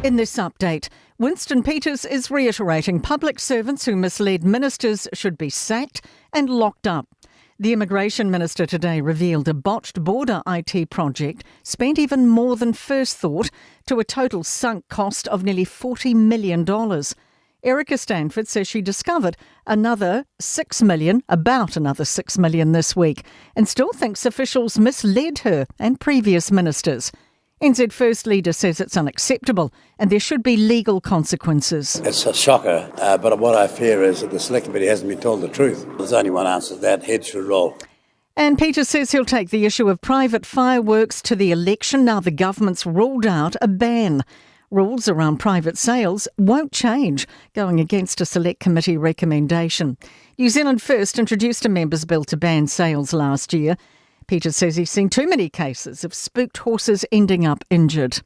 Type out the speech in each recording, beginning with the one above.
In this update, Winston Peters is reiterating public servants who misled ministers should be sacked and locked up. The Immigration Minister today revealed a botched border IT project spent even more than first thought, to a total sunk cost of nearly $40 million. Erica Stanford says she discovered about another $6 million this week, and still thinks officials misled her and previous ministers. NZ First Leader says it's unacceptable and there should be legal consequences. It's a shocker, but what I fear is that the Select Committee hasn't been told the truth. There's only one answer to that: heads should roll. And Peter says he'll take the issue of private fireworks to the election now the government's ruled out a ban. Rules around private sales won't change, going against a Select Committee recommendation. New Zealand First introduced a members' bill to ban sales last year. Peter says he's seen too many cases of spooked horses ending up injured.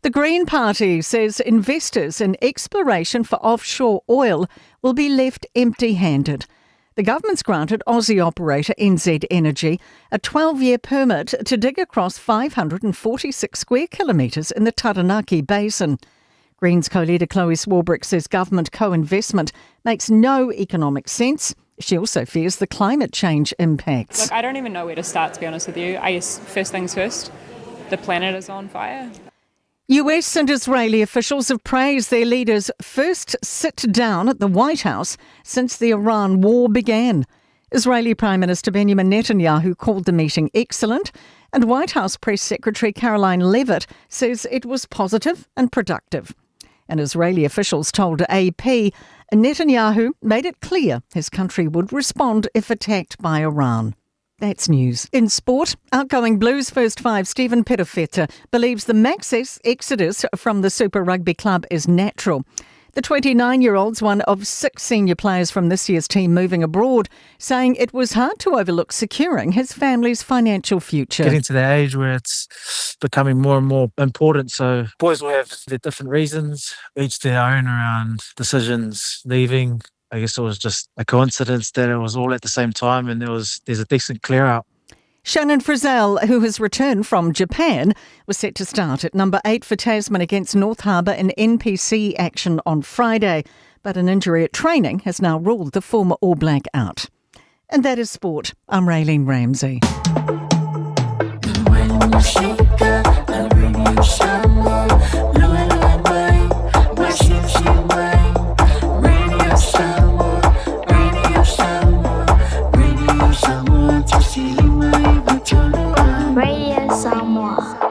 The Green Party says investors in exploration for offshore oil will be left empty-handed. The government's granted Aussie operator NZ Energy a 12-year permit to dig across 546 square kilometres in the Taranaki Basin. Greens co-leader Chloe Swarbrick says government co-investment makes no economic sense. She also fears the climate change impacts. Look, I don't even know where to start, to be honest with you. I guess first things first, the planet is on fire. US and Israeli officials have praised their leaders' first sit down at the White House since the Iran war began. Israeli Prime Minister Benjamin Netanyahu called the meeting excellent, and White House Press Secretary Caroline Leavitt says it was positive and productive. And Israeli officials told AP Netanyahu made it clear his country would respond if attacked by Iran. That's news. In sport, outgoing Blues first five Stephen Perofeta believes the max exodus from the Super Rugby club is natural. The 29-year-old's one of 6 senior players from this year's team moving abroad, saying it was hard to overlook securing his family's financial future. Getting to the age where it's becoming more and more important. So boys will have their different reasons, each their own, around decisions, leaving. I guess it was just a coincidence that it was all at the same time and there's a decent clear out. Shannon Frizzell, who has returned from Japan, was set to start at number 8 for Tasman against North Harbour in NPC action on Friday. But an injury at training has now ruled the former All Black out. And that is sport. I'm Raylene Ramsey. Radio Samoa.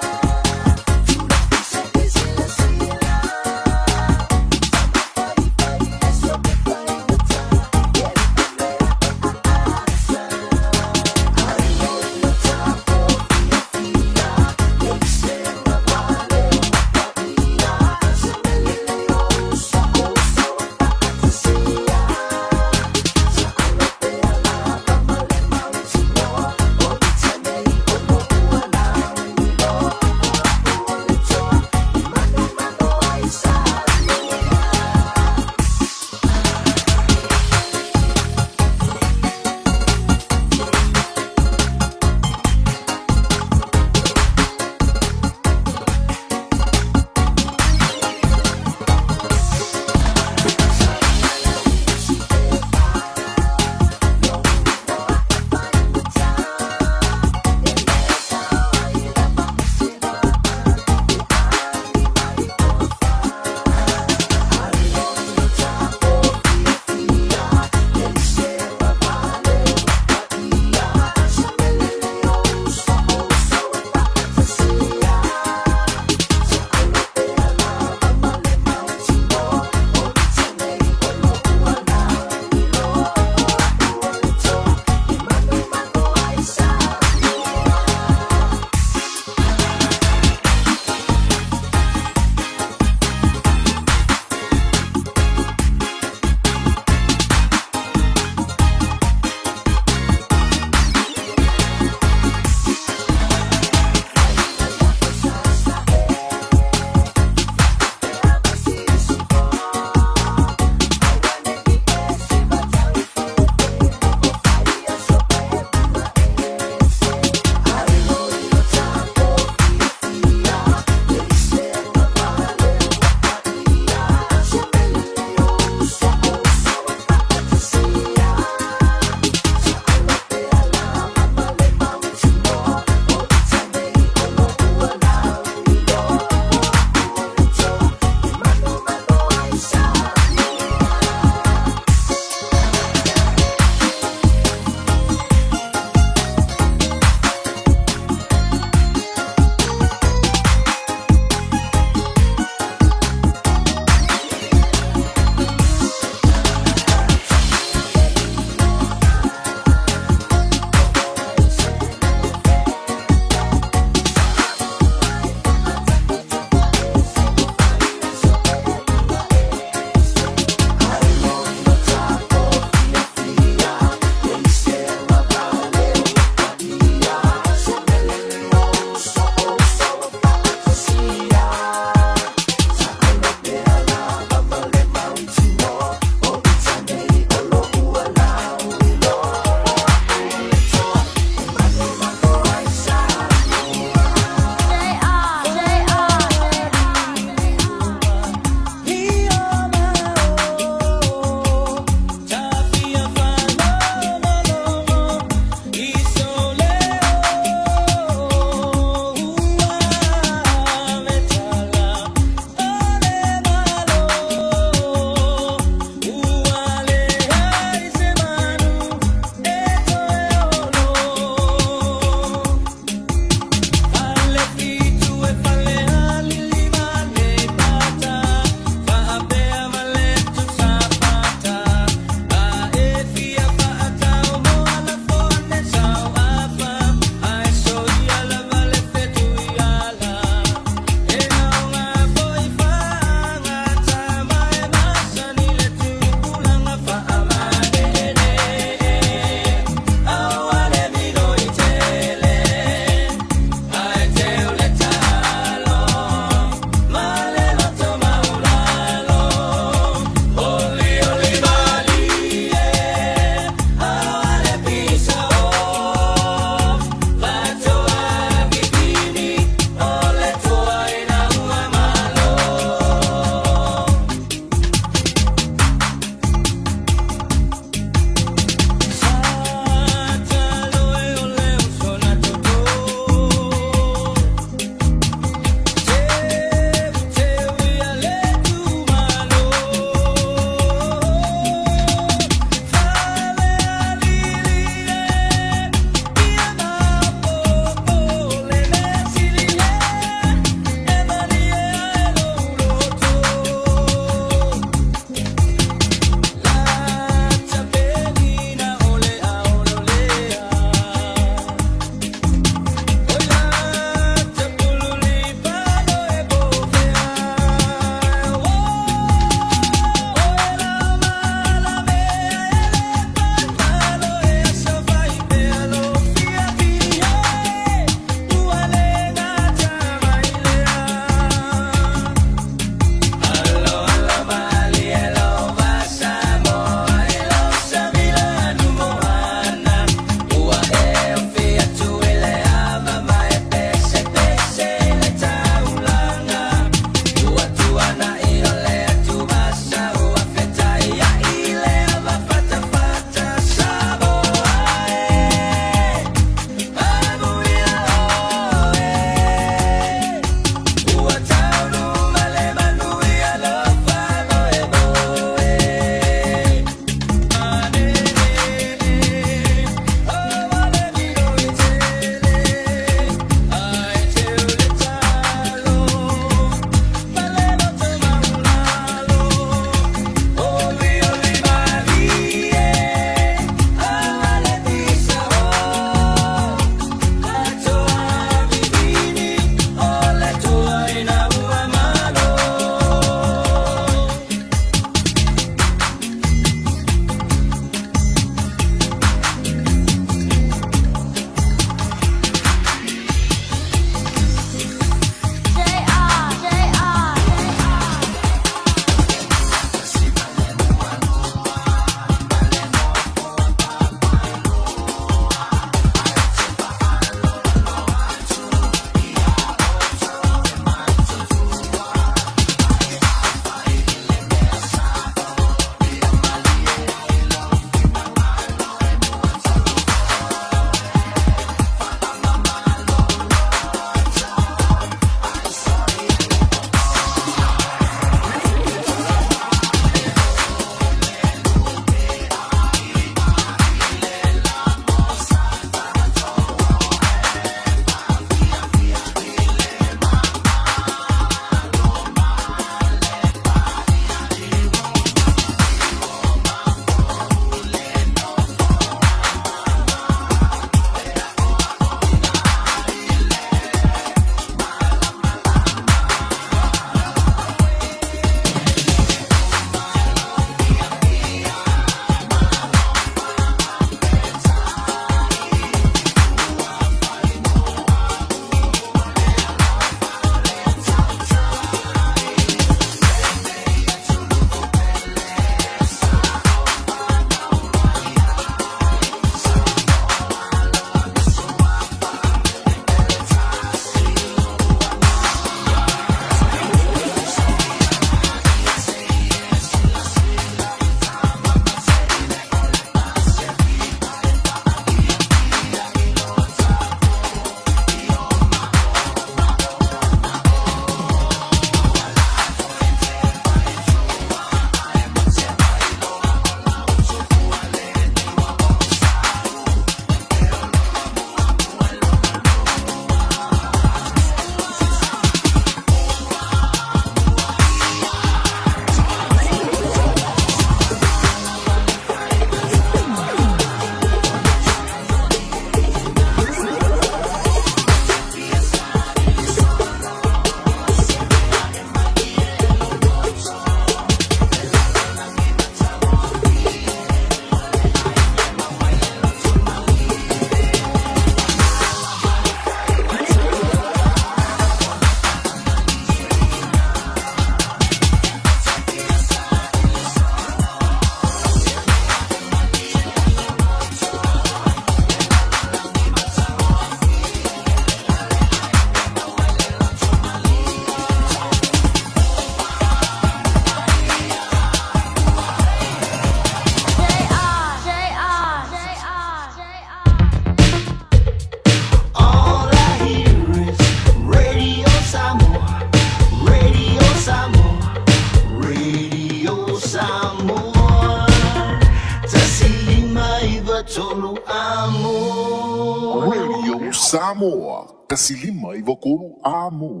Solo amor. Radio Samoa. Kasilima ivokuru amo.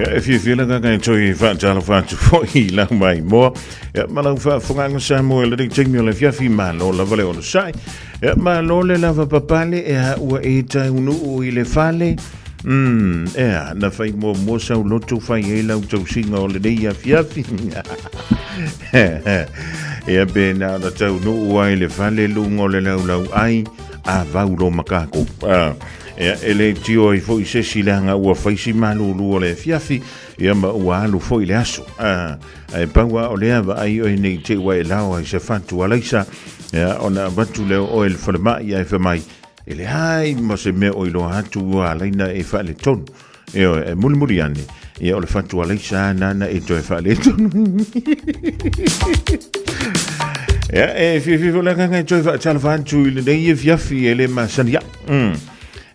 If you feel like I'm going to fat Jalafat for he like my more, Malafat for Samuel, the Jimmy, if you feel man or love on the side, my lord love a papali, or a time no ile fale. Na fai mo mosa loto fai ela to sing all the day yafi. Ben na da tau no ile fale lungo le lau ai a vaulo makako. Ele tio I foi se silanga ua faisi malulu o le fiafi ia ma ua alu foi le aso e paua o le ava ai o nei te ua e lao ai se fatu alaisa ona batu leo o el falema ia e famai ele hai ma se me o ilo hatu ua alaina e fa le tonu e mulimuri ane ia o le fatu alaisa nana e to e fa le tonu e fifi la kanga e to e fa talfantu ile nei e fiafi ele ma sania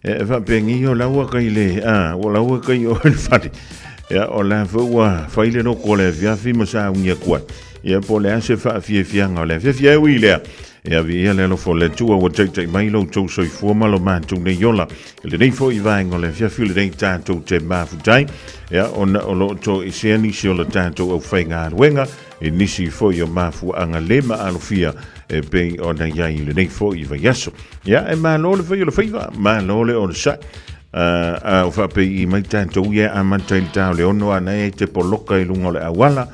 fa pengi o laua kai le o laua kai o le fati o la fua faile no ko le via fi mo sa unia kwa ia po le se fa fi o le fi wi le ia vi le lo fo le tu o te mai lo to so fu ma lo man tu ne yola le nei fo I va ngole fi le dei tanto te ma fu dai ia on o lo to I se ni se lo tanto o fainga wenga e nisi fo yo ma fu anga le ma alofia e pe ona ia le nei fo I va yaso ia e ma lo le fo yo le faiva ma lo le on sa o fa pe I mai tanto ia a man tel ta le ono ana e te poloka I lunga le awala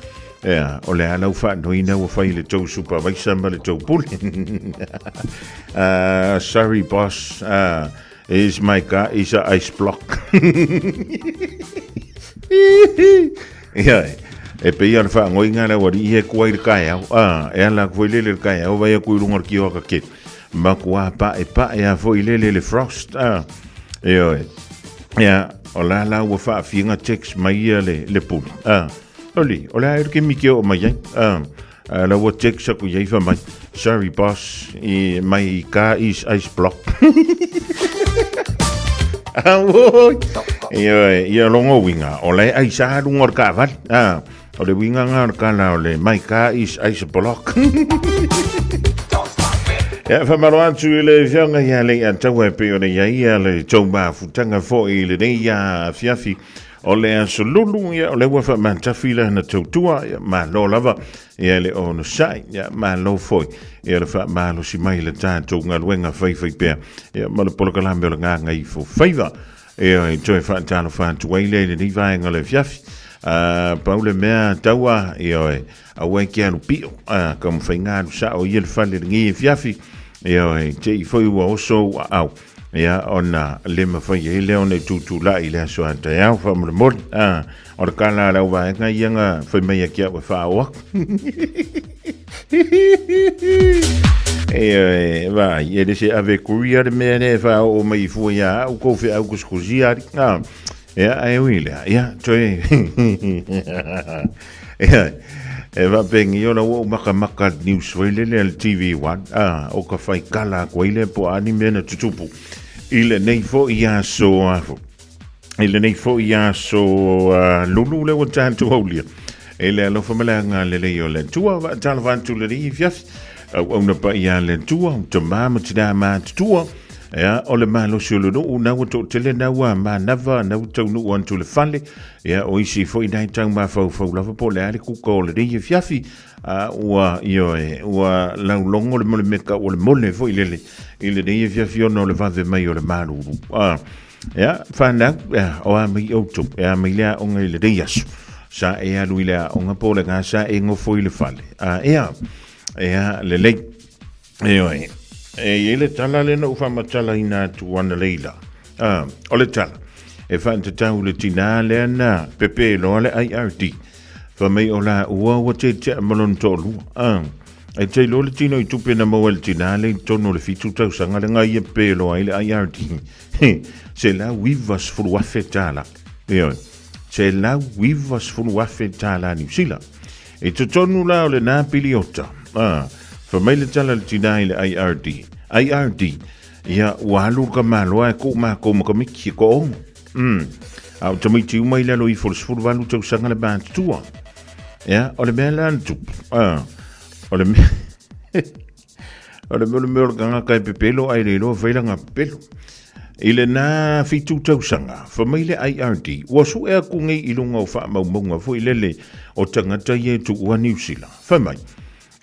o le ana ufa no ina o fai le tau supervisor ma le tau puli sorry boss is my car is a ice block yeah e pe ia fa ngoi ngala wari e kuai le kai au e ala kuai le kai au vai ku lunga ki o ka ke ma kua pa e a foi le frost ya ola la wo fa finga text mai le puli Oli, ola er ke mikio o mai la wo text sa ku ye fa mai sorry boss I my car is ice block ia longo winga ola ai sa lungor ka val o le winga ngar ka la le my car is ice block ya fa malo atu le fianga ya le atawa pe o ia le chomba futanga fo I le nei ya fiafi o le asolulu ia o le wa fa mantafila na tutua ia ma lo lava ia le ono sai ia ma lo foi ia le fa ma lo si mai le tanto ngaluenga fai pe ia ma le polo lambe o nga I fo faiva ia joy fa tano fa tu ile le ni vai ngale fiafi Paule mea taua ia a we ki anu pio kam fainga sa o ia le fa le ngi fiafi ia te foi wa oso au ia ona le mafai e le ona tutula I le so anta ia fa mo o le kala la wa nga ia foi mai ki a fa o va ia de se avec courir de mene fa o mai fu ia o ko fe au kuskusia ia ai wile ia toi ia va pengi ona o maka news wile le TV1 o ka fai kala ko ile po anime na tutupu ile nei fo ia so ile nei fo ia so lulu le wata to holia ile lo famela nga le yo le tua va talvan tu le fiaf o na pa ia le tua to mama tina ma tua ya o le malo solo no una o to tele na wa ma nava na to no on to le fale ya o isi fo ina tang ma fo la po le ale ku ko le fiafi wa yo wa la longo le mole meka o le mole fo ile de fiafi no le va de mai o le malo ya fana o a mi o to ya mi la o ngai le yas sa e a luila o nga po le nga sa e ngo fo ile fale ya le ele tala le no fa matala ina tu wana leila o le tala e fa nte tau le tina le na pepe lo le IRD fa mai o la ua te malon tolu Ai tei lo le tino I tupe na mau le tina le tono le fitu tau sanga le ngai e pelo ai le IRD. Se la wivas furu afe tala. Se la wivas furu afe tala New Zealand. E to tonu la o le nā piliota. Fa mai le tala le tina le IRD. IRD. Ia walu ka maloa e ko mako makamiki ko ongo. Au tamiti umai le lo I furu walu tau sanga le bātu tua. Ia, o le mea lantu. O le mea kanga kai pepelo ai le loa whailanga pepelo. I le nā fitu tausanga, whamaile IRD, wasu ea kungi I lunga o wha maumunga fo I lele o tangata I e tu ua New Zealand. Whamai,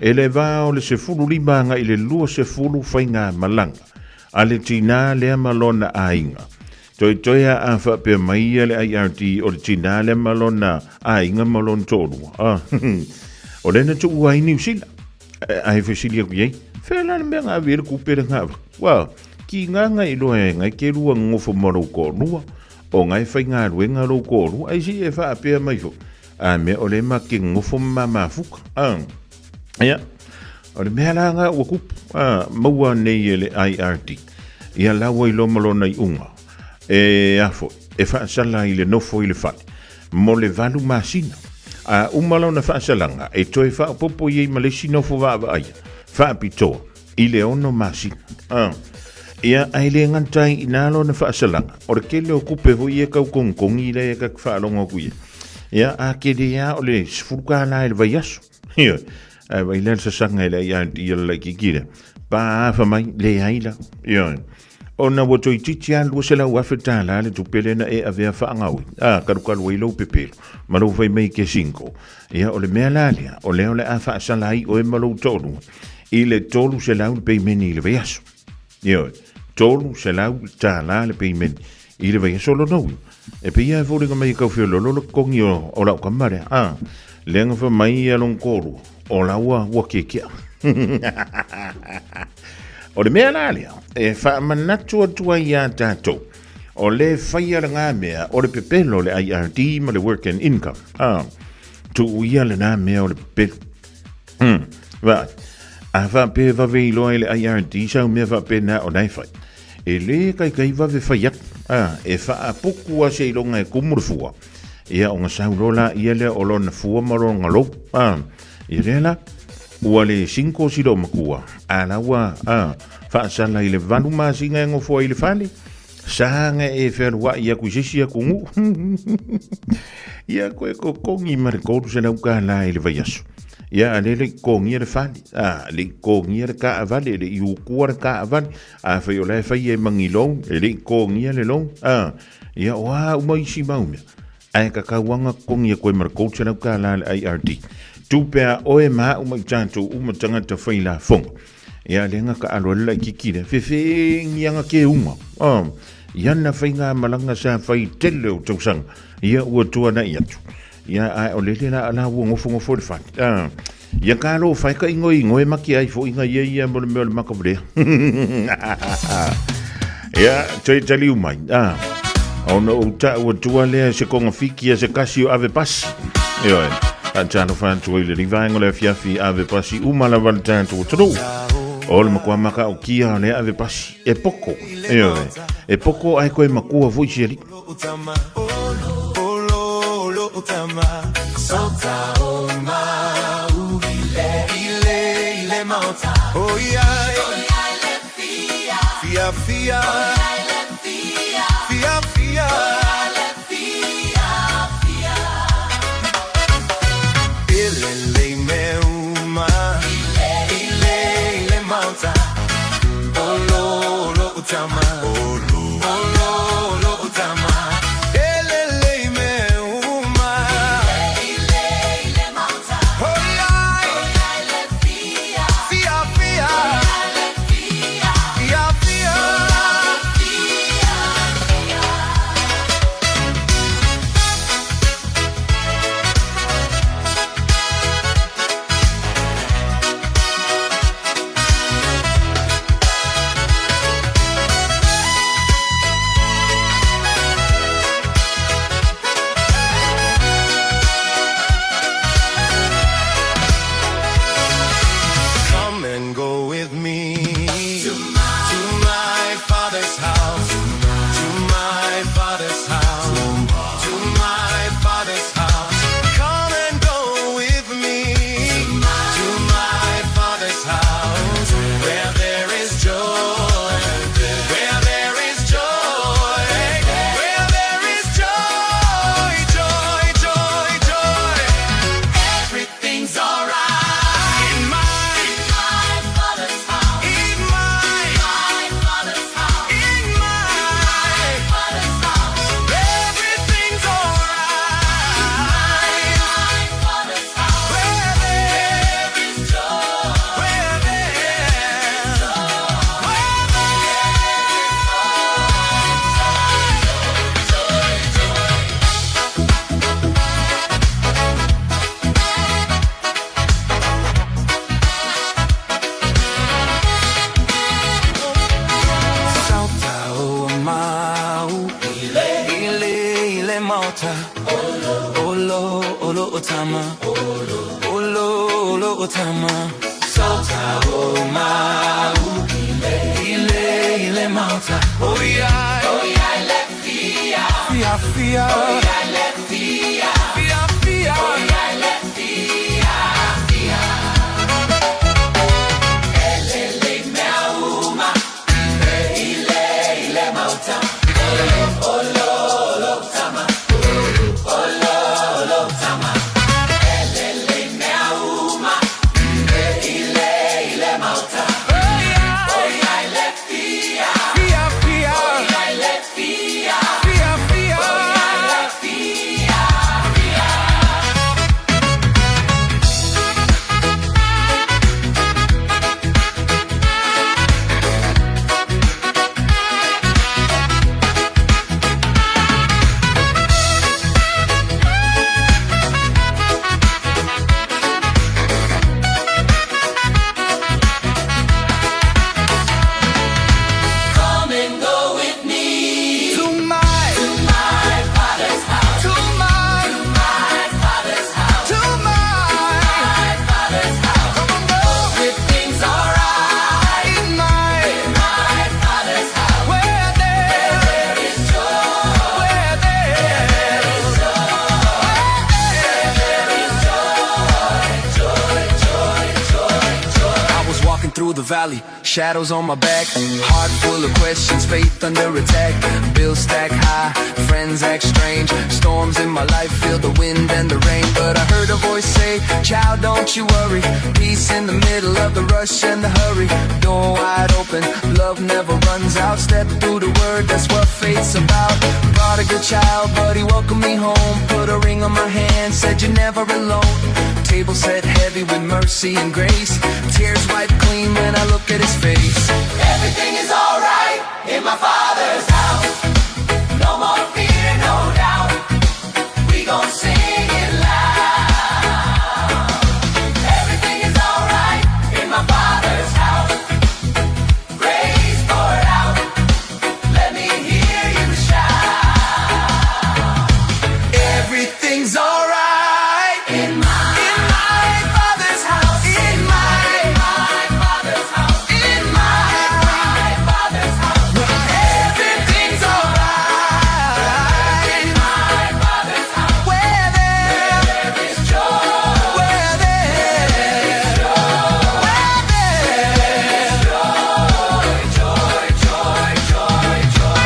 e le vā o le se fulu limanga I le lua se fulu whainga malanga, a le tina lea malona a inga. Toia a whapea mai le IRD o le tina lea malona a inga malon tōrua. O le na tu ua I New Zealand. Ai fesilia ku yei fela me nga ver ku pere nga wa ki nga I loe nga ke lua ngofo maro ko lua o nga fai nga ruenga ro ko lu ai si e fa pe mai fo a me o le ma ki ngofo mama fuka ya o le mela nga o ku maua nei le IRD ia la wo lo malo nei unga e afo e fa sala I le nofo I le fa mo le valu masina umalo na whaasalanga, e toi whaapopo I malesi no fuwa ai, whaapitoa, I le ono masi. Ia ai le ngantai I nalo na whaasalanga, o re kele o kupe hui e kau kongkongi le e kak whaalonga kuia. Ia a kere ia o le sfuruka la e le vai aso. Ia, vai le sasanga I le I le kikire. Pa whamai le aila. Ia, ona wato I titi alu se la wafeta la le tupele na e avea whaangaui. Karukalu I lau pepelo. Malo fai mai ke 5. Ia o le mea lalia, o leo le a whaasalai o e malo tolu. I le tolu se lau le peimeni I le veiaso. Ia, tolu se lau ta la le peimeni I le veiaso lo nou. E pe ia e fōringa mai kau whio lolo kongi o lau kamare. Lenga wha mai along koru. O laua ua kekea. O le mea lalia, e whaamanatu atua I a tātou. O le whaia le ngā mea, o le pepelo le IRD ma le work and income. Tu uia le ngā mea o le pepelo. Vai, a whape vave I loa le IRD, sau mea whape na o nei whai. E le kai vave whaiak, e whaapoku a se ilonga e kumurufua. Ia o ngā saurola ia le o lona fua maro ngalo. I rela, ua le 5 silo makua. Alaua, whaasala I le vanu masinga e ngofua I le whale. Sanga e wherua ia kuisisi a kungu. Ia koe ko kongi mare koutu se nauka la I le vaiaso. Ia le kongi le whale. Le kongi le ka avale, le iukua le ka avale. A whai o le whai e mangilong, le kongi le long. Ia oa umaisi maumea. Ai kakawanga kongi e koe mare koutu se nauka la le IRD. Tupea oe maa umaitanto umatanga ta whai la fonga. Ia lenga ka aloela I kikire. Fefe ngianga ke uma. Iana whainga malanga sa whai tele o tausanga. Ia ua tua na iatu. Ia ai o lele na ala ua ngofo le whani. Ia ka alo whaika ingoe maki ai fo inga ia mo le mea le makavrea. Ia tei tali umai. Ona o ta ua tua lea se konga fiki a se kasi o ave pasi. Ia Tano whantua I le rivaengo le fiafi ave pasi umala wale tanto o taro. O le makua maka o kia o le ave pasi. E poko. E poko ai koe makua vui siari. mauta. Olo, olo otama. Olo, olo otama. Salta o mau. Ile mauta. Oh yeah, let fia. Fia, fia. Oh yeah, let fia. Fia, fia. Oh yeah, let fia. Fia. Ele meauma. Ile mauta. Olo, olo tama. Olo, olo tama. Ele meauma. Ile mauta. Oh yeah, let fia. Fia, fia. Oh yeah, let fia. Fia, fia. Oh yeah, let fia. Fia. Come and go with me to my father's house. To my father's house. To my father's house. Come and go. Everything's alright in my father's house. Where there is joy. Where there is joy. There is joy. I was walking through the valley, shadows on my back, heart full of questions, faith under attack. Bills stack high, friends act strange, storms in my life feel the wind and the rain. But I heard a voice say, child, don't you worry, peace in the middle of the rush and the hurry. Door wide open, love never runs out. Step through the word, that's what faith's about. Prodigal child, but he welcomed me home, put a ring on my hand, said you're never alone. Table set heavy with mercy and grace, tears wiped clean when I look at his face. Everything is alright in my father's house. No more fear, no doubt. We gon' sing it loud. Everything is alright in my father's house. Praise pour out. Let me hear you shout. Everything's alright in my father's house. In my father's house. In my father's house. Everything's alright in my father's house. Where there is joy. Where there is joy. Where there is joy. Joy, joy, joy, joy.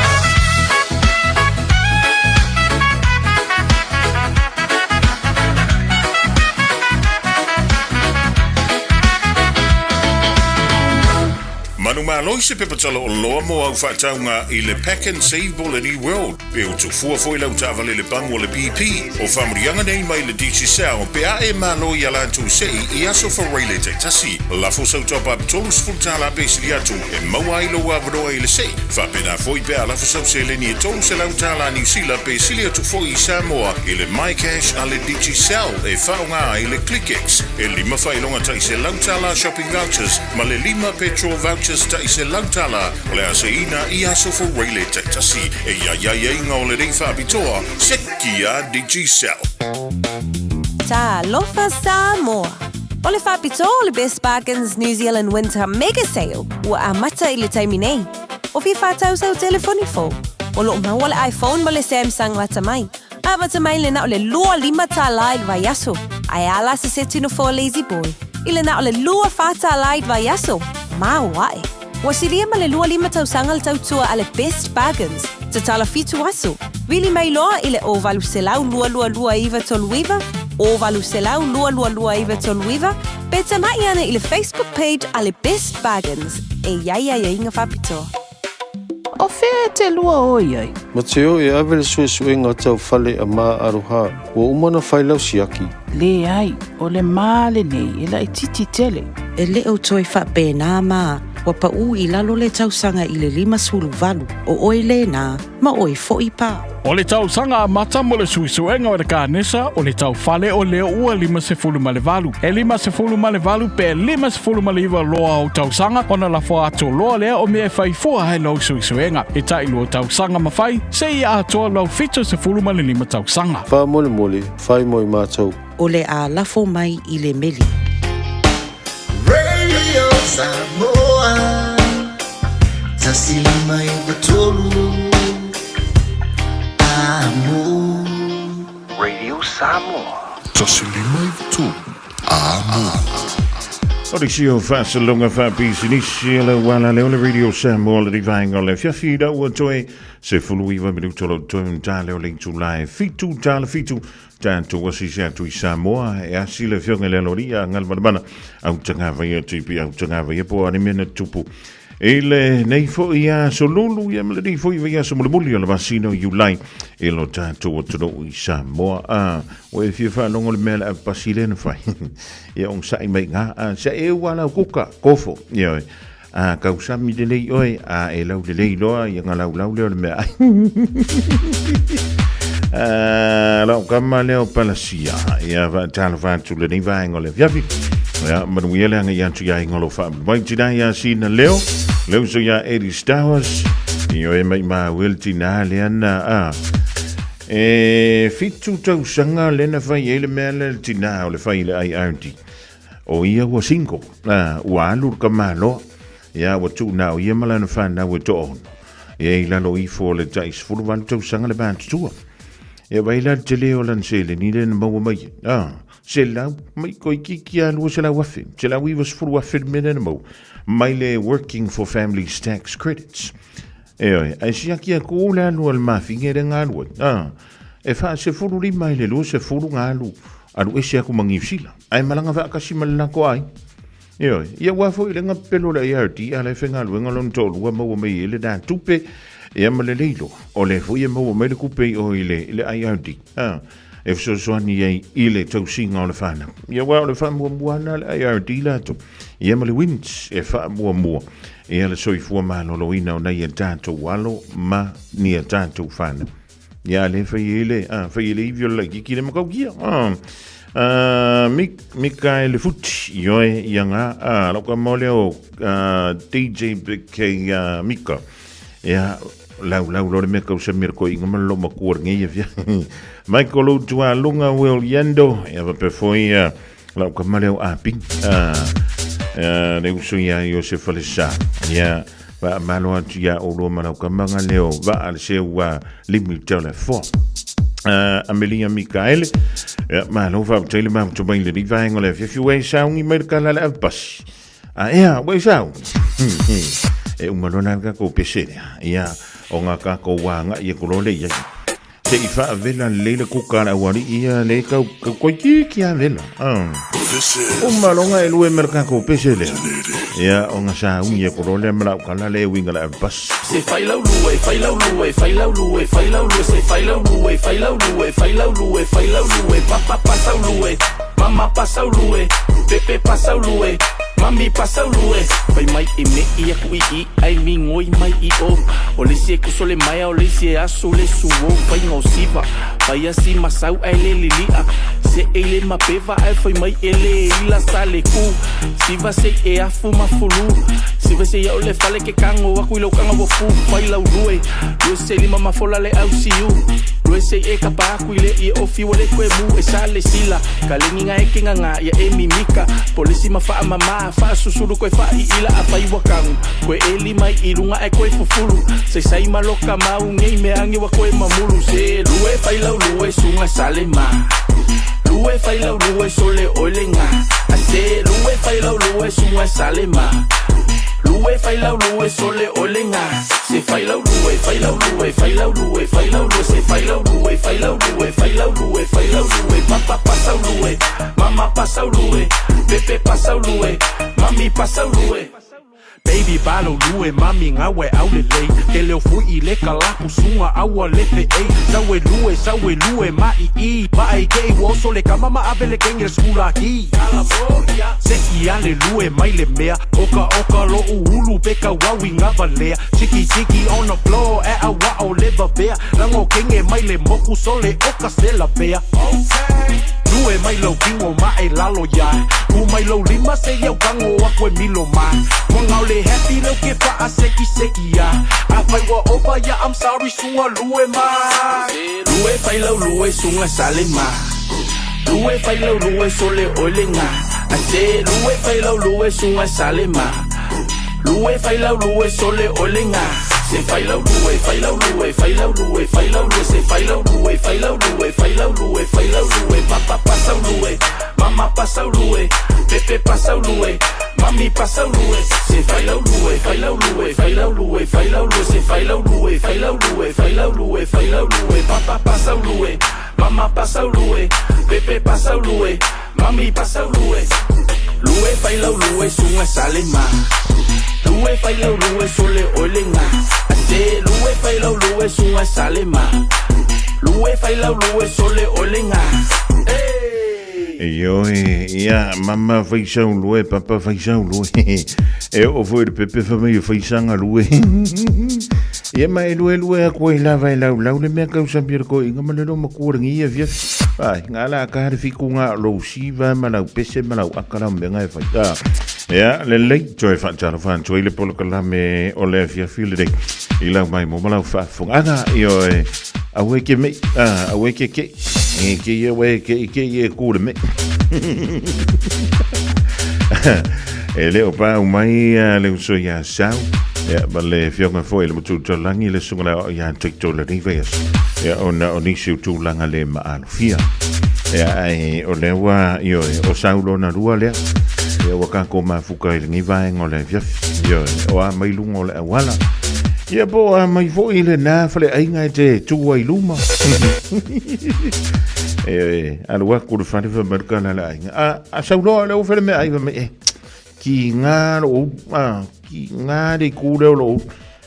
Manu maloi se pepatala o loa mo au whaataunga i le Pack and Save Ball Any World. Pe o tu fua lau tāwale le pangu o le BP. O whamurianga nei mai le DC Sao. Pe a e maloi ala tu sei i aso whareile te tasi. Lafo sau top up tolus fultala besili atu. E maua ilo wavroa i le sei. Whapena foi pe a lafo sau se le ni e tolus e lau tāla New Zealand besili atu foi i Samoa. I le My Cash a le DC Sao. E whaunga i le ClickX. E lima whailonga tai se lau tāla shopping vouchers. Ma le lima petrol vouchers ta i se lautala o le aseina i aso whareile te tasi e ia inga o le rei whaapitoa seki a Digi Cell. Ta lofa Samoa. O le whaapito o le Best Bargains New Zealand Winter Mega Sale ua a mata i le taimi nei. O fi whaatau sau telefonifo. O lo maua le iPhone ma le Samsung wata mai. A wata mai le na o le lua lima ta laid vai aso. Ai ala se se tino for lazy boy. I le na o le lua whata laid vai aso. Ma wae. Wa siria ma le lua lima tau sangal tau tua a le Best Bargains. Te tala fitu aso. Wili mai loa i le o valu selau lua iwa toluiva. O valu selau lua iwa toluiva. Beta mai ana i le Facebook page a le Best Bargains. E ia inga whapitoa. O whea te lua oi ai. Ma te o e awe le suenga tau whale a mā aroha. Ua umana whailau siaki. Le ai, o le mā le nei, e lai titi tele. e le o toi whapena ma, wa pa u I lalo le tausanga I le 5 o oi le na, ma oi fo I pa. O le tau sanga a mata mo le suisuenga o le kānesa o le tau fale o leo ua 5.5. E 5.5 pe 5.5 loa o tau sanga o na la fo ato loa lea o mea fai fua hai lau suisuenga. E tai lua tau sanga mawhai, se I atoa lau 7.5 tau sanga. Wha mole mole, whai moi mātou. O le a lafo mai I le meli. Radio Samoa, tasili mai batolu. Radio Samoa. Tasilima I tu. Amo. Odi sio fasalonga fa pisinisi ala wala le Radio Samoa le divanga le fiafida o toi se fuluiva minuto lo toi tale o le July fitu tale fitu tanto wasi sia tu Samoa e asile fionga le loria ngal bana au tanga vai tipi au tanga vai po ani mena tupu ele nei fo ia solulu ia mele fo ia so muli ala vasino July e lo tanto o to Samoa o e fia longo le mele pasile na fai e on sai mai nga sa e wala kuka kofo ia ka usami de lei oi e lau de lei loa ia nga lau le me lau kama leo palasia ia va tala va tu le ni va ngole viavi ya manuele nga ya tu ya ngolo fa vai tina ya sina leo so ya Eddie Stowers io e mai ma wiltina leana fitu tau sanga lena fai ele mele tina o le fai le ai auntie o ia wa singo wa lur kamalo ya wa tu na o ia malana fa na wa to e ila lo I fo le tais fu van tau sanga le ban tu e vai la tele o lan sele ni le mo mai se la mai ko ki alu se la wafi se la wi was fu wafi menemo mai le working for families tax credits ai sia ki ko la no al mafi ngere ngalu e fa se fu ri mai le lo se fu ngalu alu e sia ko mangifsila ai malanga va kasi malna ko ai ia wa fo ile nga pelo la yarti ala fenga lu ngalon to lu mo mai ile da tupe e amale leilo o le fo ye mo mai le kupe o ile ayarti e so so ni ile to singa o le fana ia wa le fana mo na le ayarti la to ia amale wins e fa mo e ala so I fu ma lo ina na ia tanto walo ma ni tanto fana ia le fa ile ivio la ki le mo ka kia Mikael Futi yoe yanga lo ka mole o DJ BK Mika ya lau lo me ka usa mir ko inga malo makur ngi ya Michael Otua lunga wel yendo ya pe foi lo ka mole o aping ne uso ya Joseph Alessa ya va malo ya o lo malo ka manga leo va al se wa limite la fo Amelia Mikael ma lo fa tele ma to bain le diva ngole if you way sound I mer kala la pas way sound e un malona ka ko pese ya o nga ka ko wanga ye ko le ya te I fa vela le ku kala wari ia le ka ko ki a vela un malonga e lu mer ka ko pese le ya o nga sa un ye ko le mala kala le winga la pas Se fai lau lue, fai lau lue, fai lau lue, fai lau lue, se fai lau lue, fai lau lue, fai lau lue, fai lau lue, papá pasa lue, mamá pasa lue, Pepe pasa lue, mami pasa lue. Fai mai e me ia ku I ai mi ngoi mai I o le se ku sole mai o le se aso le suo fai ngo siva, fai asi masau ai le lilia, se ele mapeva ai fai mai ele ila sale ku, siva se e afu mafulu, siva se ia o le fale ke kango aku I lo kango fai lau lue, yo se lima mafola le au siu, lue se e kapa aku ile I ofi wale kwe mu e sale sila, kalengi nga e kinga nga ya e mimika, polisi mafa mama fa susuru kwe fa I ila a fai wakangu, kwe e lima I runga e kwe fufulu, se sai maloka mau ngei me angi wa kwe mamulu, se lue fai lau lue sunga sale ma, lue fai lau lue sole oile nga, a se lue fai lau lue sunga sale ma, lue fai lau lue sole olenga se fai lau lue fai lau lue fai lau lue fai lau lue se fai lau lue fai lau lue fai lau lue fai lau lue papá pasa lue mama pasa lue Pepe pasa lue mami pasa lue Baby balo lue mami ngawe au le lei Ke leo fui I le kalapu sunga aua le te ei Sawe lue mai I Pae kei woso le kamama abe le kengi le skula ki Seki ale lue mai le mea Oka lo uhulu peka wawi ngava lea Chiki on the floor e a wao le babea Lango kenge mai le moku sole oka se la bea Lue mai lau kingo mae lalo ya Ku mai lau lima se yau kango akwe milo ma Mwangau le happy lau ke faa seki ya A fai wa opa ya I'm sorry sunga lue ma Lue fai lau lue sunga sale ma Lue fai lau lue sole ole nga I say lue fai lau lue sunga sale ma Lue fai lau lue sole ole nga Se fai lau lue, fai lau lue, fai lau lue, fai lau lue, se fai lau lue, fai lau lue, fai lau lue, fai lau lue, papa pasa lue, mama pasa lue, pepe pasa lue, mami pasa lue, se fai lau lue, fai lau lue, fai lau lue, fai lau lue, se fai lau lue, fai lau lue, fai lau lue, fai lau lue, papa pasa lue, mama pasa lue, pepe pasa lue, mami pasa lue, lue fai lau lue, sunga sale ma. Lue fai lau lue sole ole nga Ate lue fai lau lue sunga sale ma Lue fai lau lue sole ole nga Yo, ia, mama fai sau lue, papa fai sau lue E o foi de pepe famille fai sanga lue Ia mai lue a koe lava e lau le mea kau sampir ko inga malero makurangi ia via Ai, ngā la kahare fiku ngā lou siva malau pese malau akara mbenga e fai Ja, le lei joy fan jara fan joy le polo kala me o le fia fili dei. I lau mai mo malau fa fung ana io awe ke me awe ke ye we ke ye ku me. Le o pa mai le so ya sao. Ja, ba le fia nga foi le mutu langi le sunga ya tikto le rivers. Ja, ona oni siu tu langa le ma al fia. Ja, ai o le wa io o saulo na rua le. Ia waka ko mafuka I ngi vai ngole fiaf ia o a mai lungo le wala ia po a mai fo ile na fale ai ngai te tu ai luma ala wa ku fa fa merka la ai a sa no le o fele me ai me ki nga o ki nga de ku le lo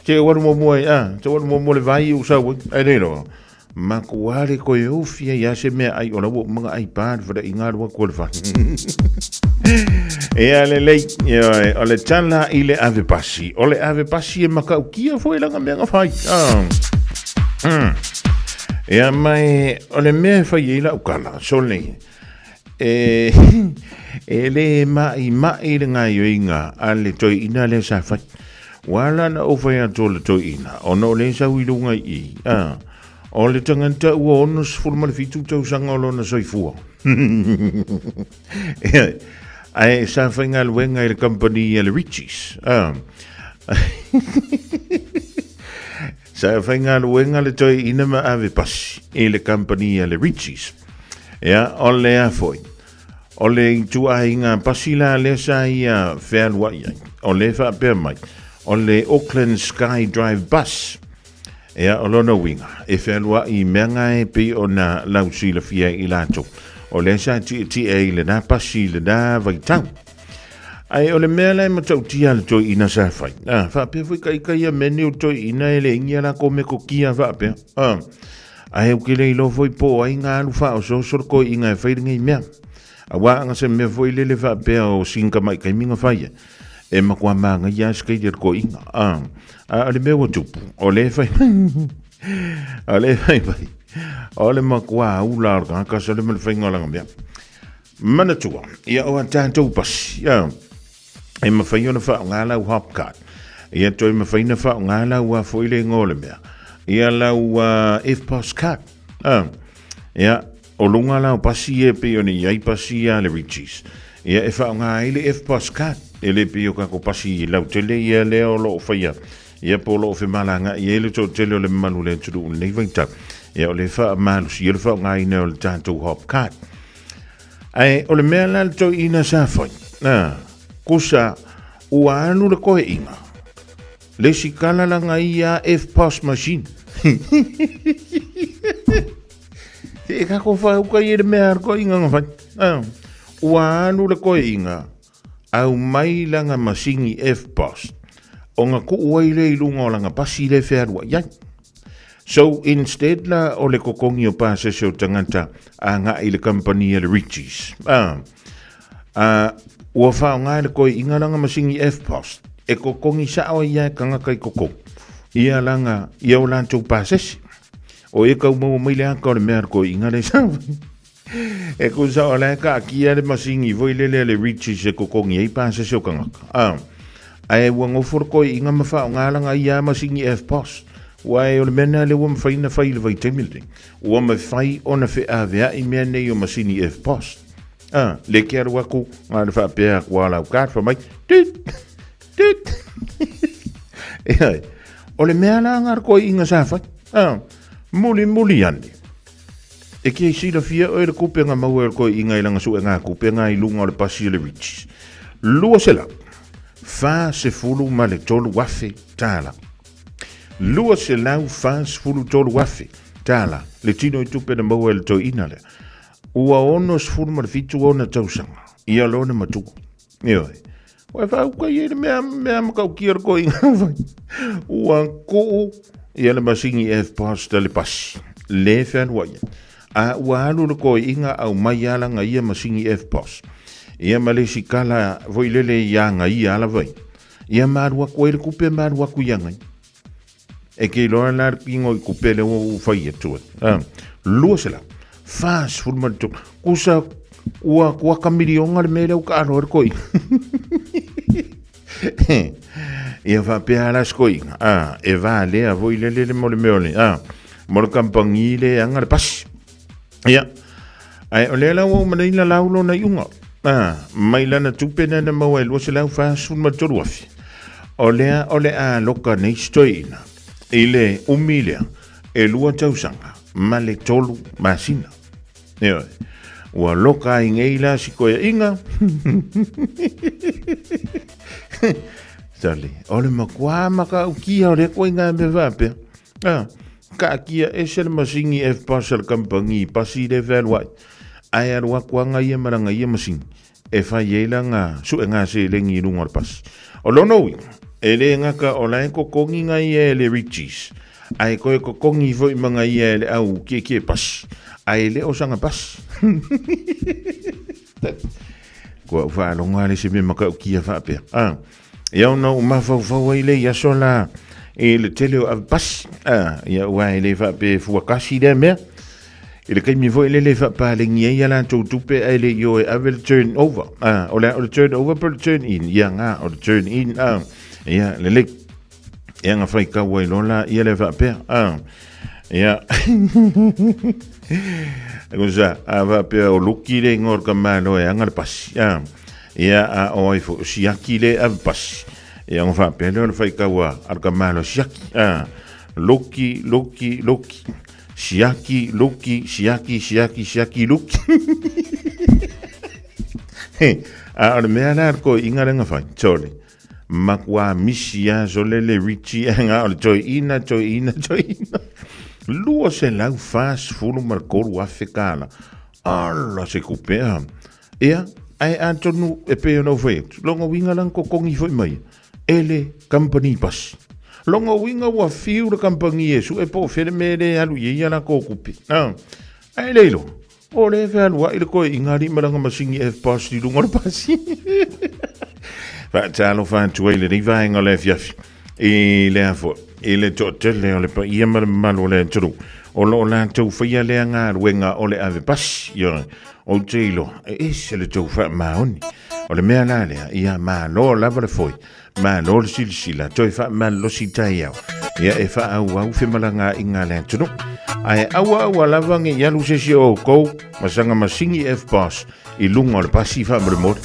che wa mo mo che wa mo le vai u sa ai ne lo ma ku ale ko yo fia ya se me ai o lo mga ai pa fa de nga wa ku fa E ale lei, o le tala I le ave pasi. O le ave pasi e makau kia foi langa mea ngawhai. E a mai, o le mea whai e la ukala, so le. E le mai le ngai o inga, a le toi ina le sa whai. Wala na o whai ato le toi ina, o no le sa wilunga I. O le tanganta ua onos fulmane fitu tau sanga o lona soifua. Ai sa whainga luenga I le company le Richies. Sa whainga luenga le toi ina ma ave pasi I le company le Richies. Ia, o le a foi. O le tua inga pasi la le sa ia whea lua ia. O le wha pēr mai. O le Auckland Sky Drive Bus. Ia, o lona winga. E whea lua I menga e pi o na lausi la fia I lato. O le sa ti e le na pasi le na vai tau. Ai o le mea lai matau tia le toi ina sa fai. Wha pia fui kai meni o toi ina e le ingia la ko me ko kia wha pia. Ai au ke le ilo foi po ai ngā alu wha o so sor ko inga e whai ringa I mea. A wā anga se mea foi lele wha pia o singa mai kai minga whai. E makua maa ngai ia skai dir ko inga. A le mea o tupu. O le whai. O le whai whai. O le makua ula arga ka sa le mele whainga langa mea. Mana tua, ia o an tātou pasi. E mawhai ona wha o ngā lau hopcard. Ia toi mawhai na wha o ngā lau a fwile ngole mea. Ia lau F-Post card. Ia o lunga lau pasi e pe o ni iai pasi a le Richies. Ia e wha o ngā ele F-Post card. E le pe o kako pasi lau tele ia leo lo o whaia. Ia po lo o whemalanga. Ia ele tō tele o le manu le turu un nei vaita. Ia o le wha malu si ele wha o ngā ina o le tātou hopcard. Ai, o le mea la le toi ina sa whai. Kusa, ua anu le koe inga. Le si kala langa ia F-Post machine. Te kako whai uka i le mea koe inga nga whai. Ua anu le koe inga. Au mai langa masingi F-Post. o ngā kuua i le ilunga o langa pasi le whērua iai. So instead la o le kokongi o pāsese o tangata a ngā i le company le Richies. Ua whao ngā le koe ingaranga masingi F-Post. E kokongi sa o ia ka ngakai kokong. Ia langa, ia o lantou pāsese. O e kau mau mai le aka o le mea koe ingare sa. E ko sa o le ka kia le masingi voi le Richies e kokongi ei pāsese o ka ngaka. Ai ua ngoforo koe inga mawhao ngā langa ia masingi F-Post. Wai o le mena le ua mawhai na whai le vai temile. Ua mawhai o na whea vea i mea nei o masini F-Post. Le kia ruaku, ngā le whapea kua lau kātwa mai. O le mea la ngar koe inga sāwhai. Muli ane. E kia i sila fia o e le kupenga maua e koe inga ilanga su e ngā kupenga i lunga o le pasi le Richies. Lua se lau. Wha se fulu ma le tolu wafe tāla. Lua se lau wha se fulu tolu wafe tāla. Le tino i tupe na maua e le toi ina le. Ua ono se fulu ma le fitu o na tausanga. Ia lona matuku. Ioi. Wai wha uka i ele mea makau kia rako inga vai. Ua kuu ia le masingi F-Post le pasi. Le whanua ia. A ua alu le koe inga au mai alanga ia masingi F-Post. Ia malesi kala voi lele ia ngai ala vai. Ia marua koe le kupe marua ku ia ngai. E ke loa nar kingo i kupe le o fai atua. Lua se la. Fas fulmanto. Kusa ua kua kamiri o ngare mele o ka aro er koi. Ia va peala skoi. E va lea voi lele le mole meole. Mole kampangi le angare pas. Ia. Ai o lela o manila laulo na iunga. Mai lana tupena na maua e lua se lau whaasun matoru afi. O lea loka nei stoina. I le umilea e lua tausanga. Ma le tolu masina. Eoi. Ua loka i ngeila si koea inga. Tali. Ole makua maka ukia o le koe ngā me vape. Ka kia e se le masingi F-Post al kampangi pasi le velwai. Ai arua kua ngai e maranga ia masingi. E whai eila ngā su e ngā se lengi runga pas. O lono ui, e le ngaka o lai kokongi ngai e le Richies. Ai koe kokongi foi mga ia e le au kie pas. Ai le o sanga pas. Kua whaalonga le se me maka ukia whapea. Iau na umawhau ai le iaso la e le tele o pas. Ia ua e le whape fuakasi le mea. Ele kai mi voi le whapalengi e ala tau tupe e le yo e ave le turn over. O le turn over per turn in. Ia ngā o le turn in. Ia le le. Ia ngā whai kaua i lola ia le whapea. Ia. Ego sa, a whapea o luki le ngor ka malo e anga le pasi. Ia a oi fo siaki le ave pasi. Ia ngā whapea le whai kaua ar ka malo siaki. Luki. Siaki, luki, luki. A ole mea nā ko ingarenga whai, tōle. Makua misia zole le Richie anga ole toi ina. Lua se lau fast fulu markoru afekala. Ala se kupea. Ea, ai antonu e peo no whai. Longa wingalang ko kongi whai mai. Ele company pas. Longa winga wa fiu le kampangi e su e po fere mere alu ye ala ko kupi. Ai leilo. O le fe alu ile ko ingari maranga masingi F-Post di lunga pasi. Va talo fa tuele ni va nga le fiafi. E le afo. E le totele le pa ia malo le tru. O lo la tu fia le nga wenga o le ave pas. Yo. O tilo. E se le tu fa maoni. O le mea la le ia ma lo lava le foi. Ma lo silsila toi fa ma lo sitaiao ia e fa au fe malanga inga le tunu ai au lava nge yalu se si o ko masanga masingi F-Post i lunga le pasi fa mo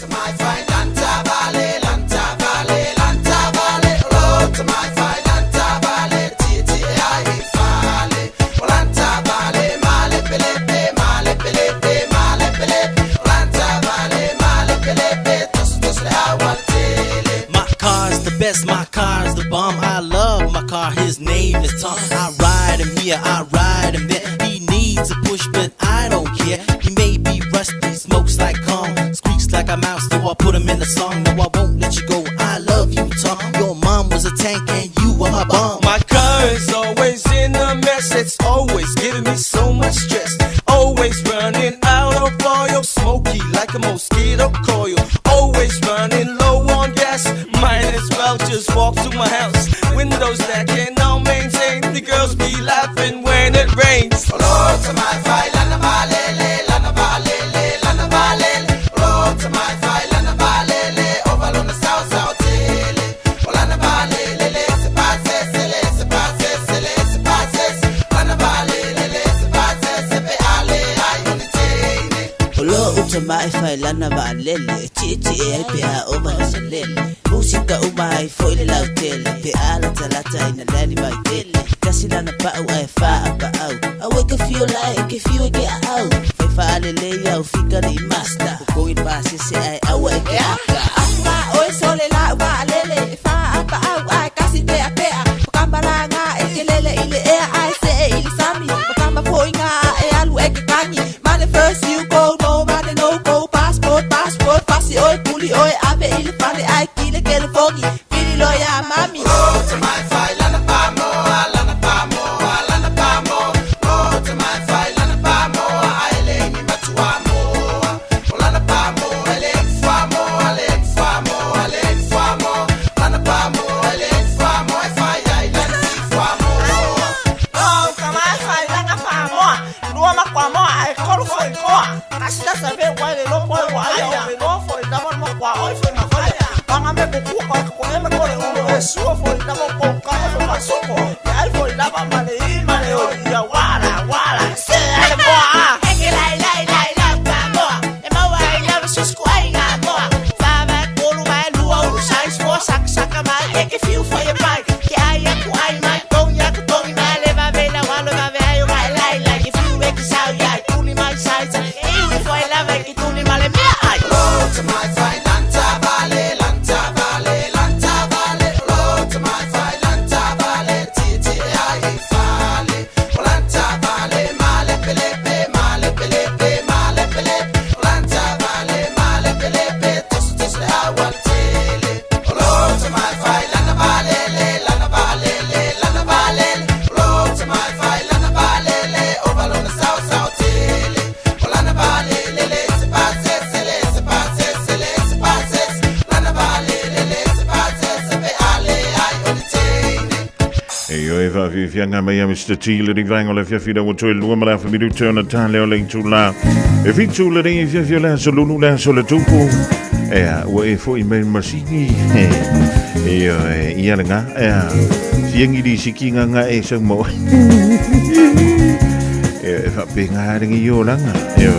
My car's the bomb. I love my car. His name is Tom. I ride him here, I ride him there. He needs a push, but I don't care. He may be rusty, smokes like calm, squeaks like a mouse. So I put him in the song. No, I won't let you go. I love you, Tom. Your mom was a tank and you are my bomb. My car is always in a mess. It's always giving me so much stress. Always running out of oil, smoky like a mosquito coil. Always running low on gas. Might as well just walk to my house. Windows that cannot maintain. The girls be laughing when it rains. Lord to my file, lana balele, lana balele, lana balele. Lord to my file, lana balele, over on the south south tele. Lana balele, se passe, se passe, se passe. Lana balele, se passe, se pe ale ayonitene. Olo utamai fai lana balele, chichi e pe a over salele. Musika umai foi le lautele, pe ala talata ina lani mai tele. Kasi lana pa au ai fa pa au. Awe ka feel like if you get out. Fai fa ale le au fika ni master. Ko in ba se ai awe ke aka. Anga oi sole la wa lele fa pa au ai kasi pe a pe a. Kambaranga e kelele ile e ai se ile sami. Kamba poinga e alu e ke kanyi. Male first you go no male no go passport fasi oi puli oi ave ile fale ai kile kele fogi. Fili loya mami. Oh to my file lana pa mo, lana pa mo, lana pa mo. Oh to my file lana pa mo, ai le ni matua mo. Lana pa mo, ele fa mo, ele fa mo, ele fa mo. Lana pa mo, ele fa mo, e fa ai lana ti fa mo. Oh, kama fai langa fa mo. Lua ma kwa mo ai kolu foi ko. Kasita sabe wa le lo moi wa ya. Lo foi da mo kwa oi foi ma fa. Anga me ku ko ko me ko le uno e suo foi da mo ko ka foi ma soko. Ya ai foi da ba male I male o ya wala. Se ale mo a. Eke lai pa mo. E ma wa ai lava sus ko ai nga mo. Fa va kolu mai lua o sai fo saka mai. Eke feel for your bike. Ke ai ku ai mai tong ya ku tong mai le va ve la wa lo va ve ai lai like if you make it out ya tu ni mai sai. E we foi lava ki tu ni male me ai. Oh to my file lanta vale, lanta vale, lanta vale. Oh to my file lanta vale, ti ai fale. Lanta vale, male pelepe, male pelepe, male pelepe. Lanta vale, male pelepe, tos le awatele. Oh to my file lana vale, lana vale, lana vale. Oh to my file lana vale, over on the south south tele. Lana vale, se passe, se passe, se passe. Lana vale, se passe, se pe ale ayonitene. Eo e whawhiwhianga mai a Mr. Teal ri vaingo le whiawhira o toi lua mara whamiru tēna tāle o lei tūla. E whitu le rei whiawhia lea so lunu lea so le tūpu. Ea, ua e fo I mei masini. Eo e iarenga. Ea, fiangi di siki nganga e sang mo. Eo e whapenga haringi I o langa. Eo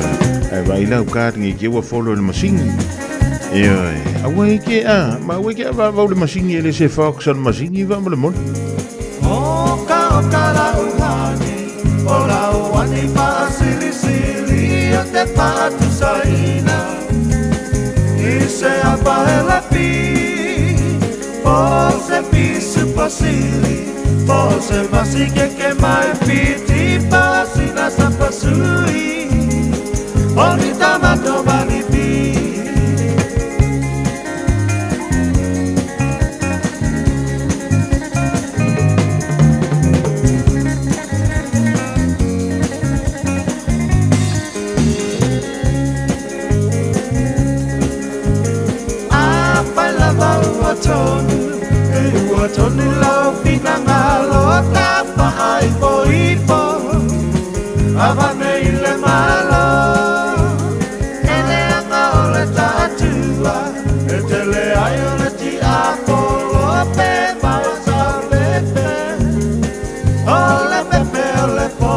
e wailau kāringi ki ua follow le masini. Eo e, awa e ke a, ma awa e ke a wau le masini e le se whaoksa le masini wa mo le moni. Oka la uhani, ola uani pa sili o te patu saina. Ise apa e la pi, po se pisu pasili, po se masi ke mai piti pasina sa pasui. Oni tamato bali pi. Tony lau pinanga lo tapa ai poipo avane ile malo ele anga ole tatua etele ai ole ti apolo pe mai sa pepe ole po.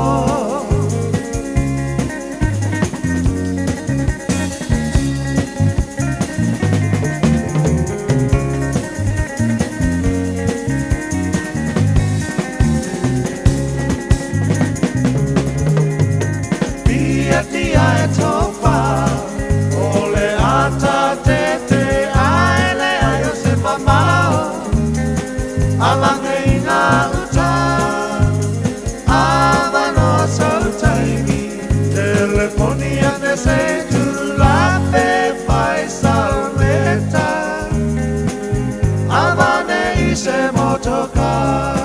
Se motoka.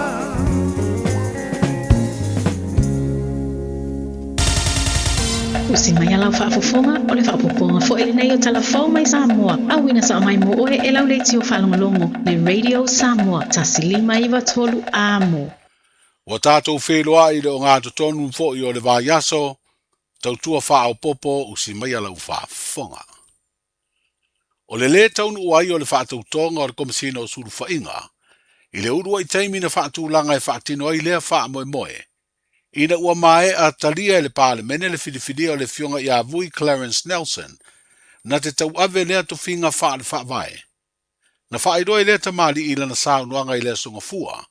Usimaya lau whaafofonga o le whaapoponga fo ele nei o talafau mai Samoa. Awina sa mai mo oe e lau leiti o whalongolongo le Radio Samoa tasilima iwa tolu amo. Wa tātou wheloa i le o ngā tonu fo i o le vāiaso, tautua wha o popo usimaya lau whaafonga. O le le taunu uai o le whaatautonga o le komisina o suru whainga, i le urua i teimi na whaatulanga e whaatino ai lea wha moe moe. Ina ua mae a talia le parlemene le whidiwhidia o le fionga i a vui Clarence Nelson, na te tau ave lea to whinga wha le wha vai. Na wha iroe lea tamali i lana saunuanga i lea sunga fua,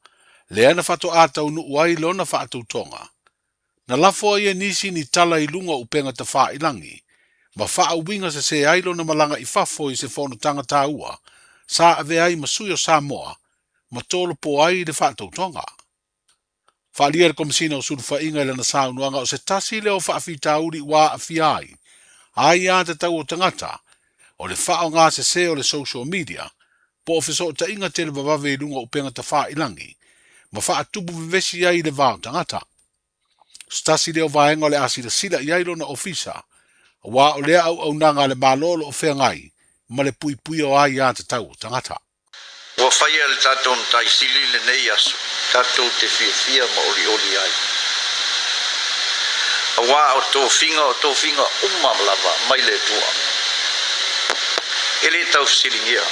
lea na whato a taunu uai lo na whaatautonga. Na lafo ia nisi ni tala i lunga upenga ta wha ilangi, ma wha winga se ailo na malanga i fafo i se fono tanga tā ua, sa ave ai masuyo Samoa, ma tolo po ai le whaatautonga. Whaalia le komisina o suru whainga i lana saunuanga o se tasi leo whaafitauri wā a fiai. Ai a te tau o tangata, o le whao ngā se o le social media, po o fiso o ta inga te le vavave i lunga upenga ta wha ilangi, ma wha atubu vivesi ai le vāo tangata. Stasi leo vaenga o le asira sila i ailo na ofisa, wā o lea au nanga le malolo o whea ngai, ma le pui pui o ai a te tau o tangata. Ua whaia le tātou tai sili le nei aso, tātou te fia ma oli ai. A wā o tō whinga umamlava mai le tua. E le tau silingia.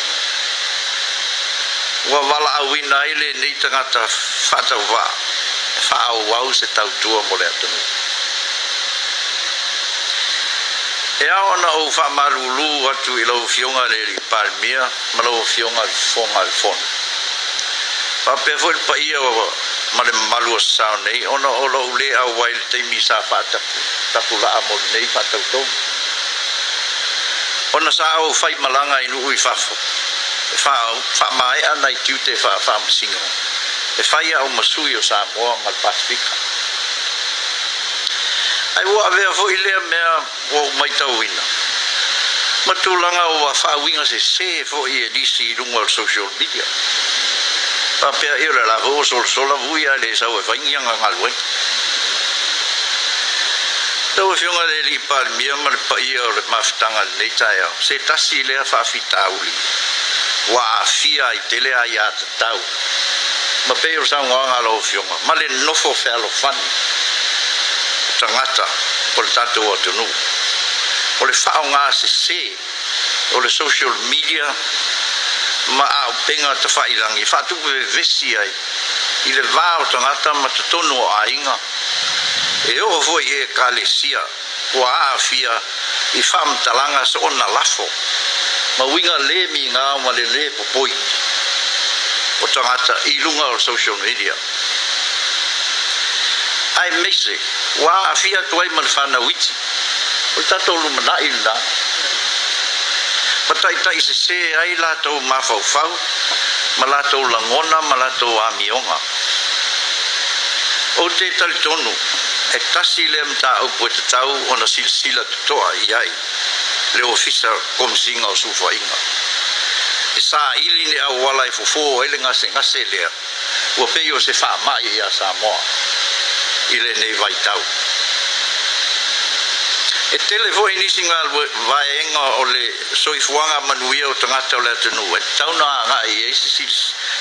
Ua wala awina ai le nei tangata whatau wā, whaau wau se tau tua mo le atunu. E aona o wha marulu atu i lau fionga le li palmia, ma lau fionga le fonga le fon. Pa pefo il pa ia ma le malua sao nei, ona o lau le au wai le teimi sa tapu la amo nei whatau tau. Ona sa au whai malanga inu ui whafo. Wha mai ana i tiute wha masingo. E whai au masui o Samoa ma le Pasifika. Ai ua avea fo i lea mea o mai tauina. Matulanga o wa whawinga se fo i edisi i runga o social media. Pa pia i le lavo o sola vuia le sau e whaingianga ngaluen. Tau e whiunga le li palmia ma le paia o le mawhitanga nei taia. Se tasi lea whawhitauli. Wa a fia i tele ai a te tau. Ma pia o sao nganga lo whiunga. Ma le nofo whealo whani. Tangata o le tātou o tunu. O le whao ngā se o le social media ma a penga te whairangi. Whatupu e vesi ai i le vāo tangata ma te tonu o ainga. E o voi e kalesia o a fia i whamtalanga sa ona lafo. Ma winga le mi ngā ma le popoi o tangata i lunga o social media. Ai mese, wa afia tuai man fana witi. O tatou lumana ila. Patai tai se ai la tau mafau, ma la tau langona, ma la tau amionga. O te talitonu, e tasi le mta au po te tau ona silsila tutoa i ai. Le ofisa komsinga o sufainga. E sa ili ne au wala i fufo ele ngase lea. Ua peio se wha mai a Samoa. Ile nei vai tau. E telefo inisi ngā vaenga o le soifuanga manuia o tangata o le atunu. E tauna ngā i eisi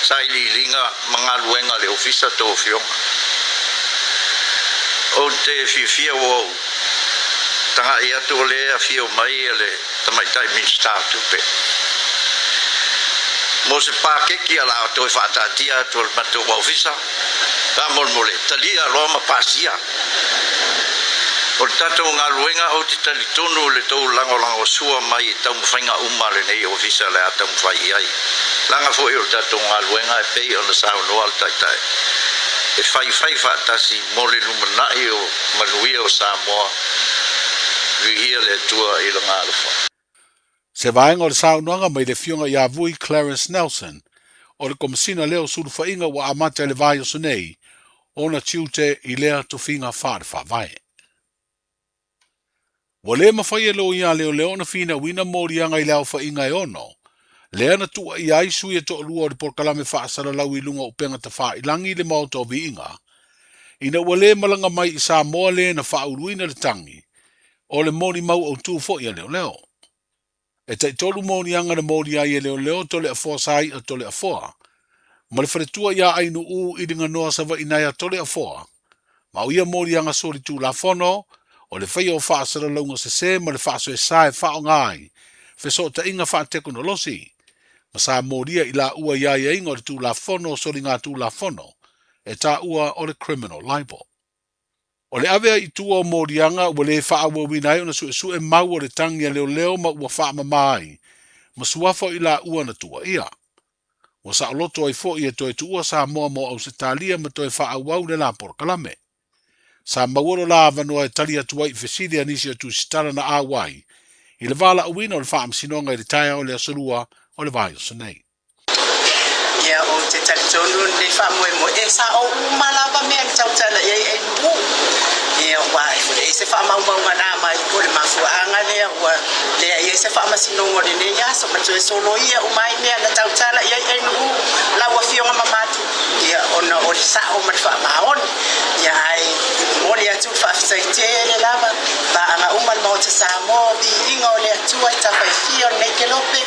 sa ili ringa mga luenga le ofisa tō fionga. O te fia wau. Tanga i atu o lea fio mai e le tamaitai minsta tupe. Mo se pākeki ala o toi whaatatia atu o le mato wa ofisa. Ta mole talia Roma pasia. O tatou ngā luenga o te talitonu le tau lango sua mai e tau mwhainga umare nei ofisa le atau mwhai ai. Langa fo e o tatou ngā luenga e pei o na sao noa le taitai. E whai whaatasi mole lumanai o manuia o Samoa. Vihia le tua i la ngā lufa. Se vaenga o le sao noanga mai le fionga i a vui Clarence Nelson. O le komisina leo suru whainga wa amate le vai o sunei. Ona tiute i lea to whinga wharefa vai. Wa le mawhai e lo ia leo na whina wina morianga i leo whainga e ono. Lea na tua I ai sui e to lua o le porkalame whaasara lau I lunga upenga ta wha ilangi le mauta o viinga. Ina wale malanga mai I Samoa le na wha uruina le tangi. O le moni mau au tū fo I leo leo. E tai tolu moni anga na moni ai e leo leo tole a fua sai a tole a fua. Ma le wharetua ia ainu u I ringa noa sawa inai a tole a fua. Ma o ia moni anga sori tū la fono, o le whaia o whaasara launga se ma le whaaso e sae whao ngai. Feso ta inga wha teknolosi. Ma sa moria I la ua ia ia inga o le tū la fono sori ngā tū la fono. E ta ua o le criminal libel. O le avea I tua o morianga ua le wha awa winai o na su e mau o le tangia leo leo ma ua wha mamai. Ma suafo I la ua na tua ia. Wa sa loto ai fo I e toi tua Samoa mo au se talia ma toi wha awau le la porkalame. Sa maworo la avanoa e talia tua I fesili anisi o tu sitara na awai. I le vala uwina o le wha amsinonga I le taia o le asalua o le vai o sanei. Ia o te talitonu le wha moe e sa o umalava mea ni tautala e mu. Ia wai, e se wha maumau na mai o le mafuanga lea ua lea e se wha masinonga le ne ia so matu e solo ia umai mea na tautala ia e nu la ua fionga mamatu. Ia ona o le sa o matu wha maon. Ia ai mole atu wha afitaitere lava ba anga umal mao te Samoa vi inga o le atua I tawhai fio neke lope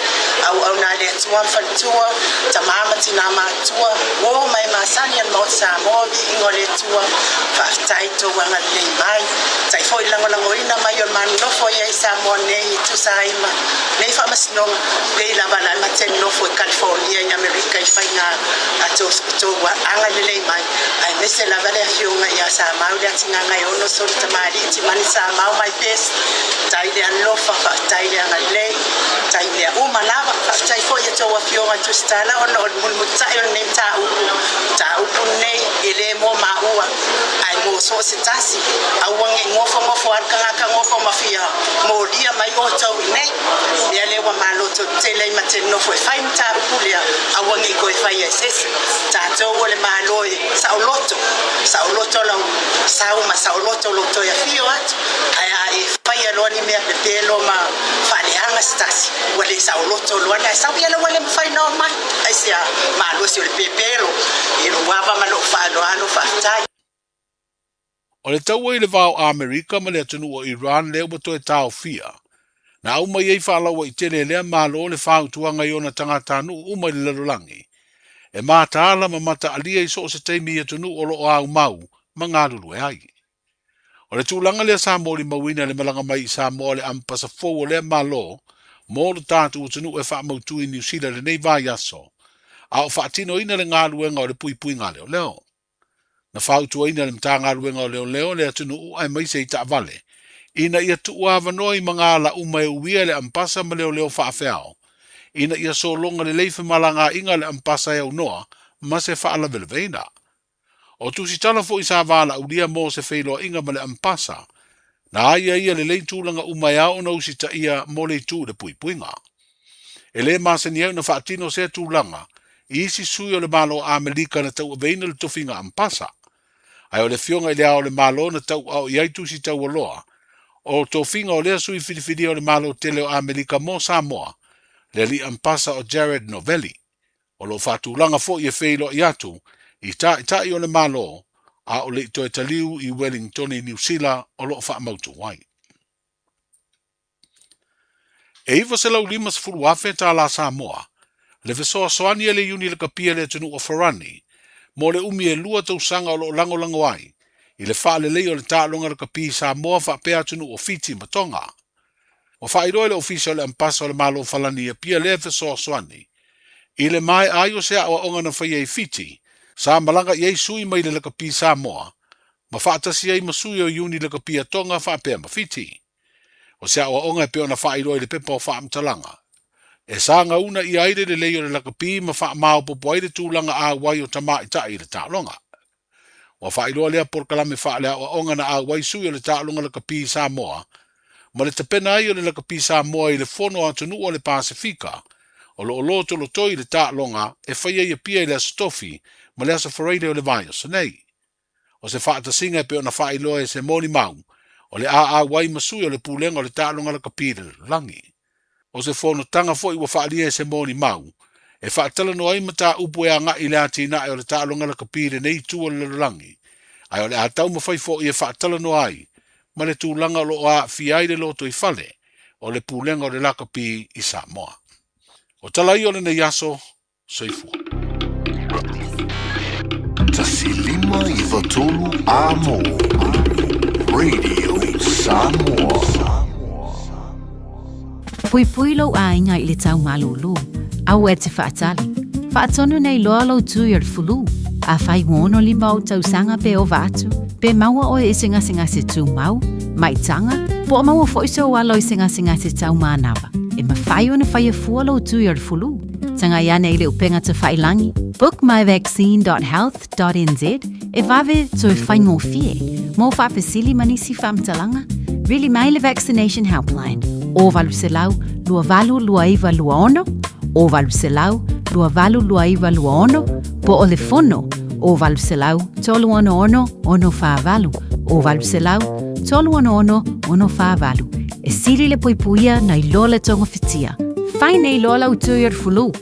au na le atua mwhalitua ta mama tina matua o mai masani an mao te Samoa vi inga o le atua wha afitaito wanga le mai tai foi lango ina mai on man nofo ia I Samoa nei tu saima nei wha masinonga nei lava na maten nofo I California I Amerika I whainga ato wa anga le mai ai mese lava le fionga ia Samoa le atinga ngai ono sori tamari iti mani Samoa mai pes tai le alofa tai le anga le tai le uma lava tai foi e toa fionga tu stala ono mulmutai on nem ta upu nei ele mo maua ai mo so se tasi awange ngofo arka ngofo mafia mo dia mai o tau nei dia le wa maloto tele maten no foi fai ta pulia awange ko fai ses ta to wole maloi sauloto la sauloto loto ya fio at ai fai lo ni me pelo ma fale anga stasi wole sauloto lo na sabia lo wole fai no mai ai sia malo si le pepelo e lo wava ma lo fa lo ano fa tai. O le tau I le vau Amerika ma le atunu o Iran leo bato e tau fia. Na uma iei whaalawa I tele lea malo le whau tuanga I ona tangata anu uma le lalulangi. E mata ala ma mata alia I so o se teimi atunu o lo o au mau ma ngadulu e ai. O le tūlanga lea Samoa li mawina le malanga mai I Samoa le ampasa fōu o lea malo mo le tātu atunu e wha mautu I New Zealand le nei vai aso. A o whaatino ina le ngāluenga o le pui ngā leo leo. Na whautua ina le mtanga ruenga o leo le atunu u ai maise I vale. Ina ia tuua vanoi mga la umai uia le ampasa ma leo whaafeao. Ina ia so longa le leife malanga inga le ampasa e unoa, ma se whaala veleveina. O tusi tala fo isa vala ulia mo se whailoa inga ma le ampasa. Na aia ia le leitulanga umai au na usita ia mo le tu le puipuinga. E le masani au na whaatino se tūlanga, isi sui o le malo Amerika na tau aveina le tofinga ampasa. Ai o le fionga I le ao le malo na tau au iai tusi tau aloa. O tofinga o lea sui whiriwhiri o le malo tele o Amerika mo Samoa, le li ampasa o Jared Novelli. O lo whatulanga fo I e wheilo I atu, I tai o le malo, a o le toi taliu I Wellington I New Zealand o lo whaamautu wai. E iwa se lau limas furu afe ta la Samoa, le vesoa soani e le uni le kapia le tunu o Farani, mo le umi e lua tausanga o lo lango ai, I le wha le leo le tālonga le kapi Samoa wha pēa tunu o Fiti matonga. O wha iroe le ofisa le ampasa o le malo falani e pia le vesoa soani. I le mai ai o sea o onga na whaia I Fiti, sa malanga I ei sui mai le kapi Samoa, ma wha atasi ei masui o uni le kapi a tonga wha pēa ma Fiti. O sea o onga e pēo na wha iroe le pepa o wha amtalanga. E sa nga una I aire le leo le lakapi ma wha mao popo aire tūlanga a wai o tama I tai le tālonga. Wa whairoa lea porkalame whaalea o onga na a wai sui o le tālonga le kapi Samoa, ma le tapena ai o le kapi Samoa I le fono atunu o le Pasifika, o lo loto lo toi le tālonga e whaia I pia I le stofi, ma le asa whareide o le vai o sanei. O se whaata singa e pe o na whailoa e se moni mau, o le a wai masui o le pūlenga o le tālonga le kapi le langi. o se whanutanga fo i wa whaalia se mōni mau. E whaatala no ai mata upu e anga i lea tina e o le tālonga la kapire nei tua le langi. Ai o le atau mawhai fo i e whaatala no ai, ma le tūlanga lo a fiaire lo to i fale, o le pūlenga o le lakapi i Samoa. O tala i o le nei aso, soifua. Tasilima i vatolu amo. Radio Samoa. Pui lo a inga i le tau malulu, au e te whaatali. Whaatonu nei loa lo tui ar fulu, a whai ngono li mau tau sanga pe o vatu, pe maua o e singa se tū mau, mai tanga, po maua foiso o alo i singa se tau mānawa. E ma whai o na whai a fua lo tui ar fulu, tanga iane i le upenga te whailangi, bookmyvaccine.health.nz, e vave to e whai ngō fie, mō whapesili manisi whamtalanga, really mai le vaccination helpline. O valu se lau, lua valu lua iwa lua ono, o valu se lau, lua valu lua iwa lua ono, po o le fono, o valu se lau, tolu ono ono wha valu, o valu se lau, tolu ono wha valu. E siri le poipuia na i loa le tonga fitia. Whai nei loa lau tui ar fulu.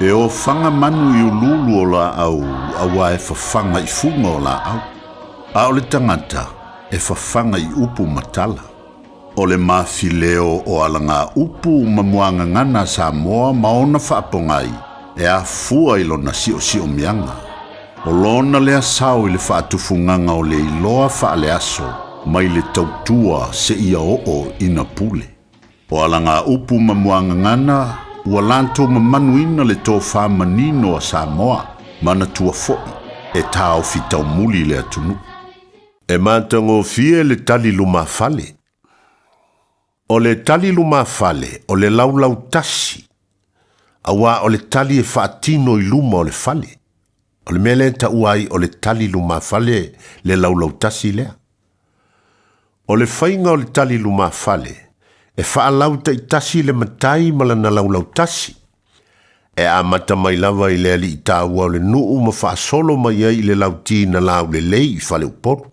E o whanga manu i ululu o la au, awa e whawhanga i funga o la au. A o le tangata, e whawhanga i upu matala. O le mawhileo o alanga upu mamuanga ngana Samoa maona whaapongai, e a fua ilo na sio mianga. O lona lea sao i le whaatufunganga o le iloa whaale aso, mai le tautua se ia o ina pule. O alanga upu mamuanga ngana, ua lanto mamanuina le tō whamanino a Samoa, mana tua fo'i, e tāo fitau muli le atunu. E mātango fie le tali luma fale. O le tali luma fale, o le laulau tasi. Awa o le tali e whaatino i luma o le fale. O le mele ta uai o le tali luma fale, le laulau tasi lea. O le whainga o le tali luma fale, e whaalauta i tasi le matai mala na laulau tasi. E a mata mai lava i lea li i tāua o le nuu ma whaasolo mai ai le lauti na lau le lei i whale uporu.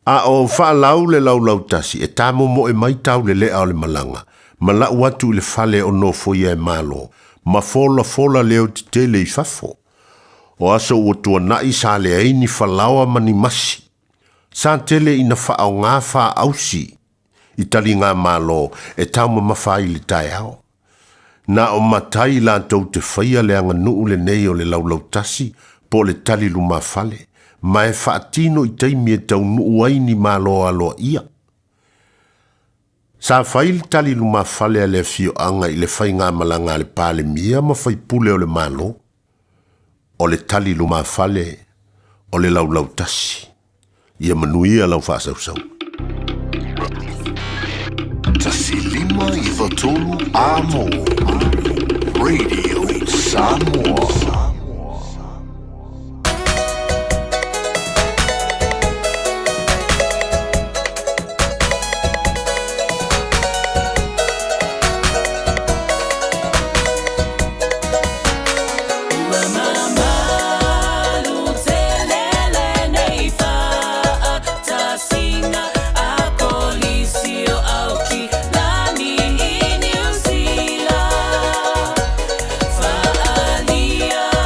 A o whaalau le laulau tasi e tāmo mo e mai tau le lea o le malanga, ma lau atu le whale o no foia e malo, ma fola leo te tele i whafo. O aso ua tua nai sa le aini whalaua mani masi. Sa tele ina whaau ngā wha ausi, i tali ngā malo e tauma mawhai le tai ao. Na o matai la tau te whaia le anga nuu le nei o le laulau tasi po le tali luma fale, ma e whaatino i taimi e tau nuu aini malo aloa ia. Sa whai le tali luma fale a le fio anga i le whai ngā malanga le pāle mia ma whai pule o le malo, o le tali luma fale, o le laulau tasi. Ia manuia lau whaasausau. Tasilima i vatolu amo. Radio Samoa. Yeah.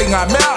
i ngā mea.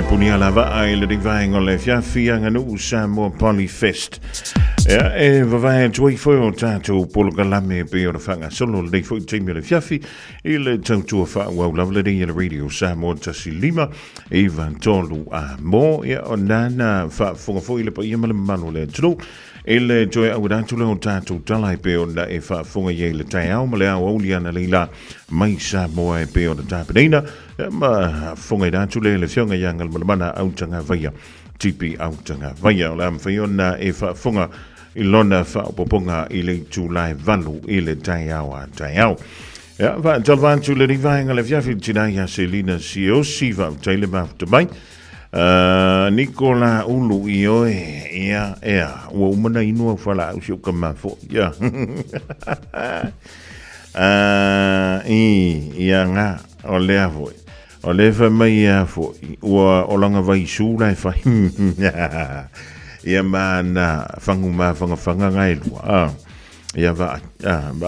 Punia lava ai le divine le fiafi nganu Samoa Polyfest. Ja, vai joy foi tato polgalame pe o fanga solo le foi timi le fiafi il tanto fa wa lovely in radio Samoa Tasilima even tolu a mo ya onana fa foi le pa yemale manu le tro il joy audantu le tato talai pe ona e fa fonga ye le taiao male a oliana leila mai Samoa pe o tapena ma fonga dantu le fionga yangal mana autanga vaya tipi autanga vaya la mfiona e fa fonga ilona fa poponga ile July valu ile taiao. Ja, va jalvan tu le divine le via fitina ya Selina Sio Siva tele ba te bai. Nicola ulu io ya wo mana inu fala u kama fo ya. Ya nga ole avo. Ole fa mai ya fo o langa vai su lai fa. Ya mana fanga ngai lua. Ya va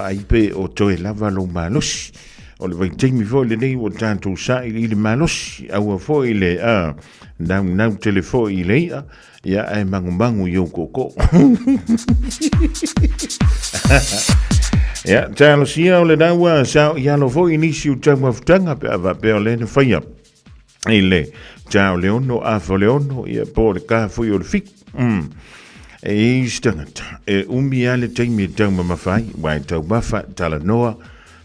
aipe o toe lava lo malos. O le vai temi fo le nei o tanto sa ile malos au fo ile nau telefo ile ya ai mangu yo koko. Ya talo sia o le dawa sa ya lo fo inisio tama ftanga pe o le ne faya. Ile ciao leono a leono ya por ka fo yo fik. E stangata e umiale temi tama mafai wai tau mafa talanoa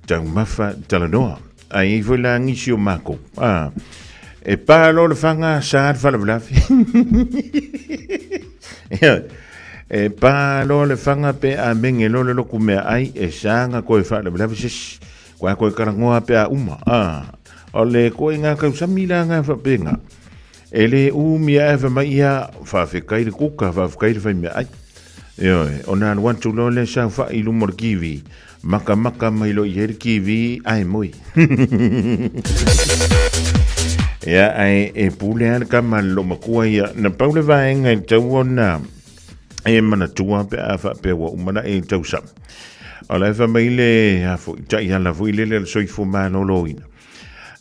tau mafa talanoa ai vola ngisio mako e palo le fanga sa fa le blafi e palo le fanga pe a mengelo le kume ai e sanga ko fa le blafi kwa ko karangoa pe a uma ole ko inga ka samila nga fa penga ele umia eva maia fa fe kai kuka fa kai fa me ai yo ona want to lo le sa fa ilu morkivi maka mai lo yer kivi ai moi ya ai e pulean kama lo makua ya na paule vai ngai tawona e mana tua pe afa pe wa umana e tausa ala fa maile afo ya la vuile le soi fu mano loina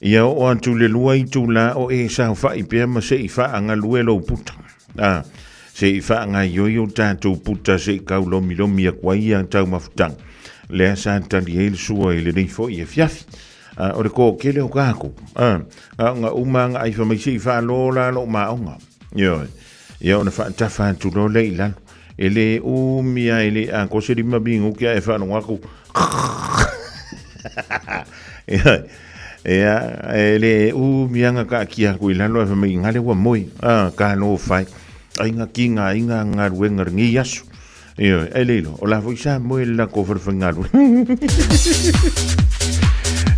ia o antu le lua i tula o e sa fa i pe ma se i fa anga luelo puta se i fa anga yo tanto puta se kaulo milomi kwa ia tau mafutang le sa tali el suo ile nei fo i fiafi o ko kele o kako nga umanga ai fa mai se fa lo la lo ma onga yo na fa ta fa tu lo le ila ele umia ele a ko se lima bingu kia e whanonga ku ele umia nga ka kia ku ilano e whamai ngale wa moi ka no whai ainga kinga inga ngaruenga ngi yasu elelo o la voisa moi la ko whangaru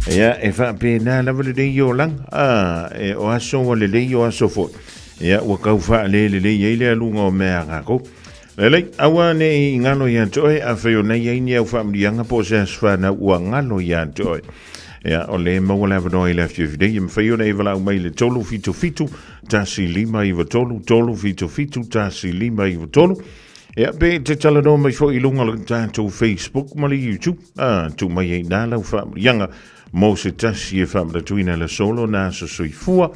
ya e fa pena la vale de yolang o aso wale le yo aso fo ya wa ka fa le ye lunga o mea ko lele awa ne ngano ya joy a fe ona ye ni au family anga po se fa na wa ngano ya joy ya ole mo wala no ile fi de im fe ona eva mai le tolu fitu ta si lima i tolu fitu ta si lima i tolu ja, be te tala no mai fo ilunga ta to Facebook ma le YouTube tu mai na la family yanga mo se tasi e family tuina le solo na so fua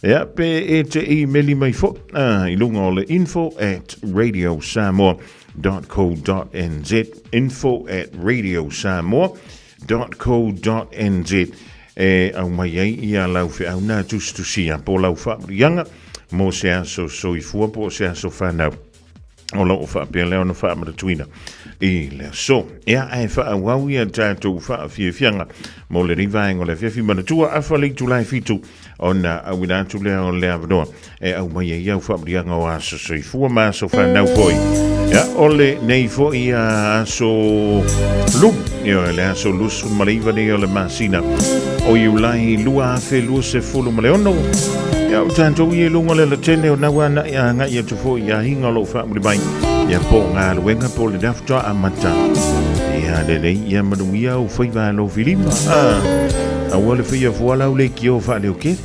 ja, pe e te e-maili mai fo ilunga o le info@radiosamoa.co.nz info@radiosamoa.co.nz au mai ai ia lau fe au na tusia po lau family yanga mo se aso fua po se aso whanau o lo fa pe le ona fa ma tuina e le so ai fa wa wi ta to fa fianga mo le riva ngo le fi ma tua a fa le tu lai fitu ona a wina tu le o le avno au mai ia fa brianga o aso fu ma so fa na poi ole nei fo ia so lu le aso lu su ma le le masina o you lai lua fe lu se fulu ma le ono ya tanto ye lunga le tene na wana ya nga ye tufo ya hinga lo fa muri bai ya po nga lo wenga po le dafta amata ya le ya madumia o foi ba lo filima a wole fe ya voila o le kio fa le oke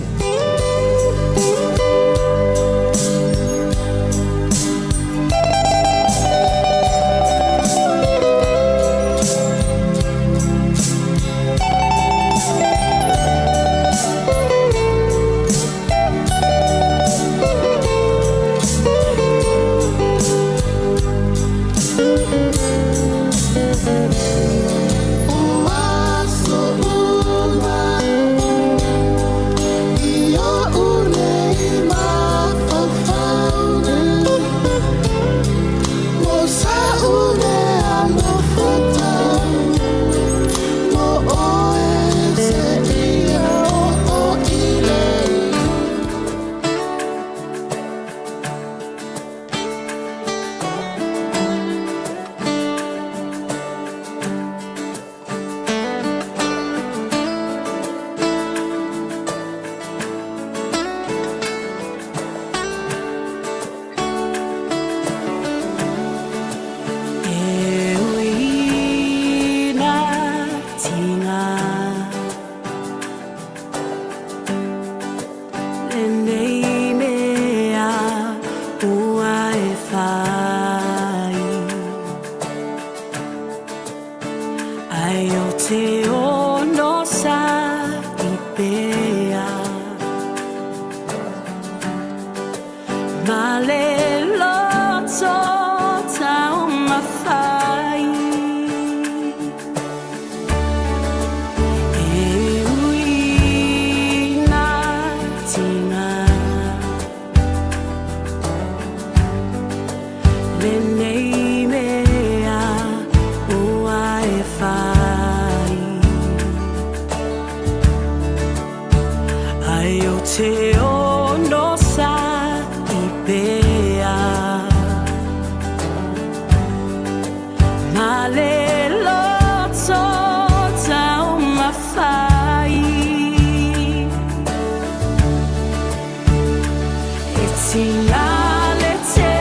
Signale te,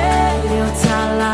io tala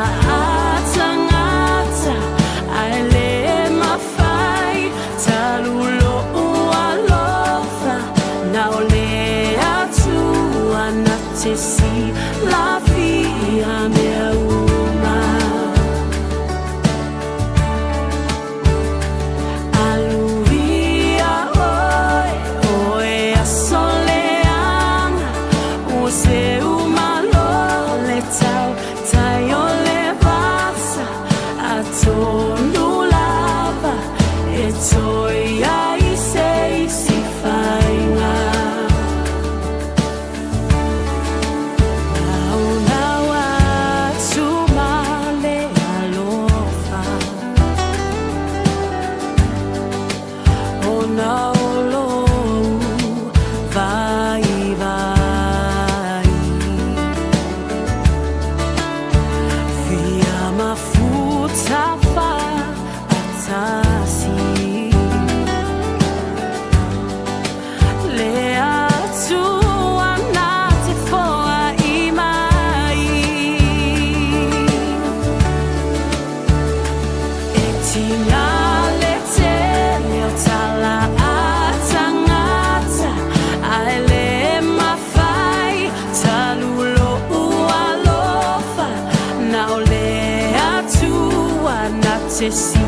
te si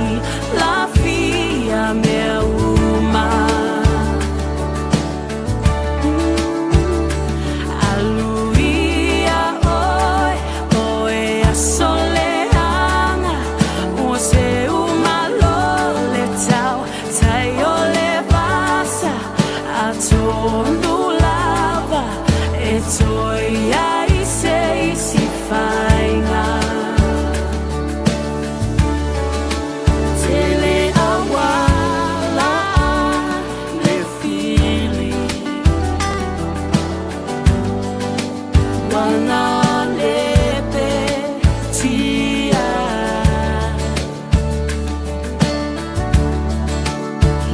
la fia mea uma. Aluia oi, oe a soleanga, o se uma lole tau, tai o le vasa, a tonu lava, e toi ai sei si fainga. Tele awala le fili, wana lepe tia,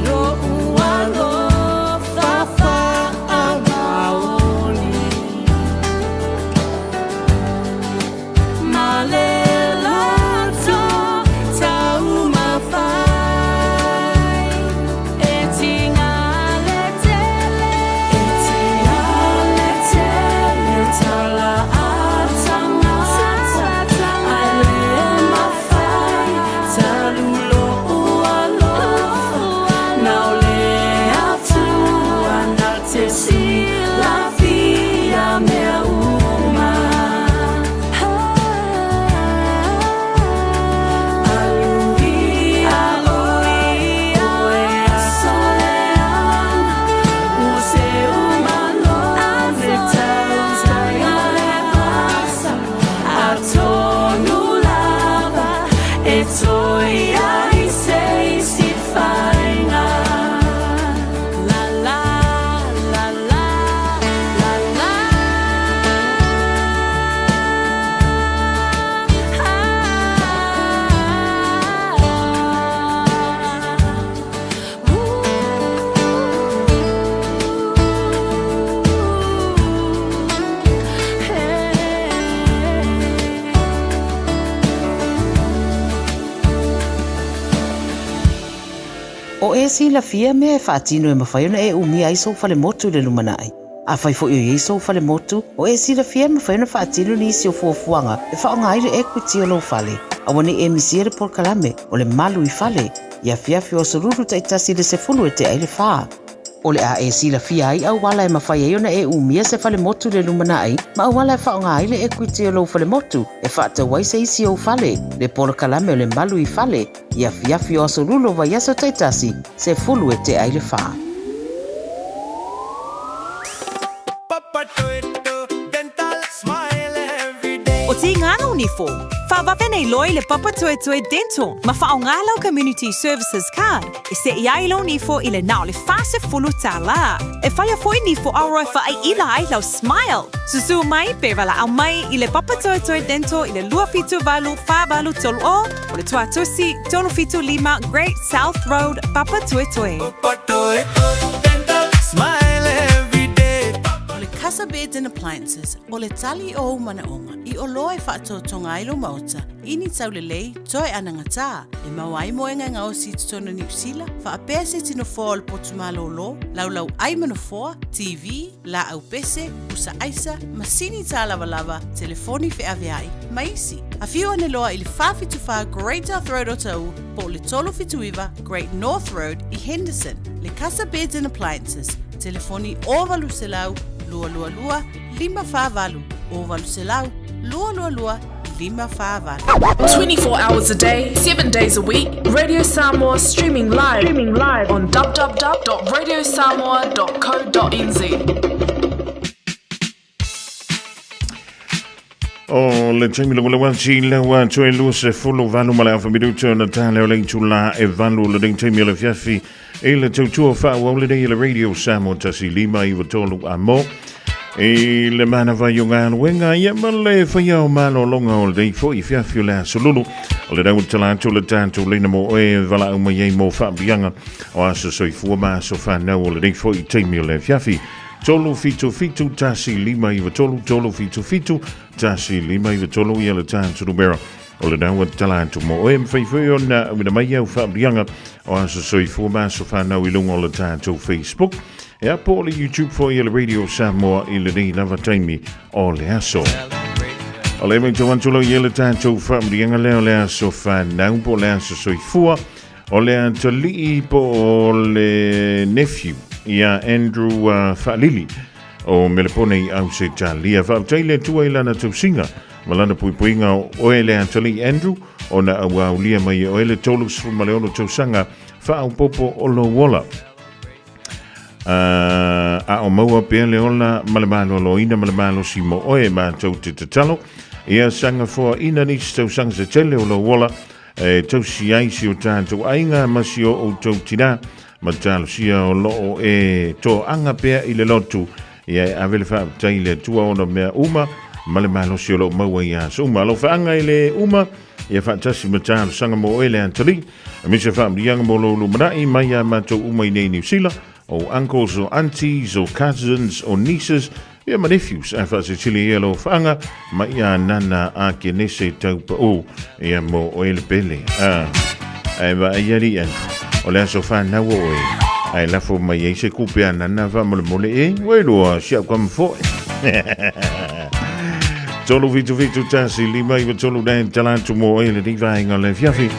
lo ua lo fafa amaoni, malelato tau mawhai, e tinga le tele, tala atanga, ale mawhai, talulo ua lofa, nau le atua na te si la fia mea uma. Aluia oi, oe a soleanga, o se uma love tau tai a le vasa, a tonu lava, e toi ai sei si fainga. La la, la la, la la. O e si la fia mea e whaatino e mawhaiona e umia ai so fale motu le lumanai. A whai fo i so fale motu, o e si la fia mawhaiona whaatino ni isi o fuafuanga e whaonga aire equity o lo fale. A wane e misiere por kalame o le malu i fale, ia fiafi o soruru taitasi le se fulu e te aile whaa. O le a e si la fia ai au wala e mawhaiona e umia se fale motu le lumanai, ma au wala e whaonga aile equity o lo fale motu e whaata waise isi o fale, le por kalame o le malu i fale, ia fiafi o soruru vai aso taitasi se fulu e te aile whaa. O te ngana unifo, whawape nei loi le Papa Toe Toe Dental, ma whaongalau Community Services Card, e se iai lau nifo i le nao le whase fulu tā la. E whaia foi nifo auroi whaai ila ai lau Smile. Susu mai, pe wala au mai i le Papa Toe Toe Dental i le lua fitu valu, wha valu tolu o le tua tusi, tonu fitu lima, Great South Road, Papa Toe Toe. Papa Toe Toe Dental, smile every day. O le Casa Beds and Appliances, o le tali o manaonga, i o loa e whaatotonga ailo mauta, ini tau le lei, toi anangata, e mawai moenga ngao si tutona New Zealand, wha apea se tino foa o le potumalo lo, lau ai manofoa, TV, la au pese, usa aisa, masini tā lava, telefoni fe aveai, maisi. A whiu ane loa i le whawhituwha Great South Road o tau, po le tolo fituiva Great North Road i Henderson, le Casa Beds and Appliances, telefoni o valu se lau, lua, lima whavalu, o valu se lau, lua, lima whavalu. 24 hours a day, 7 days a week, Radio Samoa streaming live on www.radiosamoa.co.nz. O le taimi longa lawa si lawa toe lua se fulu valu ma le afa minuto na tale o le tula e valu le ding taimi o le fiafi e le tautua wha o le dei le Radio Samoa tasi lima i watolu a mo e le mana vai o ngā luenga ia ma le whaia o malo longa o le dei fo i fiafi o le asolulu o le rau talatu le tātou leina mo e vala au mai ei mo whaambianga o asa soifua ma so whanau o le dei fo i taimi o le fiafi tolu fitu tasi lima i watolu tolu fitu tasi lima i watolu ia le tātou bera o le rau talatu mo e mwhaiwhai o na mina mai au whaambianga o asa soifua ma so whanau i lunga o le tātou Facebook e a po le YouTube for i le Radio Samoa i le nei lava taimi o le aso. O le mai tau antulo i ele tātou whaamrianga leo lea so whanau po lea so soifua o lea tali i po o le nephew ia Andrew Whaalili o melepone i au se talia whaamtai le tua i lana tau singa malana puipuinga o e lea tali Andrew o na au lia mai o ele tolu sfumaleono tau sanga whaau popo o lo wola a o maua pia le ola malemalo lo ina malemalo simo oe ma tau te tatalo ia sanga fo ina ni tau sanga se tele o lo wola tau si ai si o tātou ainga masi o tau tina ma talo sia o lo e to anga pia i le lotu ia avele wha tai le tua ona mea uma malemalo si o lo maua ia so uma lo whaanga i le uma ia wha tasi ma talo sanga mo ele antali misa wha mrianga mo lo lumarai mai a matou uma i nei New Zealand o uncles or aunties or cousins or nieces, ia ma nephews, a wha se chili elo whaanga, ma ia nana a ke nese taupa o, ia mo o ele pele. Ai wa ia ri an, o lea so whanau o e, ai lafo mai e se kupe a nana wha mole mole e, weirua siap kwa mfo e. Tolu vitu tasi lima iwa tolu dain talatu mo o ele riva inga le fiafi.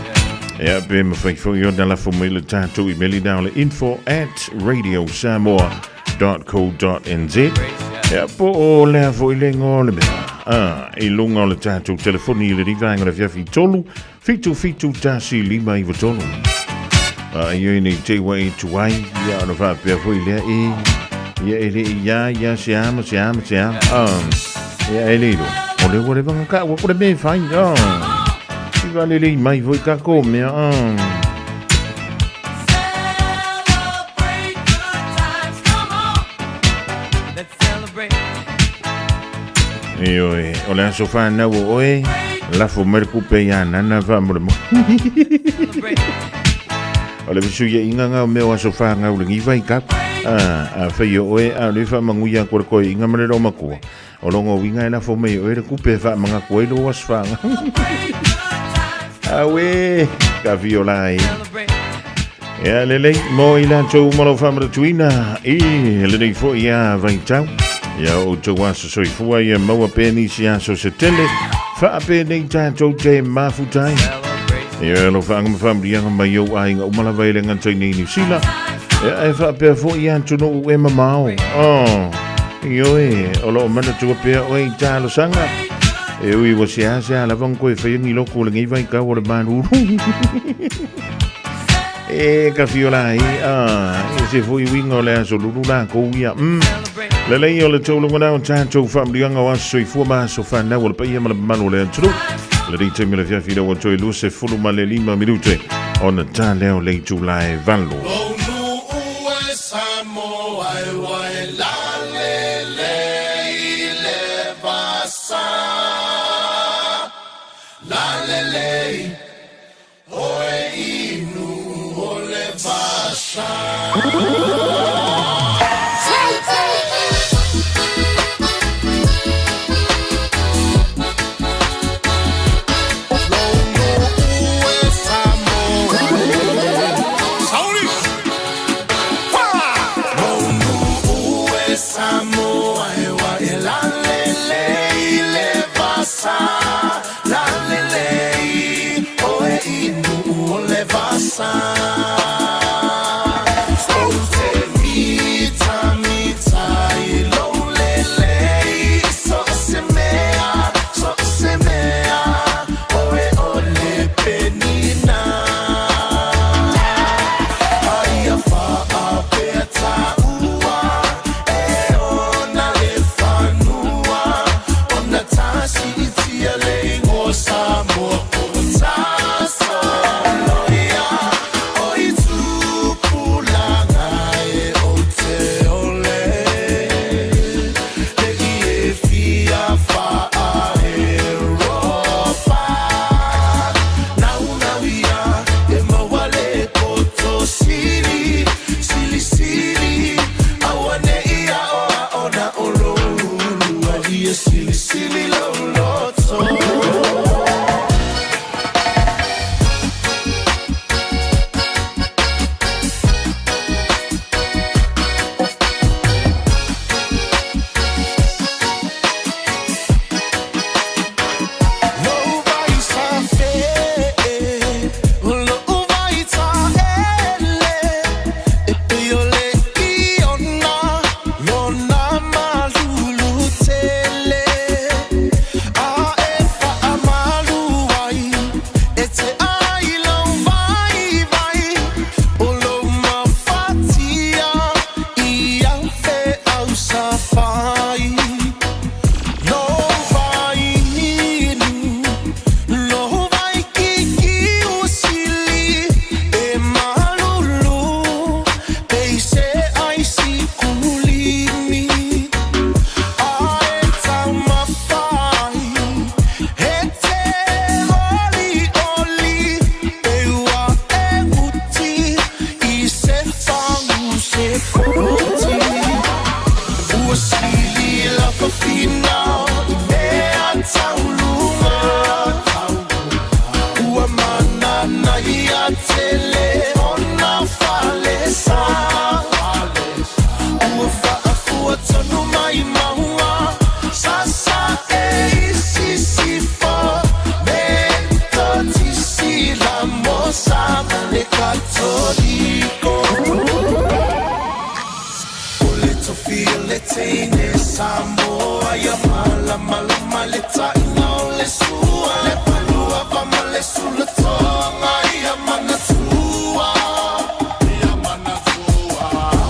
Ja, ben me faithful. You're the left for me. The tattoo email down info@radiosamoa.co.nz. Ja, po le for iling ole me. Ilung ole tattoo telefoni le divang le fiafi tolu. Fitu tasi lima iwa tolu. You need te way to way. Ja, no va per for ile e. Ja, siamo. Ja, elido. Ole wole vanga ka, wole me fine. Va lei mai voi ca come io o la sofa na oe la fo mercupe ya nana va mo o le visu ye inga nga me wa sofa nga u ngi vai ka a fe yo oe a le fa mangu ya ko ko inga me ro maku o longo winga na fo me o le kupe fa manga ko lo was fa Awe, ka violai. Ja, lele, mooi la tau malo famra tuina. Lele fo ia vai tau. Ja, o tau wasa soi fua ia maua peni si aso se tele. Fa peni tātou te mafutai. Ja, lo whaanga mawhamri anga mai au ainga o malawaile ngantai nei New Zealand. Ja, e wha pia fo ia tuno u e mamao. Ioe, o lo mana tua pia o e tālo sanga. E ui wa se ala vang koe whaiangi loko le ngai vai ka o le manu. E ka fiolai, e se fui winga o le aso lulu la ko ia. Le lei o le tau lunga nao tātou whamrianga o aso i fua maa so whanau o le paia ma le manu le anturu. Le rei te mele fiafira o toi lu se fulu ma le 5 minute o na tā leo le July valo. Oh, tele ona fale sa ua whaafua tonu mai mahua sasa e isi fa me tati sila mosa le katoliko ole to feel it in Samoa ya mala le taina ole sua le palua vama le sula tonga ia mana tua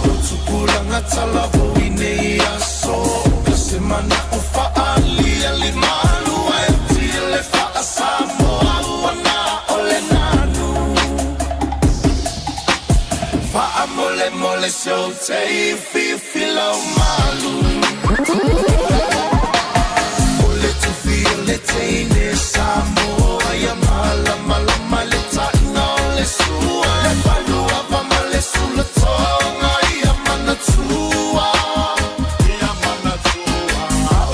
o tukulanga talavo ine ia so kasi mana ufa ali malu e tile fa Samoa wana ole nanu fa mole so te filo malu ole tu feel it in Samoa ya mala le taina le sua le palua vama le sula tonga ia mana tua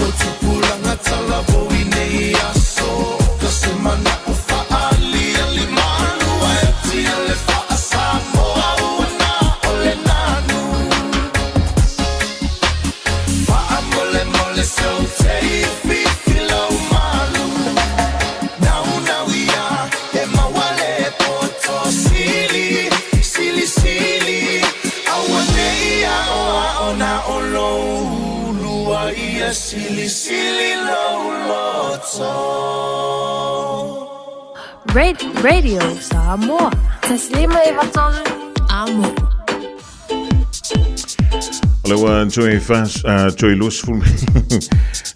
o tu pulanga talavo ine ia so kasi mana ufa ali manu e tile fa Samoa wana ole nanu fa mole so te filo malu now ia e mawale poto sili awane ia ona olo lua ia sili loto Radio Samoa. Taslima ivatolu amo. Alewa joy fast joy lus fun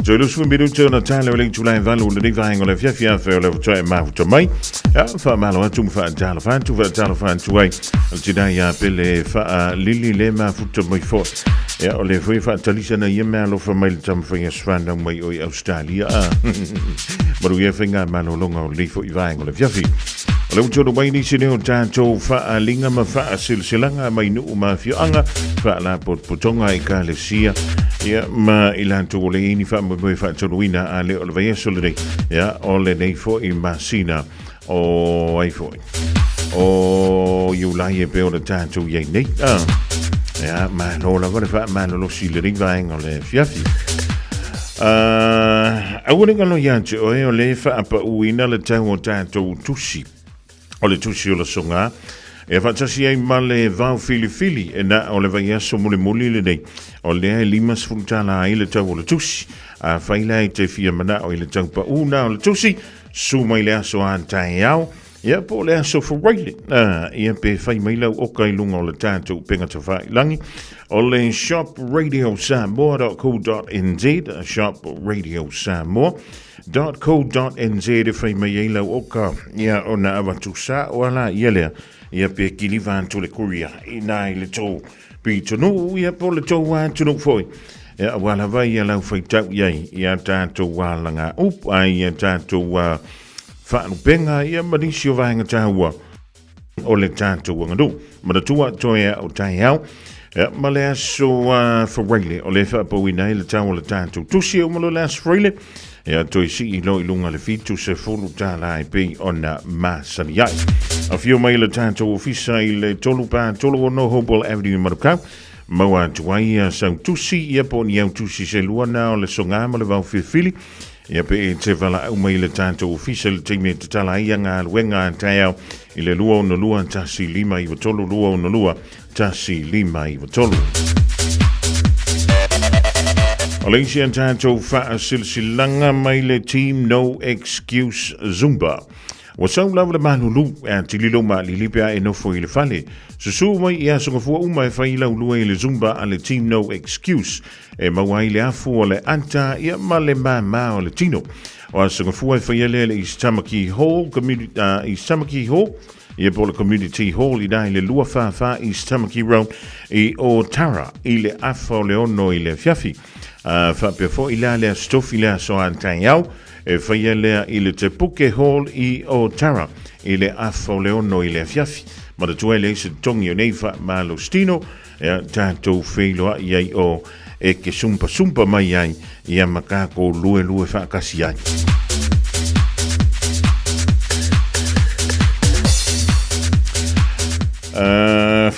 joy lus fun bidu tona tale link to line valu le diva ngole fia fe le joy ma to mai ya fa malo tu fa tala fa tu ai tida ya pele fa lili le ma futo mai fo ya ole foi fa talisa na yema lo fa mai tam fa yasfanda mai oi Australia maru ye finga malo longa le fo iva ngole fia fi ole uto do mai ni sine o tanto fa linga ma fa silsilanga mai nu ma fianga fa la potonga i ka le sia ya ma ilanto le ini fa mo fa toluina ale ole vai solide ya ole nei fo i masina o ai fo o you lai pe o tanto ye nei ya ma no la va fa ma lo silide vai ngole fiafi a wona ngalo yanche o le fa pa uina le tango tanto tusi ole tusi o la songa e fatasi ai male vau fili e na ole vai aso muli le nei ole ai limas funtala ai le tau le tusi a faila te fia mana o le tau pa una o le tusi su mai le aso antai au ia po le aso fuwaile ia pe fai mai lau o kai lunga o le tātou penga ta whai langi o le shopradiosamo.co.nz shopradiosamo.co.nz e fai mai lau o ka ia o na awatu sa o ala ia lea ia pe kili vantu le kuria i nai le tō pi tonu ia po le tō tonu foi ia wala vai ia lau fai tau iai ia tātou walanga ai ia tātou whaanu penga ia manisio vahenga tahua o le tātou ngadu maratua toia o tai au ma le aso whareile o le whapawina i le tau o le tātou tusi o malo le aso whareile ia toi si i lo i lunga le fitu se fulu tāla e pei ona masani ai a fio mai le tātou ofisa i le tolu o no Hopewell Avenue Marukau maua tuai sau tusi ia po ni au tusi se luana o le songa ma le vau fili ia pe te vala au mai le tātou official teime te tala ia ngā luenga tai au i le lua o na lua tasi lima i watolu lua o na lua tasi lima i watolu. O le isi an tātou wha silsilanga mai le team No Excuse Zumba. Wa sau lawa le manulu tililo ma li lipea e nofo i le fale. Susu mai ia songafua uma e whai lau lua i le Zumba a le team No Excuse. E maua i le afu o le anta ia ma le ma o le tino. O a songafua e whai le East Tamaki Hall, East Tamaki Hall. Ia po le Community Hall i dai le lua wha East Tamaki Road i o Tara i le afa o le ono i le fiafi. Whapea fo i le stofi le so antai au. E whaia lea i le Te Puke Hall i o Tara i le afa o le ono i le fiafi. Ma da tua le se tongi o neifa ma lo stino e tātou wheiloa iai o e ke sumpa mai ai i a makako lue whaakasi ai.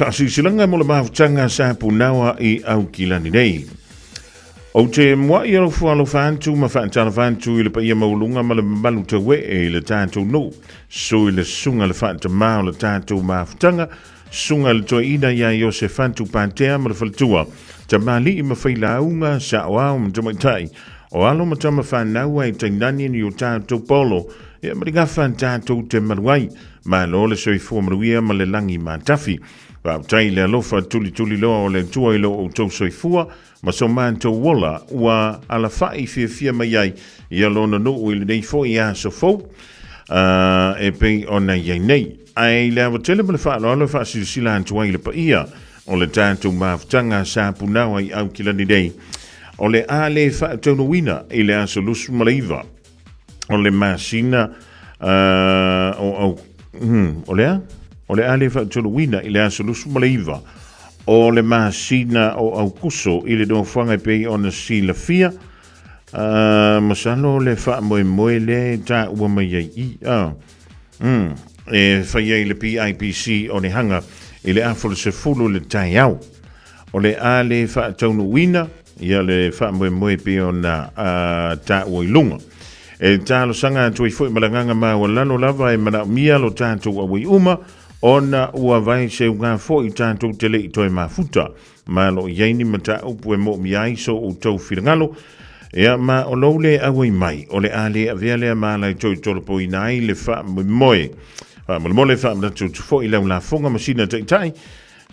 whaasilanga mo le mawhtanga sa punawa I au kilani nei. O te mua I alo fualo whantu ma whaantana whantu I le paia maulunga ma le malu te we e le tātou no. So I le sunga le whaanta mao le tātou mawhtanga, sunga le toi ina ia I o se whantu pātea ma le whalatua. Ta mali I mawhaila aunga sa o au ma tamaitai. O alo ma tama whanaua I tainani ni o tātou polo. Ia mariga whantātou te maruai. Ma lo le soi fuamaruia ma le langi ma tafi. Tai le alofa tuli loa o le tua ilo o tau soifua, ma so mātou wola ua ala whai fia mai ai I alona no o ili nei fo I a so fau e pei ona iai nei. Ai le awa tele ma le wha alo wha sila antua I le pa ia o le tātou mawhtanga sa punawa I au kilani nei. O le a le wha tauno wina I le aso lusu malaiva. O le masina o lea? O le ale whaatolo wina I le aso lusu maleiva. O le masina o au kuso I le doa whanga pei o na sila fia. Masalo le wha moe le ta ua mai I. E whai le PIPC o ne hanga I le afolo se fulu le tai au. O le ale whaatolo wina Ia le wha moe pei o na ta ua ilunga. E talo sanga tui foi malanganga ma o lano lava e mana mia lo tātou a wei uma. Ona ua vai se unga fo I tātou tele I toi mafuta. Ma lo iaini mata upu e mo miai so o tau whirangalo. Ea ma o loule a wei mai. O le ale a vea lea ma lai toi tolopo I nai le wha moe. Mo le wha mnatu tu fo I lau la fonga masina tai.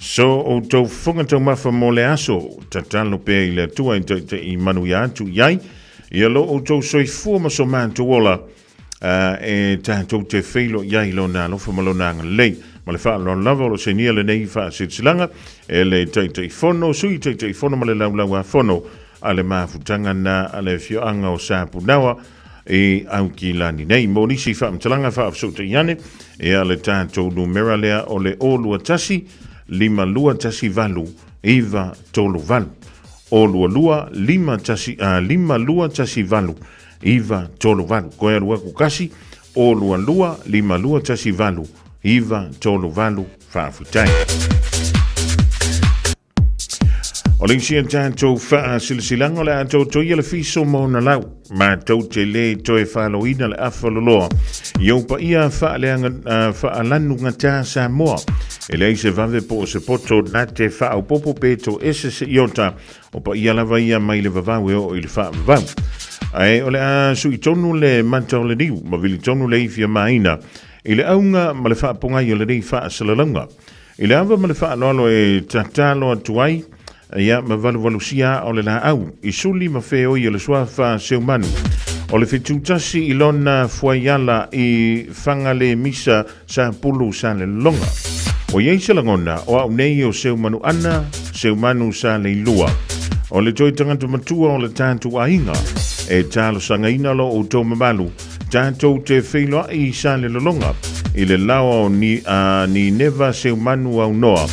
So o tau fonga tau mafa mo le aso. Tatalo pe I le tua I manu ia atu iai. Ia lo o tau soifua ma so mātou ola. E tātou te wheilo iai lo nā lofa malona anga lei. Ma le wha lon lava o se nia le nei wha sitilanga. E le teitei whono, sui teitei whono ma le laulau a whono. A le mafutanga na a le whioanga o sāpu nawa. E au ki lani nei. Mo nisi wha mtalanga wha afsota iane. E a le tātou numera lea o le olua tasi. 5 lua tasi valu. Iwa tolu valu. O lua 5 lua tasi valu. Iwa tolu valu. Koe alua kukasi. O lua 5 lua tasi valu. Iwa tolu valu. Whaafutai. O lingsia tātou wha silasilango le atou toi le fiso mo na lau. Ma tau te le toi whaloina le awhaloloa. Iau pa ia whaalanu ngata Samoa. E lei se vave po se poto na te whaau popo peto ese se iota. O pa ia lava ia mai le vavawe o I le wha vavau. Ai o le a sui tonu le mantau le niu. Ma vili tonu le ifia maina. I le aunga ma le wha ponga I o le nei wha salalanga. I le ava ma le wha aloalo e tatalo atuai. Ia ma valu sia o le la au. I suli ma feo I o le suafa seumanu. O le fitutasi I lona fuaiala I whanga le misa sa pulu sa le longa. O iei se langona o au nei o seumanu ana, seumanu sa le ilua. O le toi tangata matua o le tātou ainga. E talo sanga ina lo o tō mamalu. Tātou te wheloa I sa le lolonga. I le lawa o ni neva seumanu au noa.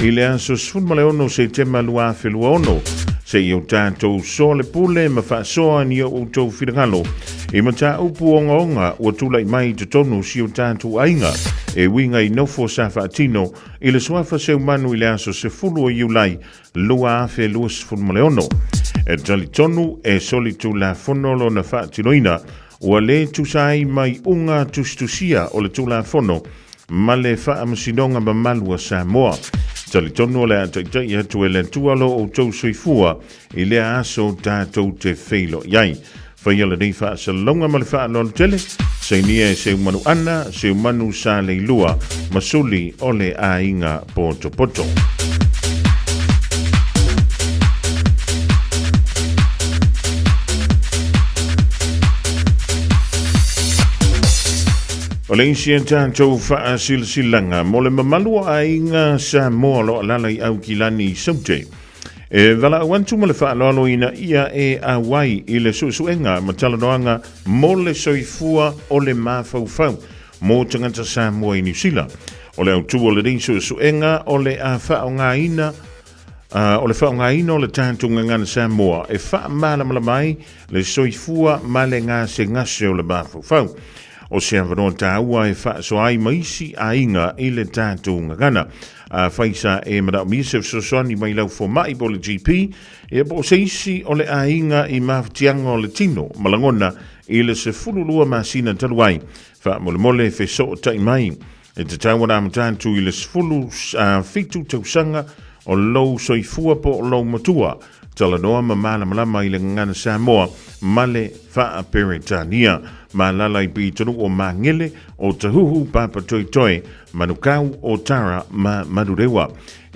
I le aso sfun ono se te malua whelua ono. Se I o tātou so le pule ma wha soa ni o tō whirangalo. I mata upu onga o tula I mai te tonu si o tātou ainga. E winga I nofo sa whaatino. I le swafa seu manu I le aso se fulu o iulai. Lua afe lua sfun ono. E tali tonu e soli tu la fonolo na whaatinoina. Ua le tusai mai unga tustusia o le tula fono. Ma le whaamasinonga ma malua Samoa. Tali tonu o le ataitai atu e le tualo o tau soifua I le aso tātou te wheilo iai. Whaiala nei wha sa longa ma le wha lolo tele. Se nia e se umanu ana, se umanu sa le ilua. Masuli o le ainga poto poto. O le insia tātou wha silsilanga. Mo le mamalu ainga Samoa lo alalai au kilani saute. E vala awantu ma le whaalolo ina ia e awai I le suenga ma talanoanga mo le soifua o le mafaufau mo tangata Samoa I New Zealand. O le autu o le rin suenga o le a whaongaina o le whaongaina o le tātou ngangana Samoa e wha malamala mai le soifua ma le ngase ngase o le mafaufau. o se avanoa tāua e wha so ai maisi a inga i le tātou ngagana. Whaisa e mara misa sosoani mai lau fo mai po le GP, e po se isi o le a inga i mawtianga o le tino, malangona i le se fululua masina taluai, wha mole fe so o tai mai, e te tāwana amatātu i le se fulu fitu tausanga o lou soifua po o lou matua, tala noa ma malama i le ngana Samoa, male wha Peretania, malala i pitonu o mangele o tahuhu papa toi toi, manukau o tara ma madurewa.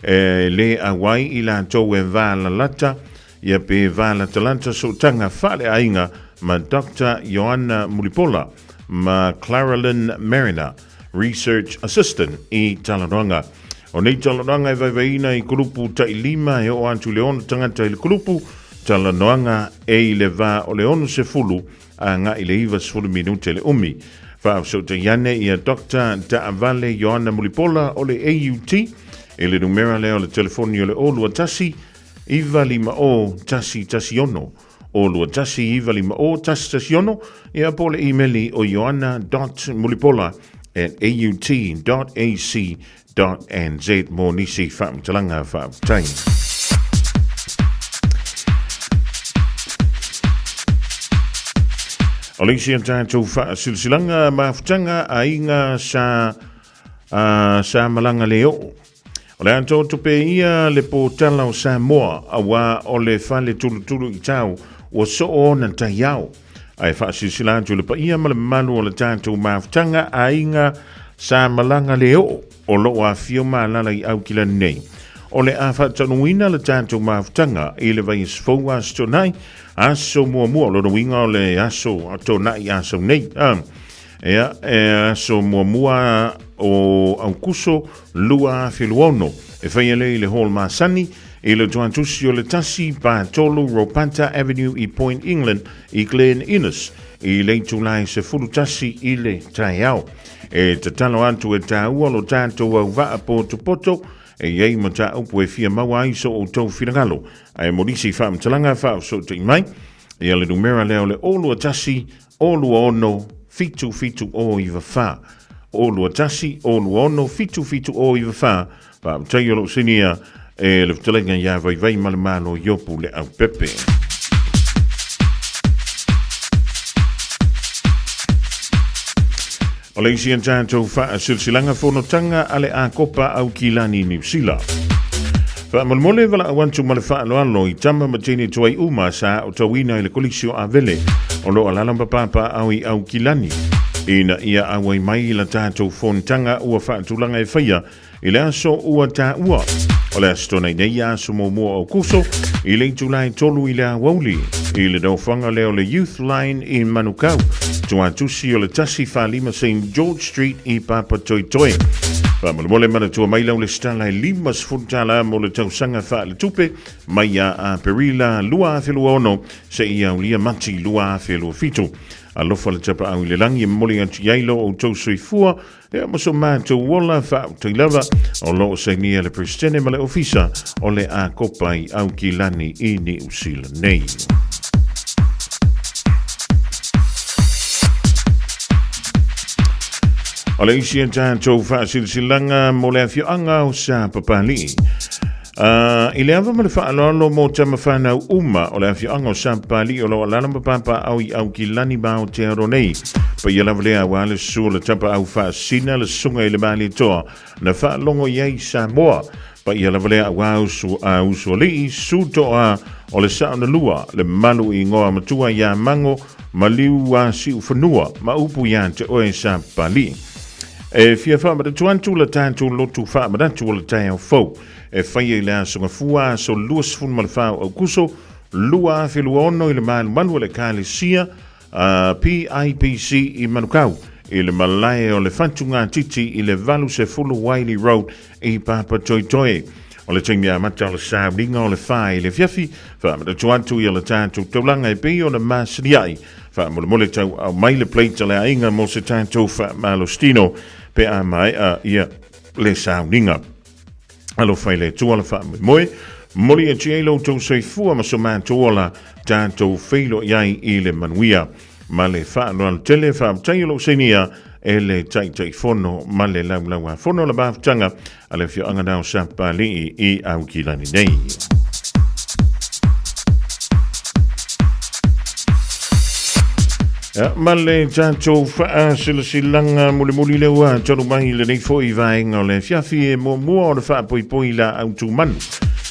Le awai i la tau e vala lata, ia pe vala talanta so tanga fale ainga ma Dr. Joanna Mulipola, ma Claralyn Mariner, Research Assistant i Talanonga. O nei Talanonga e vaivaina i kulupu ta i lima e o antu leonu tangata i le kulupu, Talanonga e i le va o leonu se fulu, a nga i le iwa sefulu minute le umi. Whao so te iane i a Dr. Ta'avale Joanna Mulipola o le AUT, e le numera leo le telefoni o le o lua tasi, iwa lima o tasi ono. O lua tasi iwa lima o tasi ono, e a po le emaili o joanna.mulipola@aut.ac.nz mo nisi whaamtalanga whaamtain. O leisi an tātou silsilanga mawhtanga a inga sa malanga leo. O le anto tupe ia le pōtala o Samoa a wā o le whale tulu i tau o so o na taiao. Ai wha silsilantu le pa ia ma le malu o le tātou mawhtanga a inga sa malanga leo o lo a fio malala i au kila nei. O le a whatanuina le tātou mawhtanga i le vai sfou a stonai, aso mua lo winga o le aso ato nai aso nei. Aso mua o au kuso lua filuono. E whaiale i le hall masani, i le tuantusi o le tasi pa tolu Ropanta Avenue i Point England i Glen Innes. I le tulai se fulu tasi i le taiao. E te talo antu e tāua lo tātou au vaa poto, e iei ma ta upu e fia maua iso o tau whirangalo. Ai morisi whaamtalanga whao so te mai. E ale numera leo le olua tasi, olua ono, fitu o iwa wha. Olua tasi, olua ono, fitu o iwa wha. Whaamtai o lo sinia e le vtalenga ia vai malemalo yopu le au pepe. O leisi an tātou wha silsilanga whonotanga ale a kopa au kilani New Zealand. Wha malmole wala awantu male wha alo i tama matene tuai uma sa o tawina i le kolisio a vele o lo alalamba papa au i au kilani. Ina ia awai mai la tātou whonotanga ua wha tulanga e whaia i le aso ua tā ua. O le astona i nei aso mua au kuso i le tulai tolu i le awauli i le dauwhanga leo le Youth Line i Manukau. Tua tusi o le tasi whalima St. George Street i Papa Toi Toi. Whamole mana tua mailau le stala e limas funtala mo le tausanga wha le tupe mai a perila lua a whelua ono se i au lia mati lua a whelua fitu. A lofa le tapa au le langi moli anti yailo o tau soifua e maso mātou wola wha tui lava o lo se nia le prestene ma le ofisa o le a kopai au ki lani i ni usila nei. O le isi an tātou whaasilsilanga mo le awhioanga o sa papali. I le awa ma le whaalolo mo tama whanau uma o le awhioanga o sa papali o lo alalama papa au i au ki lani bao te aro nei. Pa i alawa lea wale su le tapa au whaasina le sunga i le mali toa na whaalongo iei Samoa. Pa i alawa lea wau su a usu li su toa o le sauna lua le malu i ngoa matua ia mango maliu a si ufanua ma upu ia te oe sa papali. E fia whaamata tuantu la tātou lotu whaamata o le tai au fau. E whaia i lea songa fua so lua sifun ma le whao au kuso, lua whelua ono i le manu le kāle sia, PIPC i Manukau, i le malae o le whantunga titi i le valu se fulu Wiley Road i Papa Toi Toi. O le tingi a mata o le sāringa o le whae i le fiafi, whaamata tuantu i le tātou taulanga e pei o le māsiriai, whaamole tau au mai le pleita le ainga mo se tātou whaamalostino, pe a mai a ia le sauninga. Alo fai le tua la wha moe, moli e tielo tau soifua ma so mātua la tātou whailo iai i le manuia. ma le whaanoa tele whaamtai lo senia e le tai fono ma le laulaua fono la bāwhtanga a le whio anganau sa pāli I au kilani nei. Ma le tātou wha silasilanga muli lewa tonu mai le nei fōi vaenga o le fiafi e mua o le wha poi la au tū manu.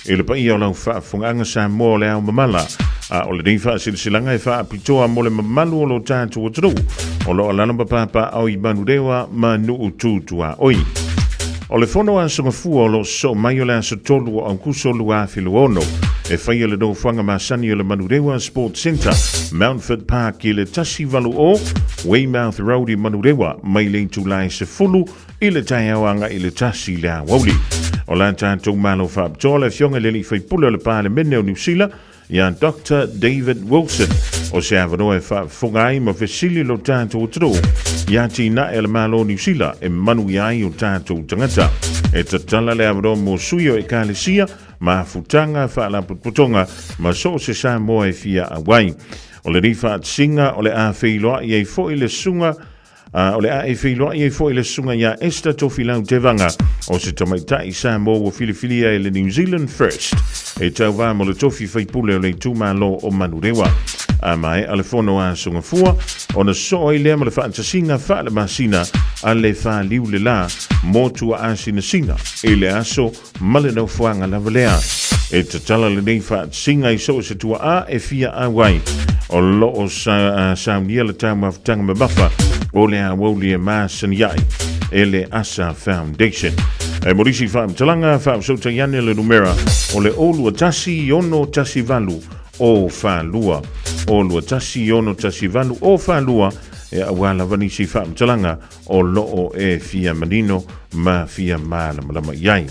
E le pai o lau wha whunganga sa mua le au mamala. O le nei wha silasilanga e wha pitoa mo le mamalu o lo tātou o tru. O lo alana papapa au I manu rewa ma nuu tūtua oi. O le fono a songafua o lo so mai o le aso tolu o ankuso lua filu ono. E whai le no whanga masani o le Manurewa Sports Centre, Mountford Park I le tasi valu o, Weymouth Road I Manurewa, mai le tūlai se fulu, I le tai awanga I le tasi le awauli. O la tātou malo whaaptoa le fionga le li whai pula le pāle mene o New Zealand, ia Dr. David Wilson, o se avanoa e whaafongai ma fesili lo tātou tro, ia tina e le malo New Zealand, e manu iai o tātou tangata, e tatala le avanoa mo suio e kālesia, ma futanga whaala putonga ma so se sa moa e fia awai. O le rifa singa o le a whailoa I e fo I le sunga o le a e whailoa I e fo I le sunga ia esta tofilau te vanga o se tamaitai sa moa o filifilia e le New Zealand First. E tau wā mo le tofi whaipule o le tūmalo o Manurewa. A mai ale fono a songafua o na so I lea ma le whaantasinga whaale masina a le wha liu le la motua a sina singa e le aso male nau whaanga lava lea e tatala le nei whaantasinga I so se tua a e fia a wai o lo o saunia le tau mawhtanga mabafa o le a wauli e maasani ai e le Asa Foundation. E morisi whaamtalanga whaamsauta yane le numera o le olua tasi ono tasi valu o whalua. O lua tasi ono tasi valu o whalua e awala vanisi whaamtalanga o loo e fia manino ma fia malama iai.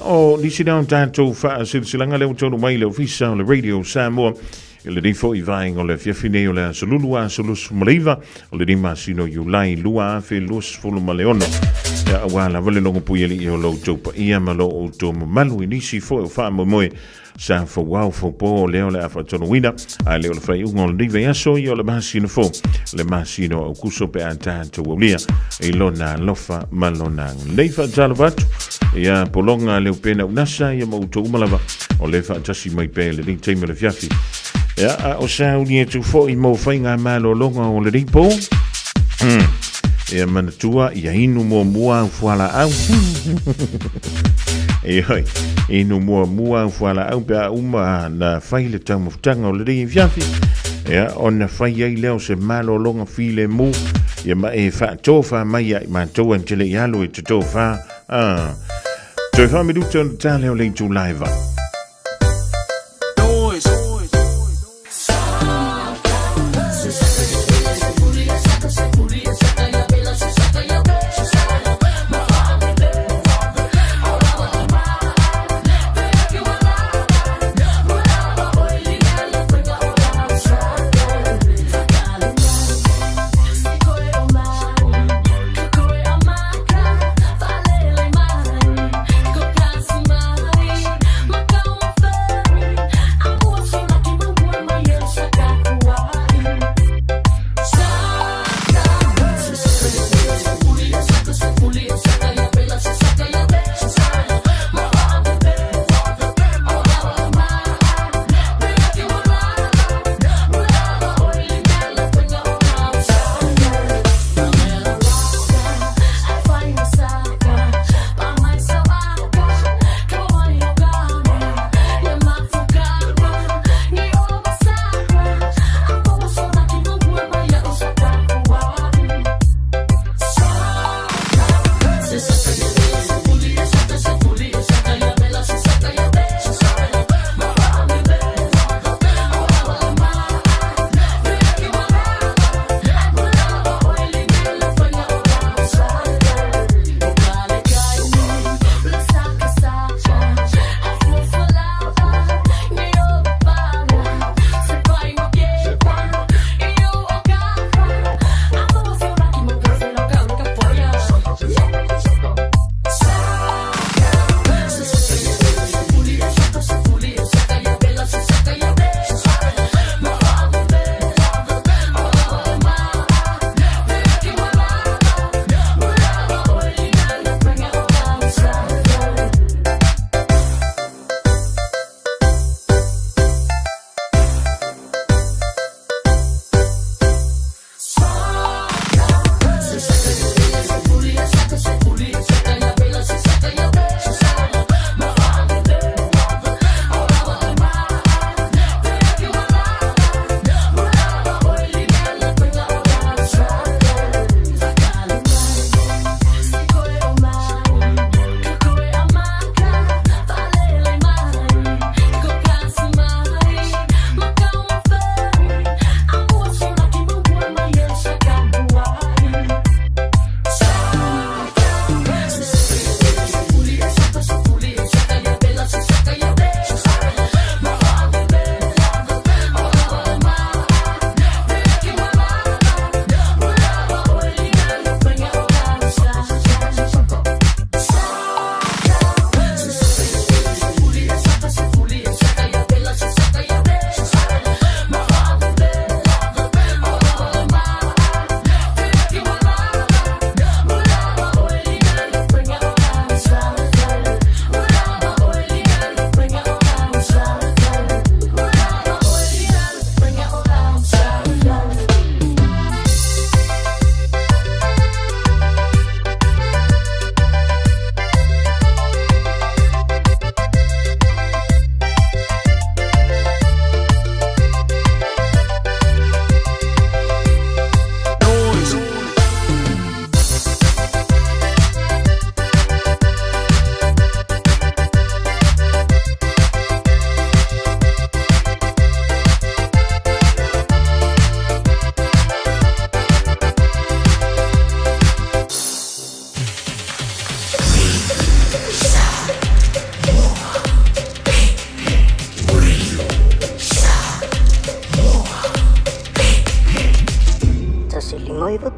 O nisi nao tātou whaasilsilanga leo tonu mai leo fisa o le Radio Samoa e le rifo I vaenga o le fiafine o le asalulu asalus maleiva o le rima sino yulai lua afe lus fulu maleono. E awala vale longo puyeli I o lo taupa ia ma lo o tō malu I nisi fo o wha moe sa fo wau fo po leo le afa tono wina a leo le fai ungo le rive aso I o le masino fo le masino au kuso pe antanto waulia I lona lofa malona leifa talavatu ia polonga leo pena unasa ia mauto umalava o le fa tasi mai pe le ring teime le fiafi ia o sa unie tu fo I mo fainga malo longa o le ripo ia manatua ia inu mua fuala au e hoi inu mua fuala au pea uma na fai le tau mawhtanga o le rei fiafi ia o na fai ai leo se malo longa file mu ia ma e wha tofa mai ai ma toa ntele I alo e te tofa toi wha miruta o ta leo le tu laiva Ma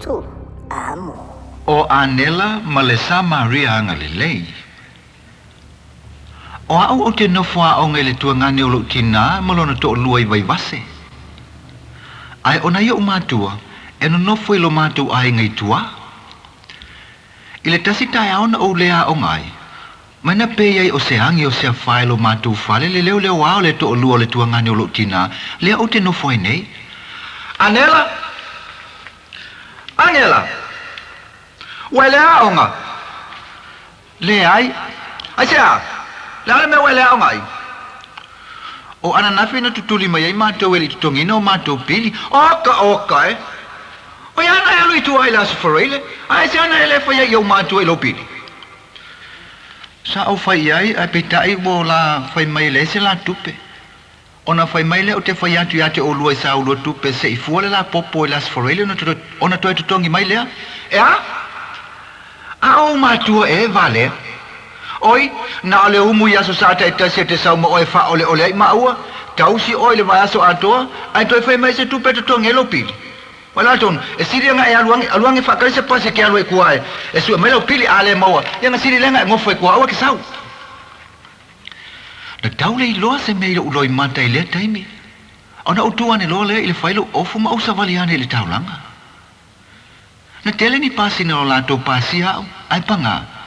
vatolu amo. O Anela ma le Samaria anga le lei. O au o te nofua o ngele tua ngane o lo tina malona to lua I vai vase. Ai ona ia o mātua, e no nofo I lo mātua ai ngai tua. I le tasi tai aona o lea o ngai. Maina pe ai o se angi o se awhai lo mātua whale le leo leo wao le to lua le tua ngane o lo tina. Lea o te nofo ai nei. Anela! Angela! Wai lea o nga. Le ai? Ai sea! Lea me wai lea o ngai. O ana nafi na tutuli mai ai mātou e li tutongina o mātou pili. Oka e. O iana e alu I tua I la safareile. Ai se ana e le whai ai au mātou e lo pili. Sa au whai ai a petai wo la whai mai le se la tupe. Ona whai mai le o te whai atu ia te o lua I sa ulua tupe se I fuale la popo I la safareile ona toi tutongi mai lea. Ea? A o mātua e vale. Oi, na ole umu ia so sa te tasi te sau mo oe wha ole ai maua, tausi oi le vai aso atoa, ai toi whai mai se tupe te tongi e lo pili. Wala ton, e siri nga e aluangi whakari se pase ke alu e kuae, e sua mai lau pili ale maua, ia nga siri lenga e ngofo e kua aua ki sau. Na taule I loa se meira uloi mata I le taimi. Ona utuane loa le I le whailo ofu ma usa valiane I le taulanga. Na tele ni pasi na o lato pasi au, ai panga.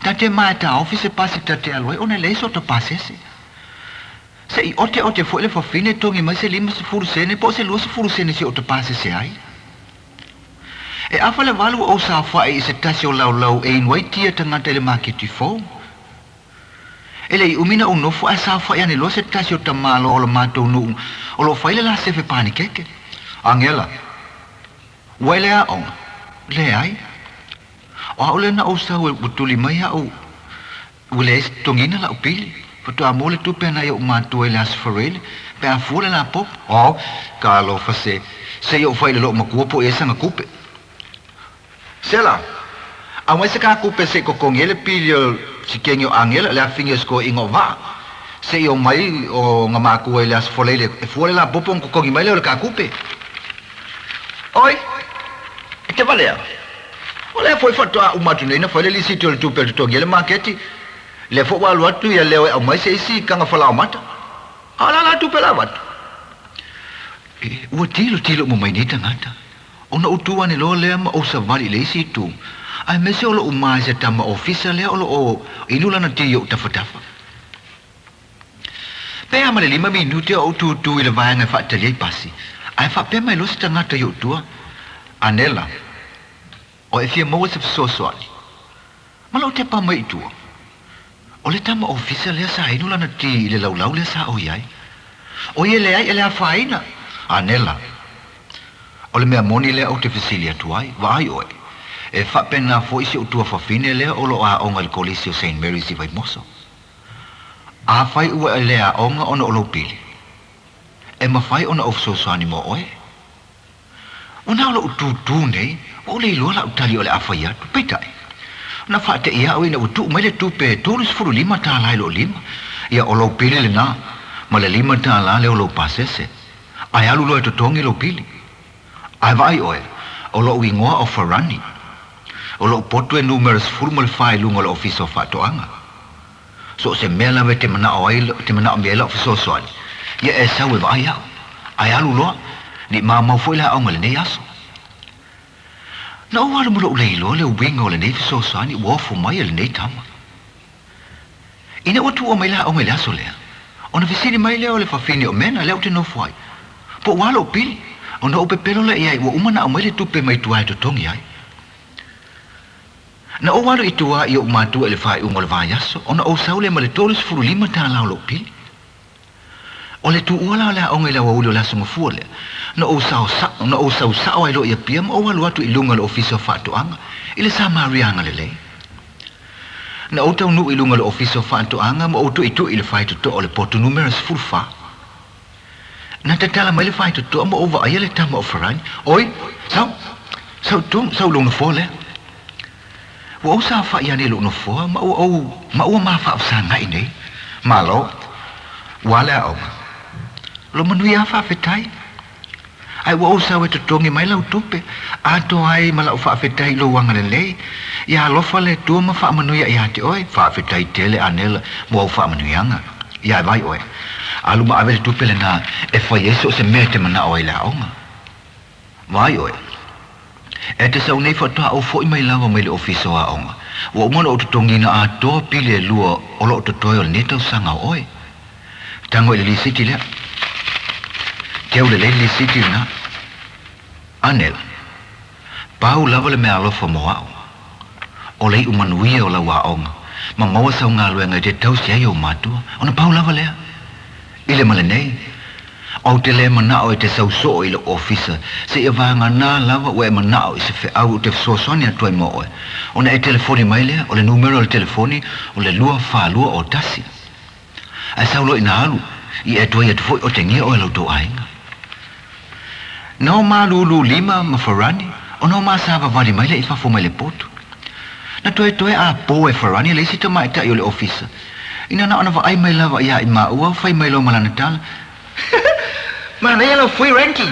Tate mai ta office pasi tate aloi ona leiso to pasese. Se I ote foi le fafine tongi mai se lima se furu sene po se lua se furu sene se o to pasese ai. E afa le valu o sa fa I se tasi o lau e inwai tia tangata le maketi fo. Ele I umina o nofo a sa fa ane lo se tasi o tamalo o lo mato nu o lo faile la sefe pani keke. Angela. Wele a o. Le ai. O ole na o sa o tuli mai au. Wele tongina la o pili. Pato amole tu pena yo matua las farele. Pe a fule la pop. O, ka lo fase. Se yo fai lo makua po esa nga kupe. Sela. A mai se ka kupe se ko kongele pilio si kenyo angela la fingers ko ingo va. Se yo mai o nga makua las farele. E fule la pop ko kongi mai le ka kupe. Oi. Te valea. Ole foi fatua umatu nei na foi le sitio le tupe to ngele marketi. Le fo walu atu ya leo au mai se isi kanga fala mata. Ala la tupe la watu. O tilo mo mai ni tangata. Ona utua ni lo le ma o sa vali le situ. Ai mese o lo umai se tama ofisa le o inula na tio tafatafa. Pe amale 5 minuti o tu ile vai nga fa tele pasi. Ai fa pe mai lo sta ngata yo tua. Anela. O e fia maua se fesoasoani. Ma lau te pa mai tua. O le tama ofisa lea sa hainu lana ti le laulau lea sa o iai. O ie le ai e lea whaina. Anela. O le mea moni lea o te fesilia tuai. Vai oe. E whapena fo isi o tua whawhine lea o lo a onga le kolisi o St. Mary's I vai moso. A whai ua e lea onga ona o lo pili. E ma whai ona o fesoasoani mo oe. Ona o lo utu nei. O le iloa la utali o le awhai atu, peitai. Na whaate ia o ina utu mai le tupe tolus furu 5 tā lai lo 5. Ia o lo pili le nā, ma le 5 tā lai le o lo pasese. Ai alu lo e totongi lo pili. Ai vai oe, o lo uingoa o wharani. O lo potu e numerous furu ma le whai lunga le ofisa o whatoanga. So se mea lawe te mana o ailo, te mana o miela o fisosoani. Ia e sau e vai au. Ai alu loa, ni mamau foi la aunga le nei aso. Na o wala mula ulei lo le winga o le nei fisosoani uofu mai le nei tama. Ina otu o mai la o mai la so lea. Ona visini mai lea o le whawhini o mena lea o te nofu ai. Po wala o pili, ona o pepelo le iai ua umana o mai le tupe mai tuai to tongi ai. Na o wala I tua I o matua le whai ungo le vai aso, ona o saule ma le tolus furu 5 tā lao lo pili. O le tu uala lea onga I la wauli o la sunga fua lea. Na o sau sao ai lo ia pia ma o walu atu I lunga le ofisa o whaatoanga. I le Samarianga le lei. Na o tau nu I lunga le ofisa o whaatoanga ma o tu I tu I le whai tuto o le potu numerous fulfa. Na tatala mai le whai tuto ma o wa aia le tama o wharani. Oi, sau lunga fua lea. Wa o sa wha iane lunga fua ma o ma wha sa ngai nei. Ma lo, wale au. Lo manui a wha whetai. Ai wa usa we tongi mai lau tupe. Ato ai mala fa fetai lo wanga le. Ya lo fa le tu ma fa manu ya te oi fa fetai tele anela mo fa manu yanga. Ya vai oi. Alu ma ave tupe le na e fa yeso se mete mana oi la onga. Vai oi. E te sau nei whatua au fo i mai lawa mai le ofisa wa onga. Wa umana o tutongi na a toa pile lua o lo o tutoi o le netau sanga o oi. Tango i le li siti lea. Teo le li siti na. Anel. Pau lava le mea alofa mo au. O lei umanuia o la wa onga. Ma maua sau ngā luenga te tau si ai o matua. Ona pau lava lea. Ile male nei. O te le manao e te sauso i le ofisa, se ia vanga nā lava o e manao i se fe au te sosoni atua i moe. Ona e telefoni mai lea, o le numero le telefoni, o le lua whālua o tasi. Ai saulo i nā alu, i e tuai atu foi o te ngia o e lauto ainga. Nau mā lulu lima ma Farani, o nau mā sāwa wari mai le i whafo mai le potu. Na toe a po e Farani le isi ta mai ta i o le ofisa. Ina na ona wa ai mai lava ia i mā ua, fai mai lo malana tala. Mana ia lo fui renki.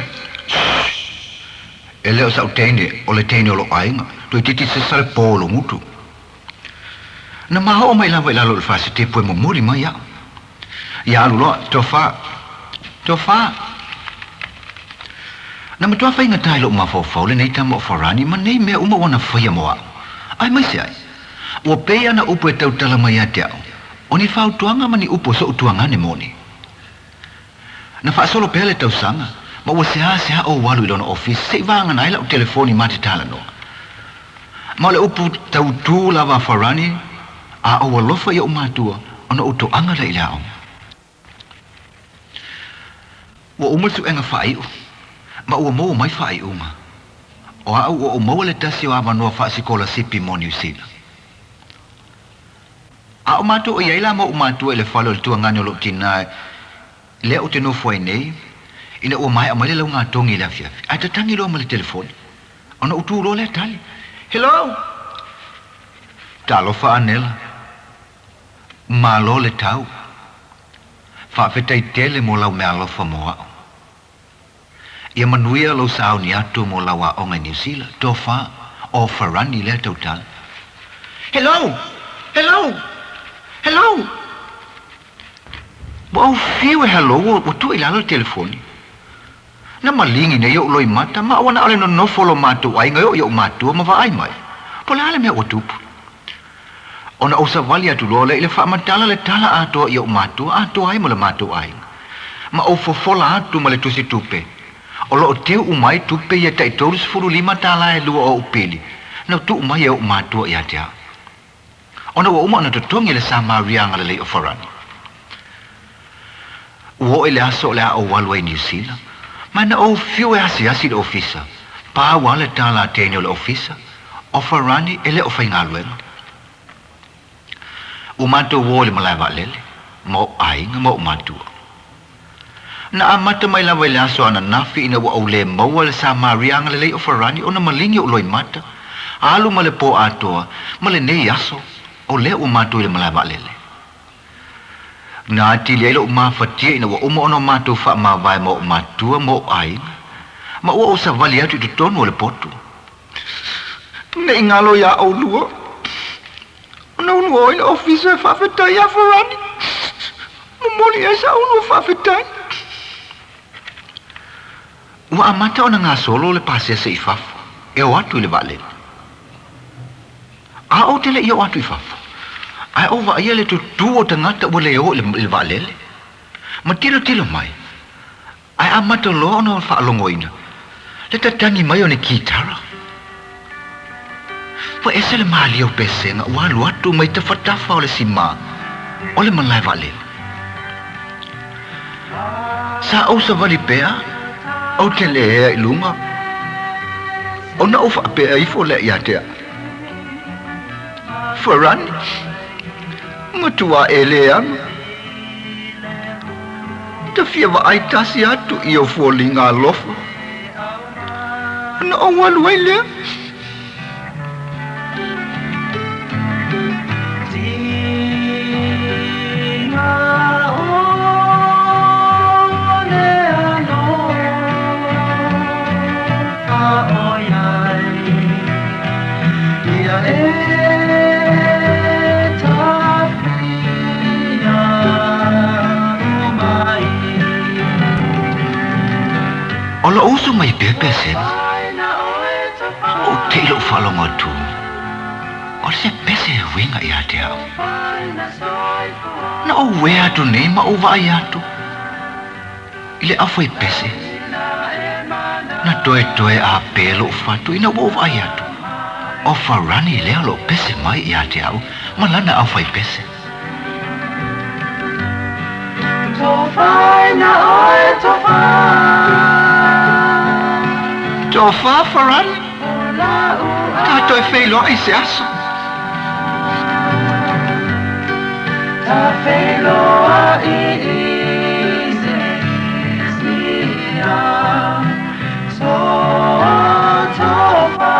Ele o sa utene, o le tene o lo ainga, tui titi se sale po lo mutu. Na maho o mai lava ila lo le fasi te poe momuri mai ia. Ia alu loa, tofa. Na matua fai ngatai lo mafau le nei tamo o Farani, ma nei mea uma wana faya moa. Ai mai se ai. Ua pei ana upo e tau tala mai a te au. O ni fau tuanga mani upo so utuanga ne moni. Na fa solo pele tau sanga, ma ua seha o walu ilona office, se vanga naila o telefoni mati tala no. Ma le upu tau tu lava Farani, a o walofa ia umatua, ona uto anga la ila au. Ua umatu enga whaiu, ma ua mou mai whaiu ma. O au ua mou le tasi o awa noa whaasikola sipi mo New Zealand. A o matua o iaila ma umatua ele whalo le tua ngani o lo tinae, le o te no foi nei, ina ua mai a mai le lau ngā tongi le afiafi. Ai tatangi loa ma le telefoni. Ona utu lo le tali. Hello? Talo wha anela. Ma lo le tau. Whawhetai tele mo lau mea lofa moa. Ia manuia lau sao ni atu mo lau a onga New Zealand. Tō wha o Farani le tau tala. Hello? Wa fiu hello o tu ila no telefoni. Na malingi ne yo loi mata ma wana ale no follow matu ai ngai yo matu ma va ai mai. Pola ale me o tu. Ona o sa vali atu lo le ile fa matala le tala ato yo matu ato ai mo le matu ai. Ma o fofola atu ma le tusi tupe. O lo te u mai tupe ya tai toris furu lima tala e lu o upeli. Na tu mai yo matu ya dia. Ona wa uma na totongi le sama rianga le o Farani. Uo ele aso le o walu e New Zealand. Mana o fiu e asi le ofisa. Pa wale tala tene o le ofisa. O Farani ele o whainga luenga. Umato uo le malai lele. Mo ainga mo umatua. Na amata mai lawa ele aso ana nafi ina wa o le maua le sa marianga le o Farani. Ona malingi o loi mata. Alu ma le po atoa. Ma le nei aso. O le umato le malai lele. Na ti le lo ma fatia ina wa umo ono matu fa ma vai mo matua mo ai ma o sa vali atu tu tono le potu ne ngalo ya o luo no no in officer fa feta ya Farani mo moli esa uno fa feta wa amata ona nga solo le pase se fa e o atu le vale a o tele yo atu fa ai ova ia le tu o tangata o le o le valele. Ma tilo mai. Ai amata lo no fa longoina. Le tatangi mai o ne kitara. Wa ese le mali o pesenga wa lu atu mai te fatafa o le sima. O le malai valele. Sa o sa vali pea. O te le e lunga. O na o fa pea i fo le ia tea. Farani. Matua elean. Te fia wa ai tasi atu i o fuolinga lofa. Na o walu ai lea. lo usu mai pepe sen. O te lo whalonga tu. O se pese winga ia te au. Na o wea tu nei ma o vai atu. Ile awhai pese. Na toe a pelo fatu ina o vai atu. O wharani lea lo pese mai ia te au. Malana awhai pese. Tofa faran. Ta toi felo ai se aso. Ta felo ai so tofa.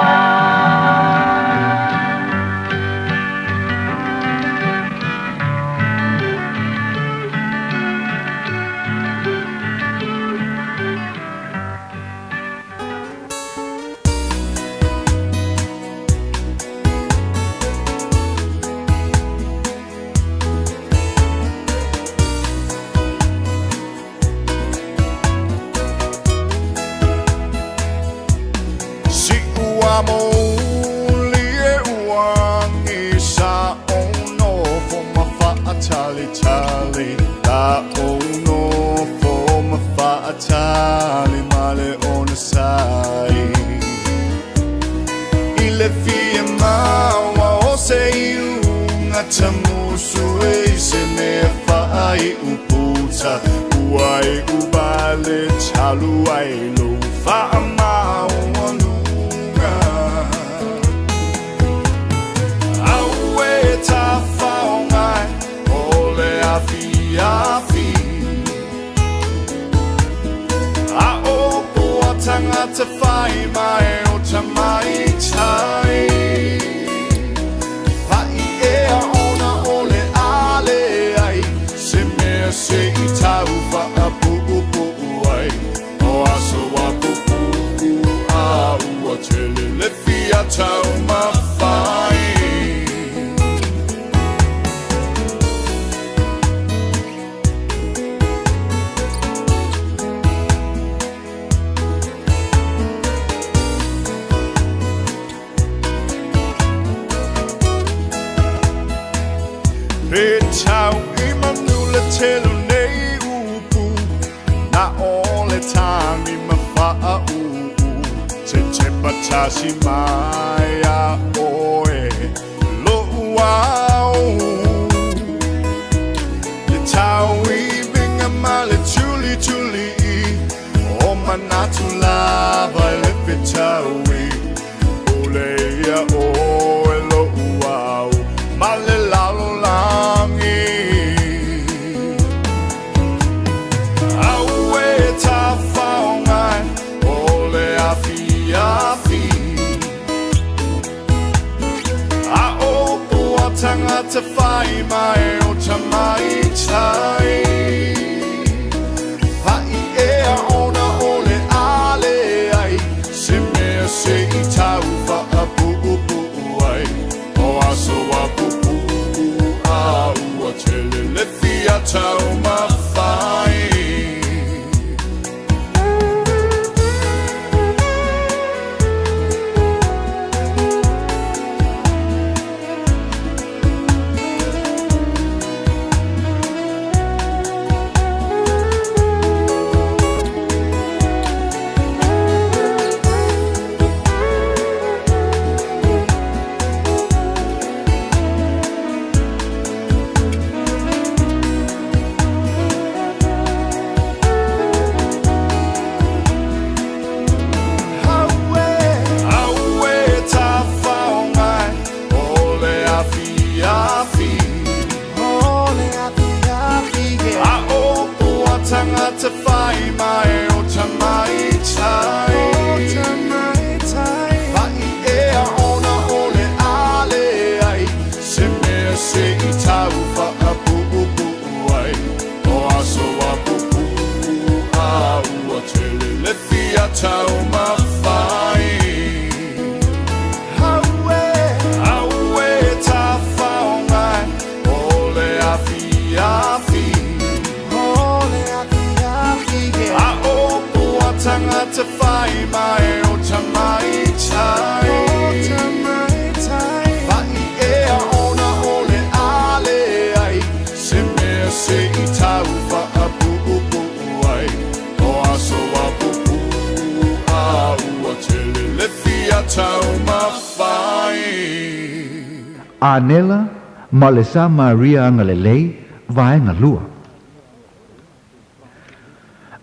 Anela ma le Samaria ngalelei vai ngalua.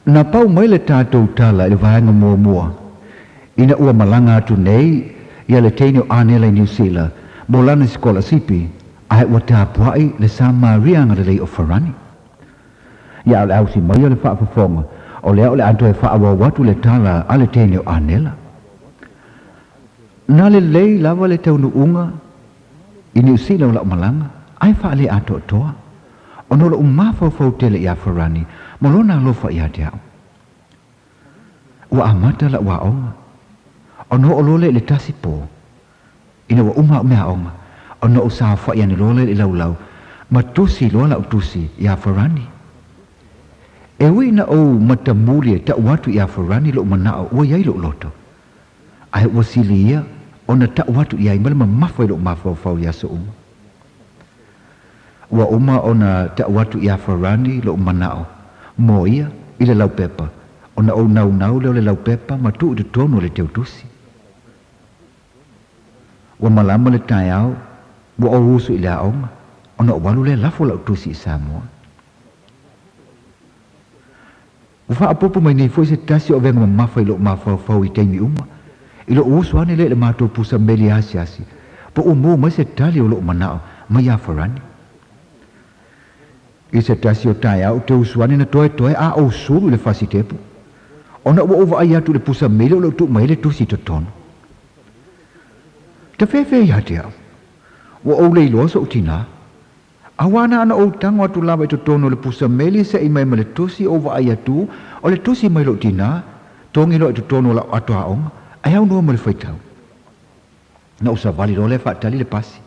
Na pau mai le tātou tala le vai mua. Ina ua malanga atu nei ia le teino Anela i New Zealand mo lana sekolah sipi ai ua tāpuai le Samaria ngalelei o Farani. Ia le au si mai le whaafafonga o lea o le anto e whaawawatu le tala a le teino Anela. Na le lei lava le taunu unga i New Zealand la malanga ai wha le ato toa o no la umafau tele ia Farani mo lona alofa ia te au. Ua amata la ua onga o no o lole le tasi po ina ua uma mea onga o no o saa wha ia ni lole le laulau ma tusi loa la utusi ia Farani. E wina o matamuli e ta watu ia Farani lo manao ua iai lo loto. Ai ua sili ia o na ta watu iai malama mafai lo mafau ia so uma. Ua uma o na ta watu ia Farani lo manao mo ia i le lau pepa o na o nau leo le lau pepa ma tu te tono le teu tusi. Ua malama le tai au ua o usu i le aonga o na o walu le lafo lau tusi i Samoa. Ua apopo mai nei foi se tasi o venga mafai lo mafau i teimi uma i lo usu ane le mato pusa meli asi po umo mai se tali o lo manao ma ia Farani. I se tasi o tai au te usuane na toe a o suru le fasi tepu. Ona ua ova ai atu le pusa mele o le tu mai le tusi to tono. Te fefe ia te au. Ua o le iloa so utina. Awana ana o tango atu lava i to tono le pusa mele se i mai ma le tusi ova ai atu o le tusi mai lo utina. Tongi lo i to tono la atu aonga. Ai au noa ma le faitau. Na usa vali lo le fatali le pasi.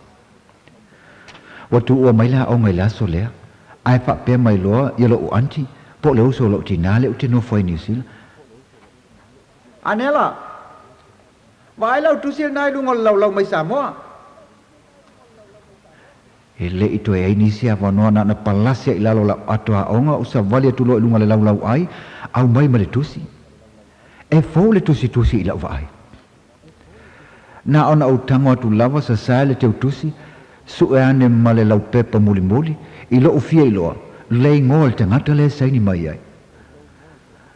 Watu ua mai la aonga i la so lea. Ai fa pe mai loa ia lo o anti po le uso lo utina le utino foi New Zealand. Anela, vai lau tusi nai lungo lau mai Samoa. Ele ito e inisia wanoa na palasia ilalo la atoa onga usa vali tulo lunga le lau ai au mai ma le tusi. E fo le tusi ila vai. Na ona o tango atu lava sa sa le teu tusi su e ane ma le lau pepa muli ilo ufia iloa lei ngol te ngata le saini mai ai.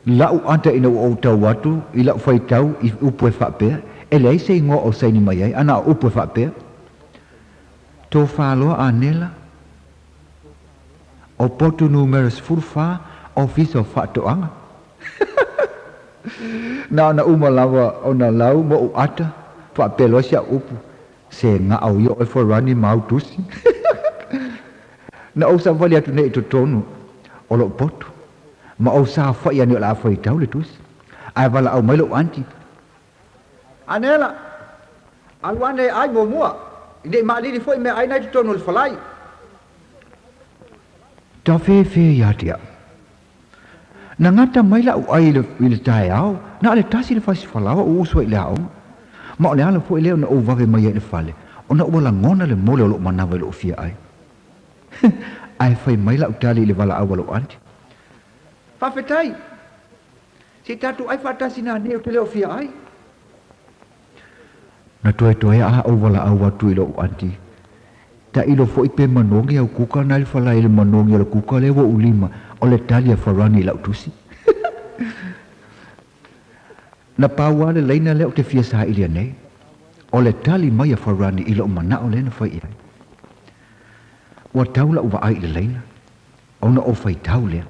Lau anta ina o tau watu i lau fai tau i upu e whapea e lei sei ngō o saini mai ai ana upu e whapea tō whāloa a nela o potu numeras furwha o fiso whatoanga na ona uma lawa ona lau mo u ata whapea loa sia upu se ngā au yo e Farani mau tusi na o sa vali atu nei to tonu o lo potu ma o sa fa ia ni la fa i tau le tusi ai vala au mai lo anti Anela alwane ai mo mua ide ma li foi me ai na to tonu le falai ta fe ia tia na ngata mai la ai le tai au na le tasi le fasi falao o uso i le au ma le ala foi le na o vave mai le fale ona o la ngona le mole o lo manava lo fia ai ai fai mai la utali le vala au lo anti fa fetai si tatu ai fatasi na ne o tele o fia ai na toe a o vala au watu ilo anti ta ilo fo ipe manongi au kuka na le fala ile manongi le kuka le wo ulima o le talia Farani la utusi na pawa le leina le o te fia sa ile nei o le tali mai a Farani ilo mana o le na fai ai wa taula uva ai le leina ona o fai taule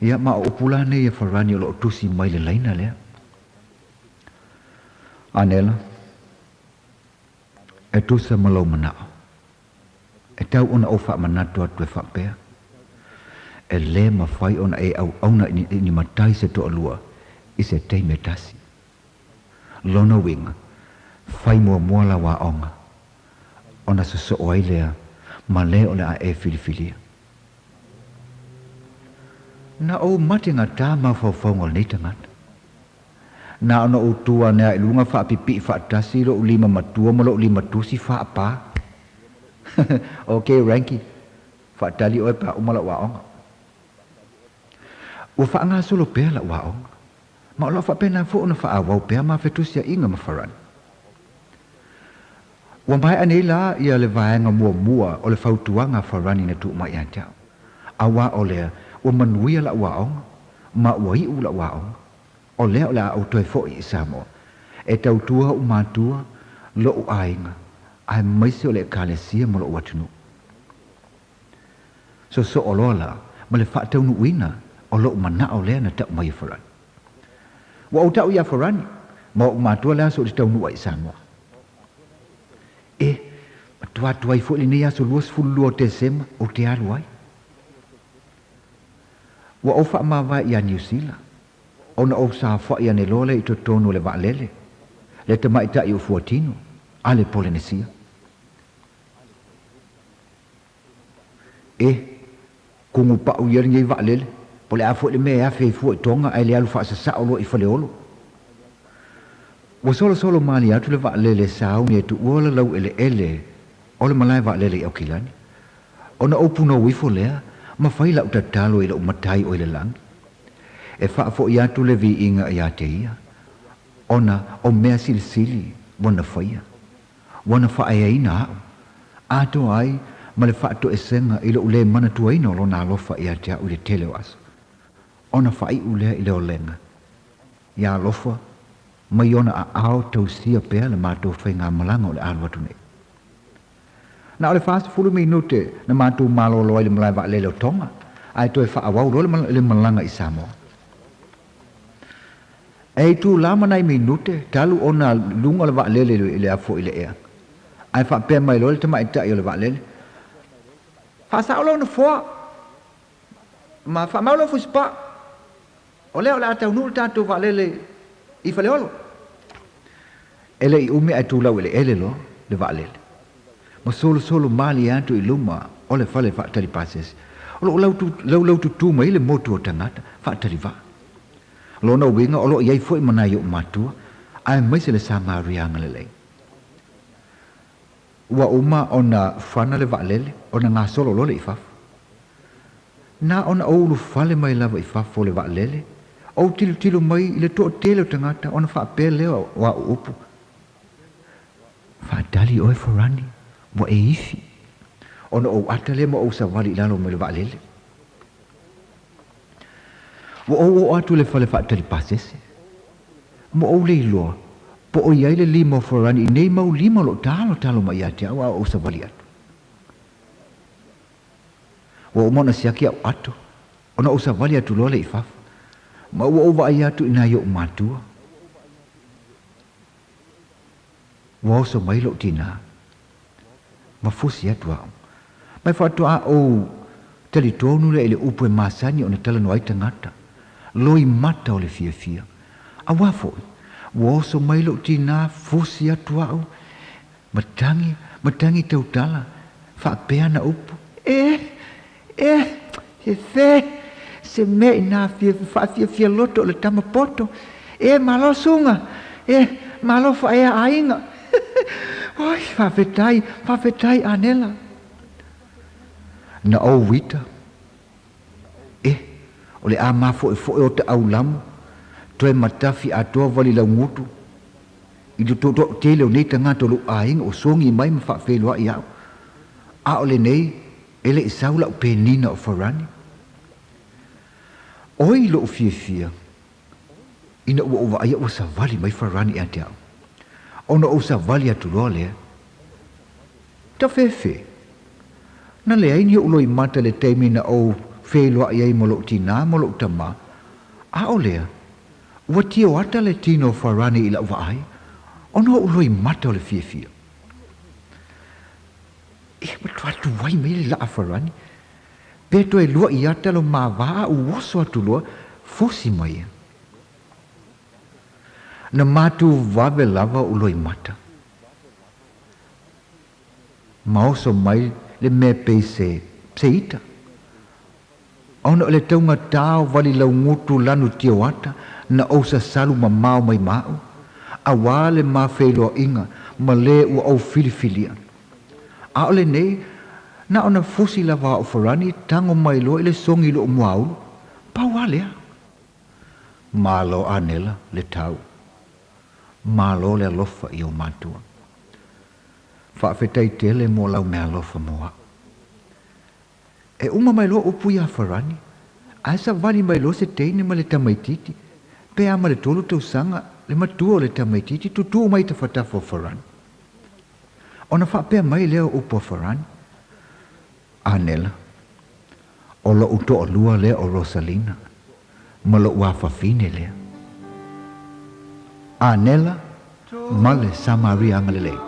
ia ma o pula nei e Farani o lo tusi mai le leina le Anela e tusa malo mana e tau ona o fa manatu atu e fa pea e le ma fai ona e au ona ni matai se to alua i se tei metasi lona winga fai mua la wa onga ona so oi lea ma le o le a e filifilia na o matinga tā ma fawhawngol nei tangata na ona o tua nea ilunga wha pipi wha tasi lo ulima matua mo lo ulima tusi wha apa ok ranki wha tali oe pa umala wa onga ua wha ngā solo pēla wa onga ma o lo wha pēna fo ona wha awau pēa ma fetusia inga ma Farani Wa mai ane la ia le vaenga mua o le fautuanga farani na tu mai ata. Awa o le o manuia la wao ma wai u la wao. O le o la o toi fo i Samoa. E tau tua o matua lo o ainga. Ai maise o le kalesia mo lo watunu. So o lola ma le fa tau nuina o lo mana o le na ta mai farani. Wa o tau ia farani ma o matua la so le tau nu ai Samoa. Tua i fo ni aso luas fulu te sema o te alu ai. Wa ofa ma va ia New Zealand. Ona o sa fa ia ne lole i to tonu le valele. Le te mai ta i o fuatino ale Polynesia. Kungu pa u ia ngai valele. Pole a fo le me a fe fu tonga ai le alu fa sa o lo i fale olo. Wa solo mali atu le valele sa ni tu ola lau ele o le malai va lele o kilani. Ona opuno wifo lea, ma fai lau tatalo i lau matai o i le langi. E faa fo ia tu le vi inga ia te ia. Ona o mea sili wana faia. Wana faa ia ina au. Ato ai, ma le faa to esenga i lau le mana tu aino lo na alofa ia te au le tele waso. Ona faa i ulea i leo lenga. Ia alofa, ma iona a ao tau sia pea le mato fai ngā malanga o le alwatu nei. Na ole fast fulu minute na matu malo lo le mlai va le tonga ai to fa awau le malanga i Samoa ai tu lama nai minute talu ona lunga le va le afo ile e ai fa pe mai lo le mai ta yo le va le fa sa lo no fo ma fa malo fu spa ole ta nu ta tu va le i fa le olo ele i umi ai tu la ele lo le va le ma solo mali atu i luma o le fale fa tali pases o lau tu mai le motu o tangata fa tali va lo na winga o lo iai foi mana yo matua ai mai se le sama rianga le wa uma ona fana le va lele ona nga solo lo le ifa na ona o lu fale mai lava ifa fo le va lele o tilu mai le to tele tangata ona fa pele wa upu fa tali o forani mo e ifi ona o atale mo o savali lalo me le valele o atu le fale fa tali pasese mo o le lo po o ia le limo forani nei mau limo lo talo mai ate o savali atu o mo na siaki atu ona o savali atu lo le ifa ma o va ia tu ina yo matua wo so mai lo tina ma fusi atua mai fatua o telitonu le upu e masani ona tala no ai tangata loi mata o le fia awa fo wo so mai lo tina fusi atua o matangi tau tala fa pea na upu fe se me na fia loto le tamapoto malo sunga malo fa e ainga oi fafetai anela na o wita ole a mafo o te au lamu toe matafi atoa vali la ngutu i to tele o nei tanga tolu ainga o songi mai ma fafeloa i au a ole nei ele i saula o penina o farani oi lo fia ina ua ova ia ua savali mai farani ate au ona o savali atu loa lea ta fefe na lea ini o uloi mata le teimi na o feloa iai mo lo tina mo lo tama a o lea ua tio ata le tino farani ila uva ai ona o uloi mata o le fia matu atu wai me le laa farani peto e lua i ata lo mawaa u woso atu loa fosi mai na matu vawe lava uloi mata maoso mai le me peise seita ona o le taunga tau vali lau ngutu lanu tio ata na osa salu mamao mai mau a wale ma feiloa inga ma le ua au filifilia a ole nei na ona fusi lava o farani tango mai lo ile songi lo muau pa wale malo anela le tau malo le lofa i o matua whaafetai tele mo lau mea lofa moa. E uma mai loa upu ia wharani, a sa vani mai lo se teine ma le tamaititi, pe a ma le tolu tau sanga, le matua o le tamaititi, tutu mai ta whatafo wharani. Ona whaapea mai leo upu a wharani, a nela, o lo uto o lua lea o Rosalina, ma lo ua whawhine lea. A nela, male Samaria angalelei.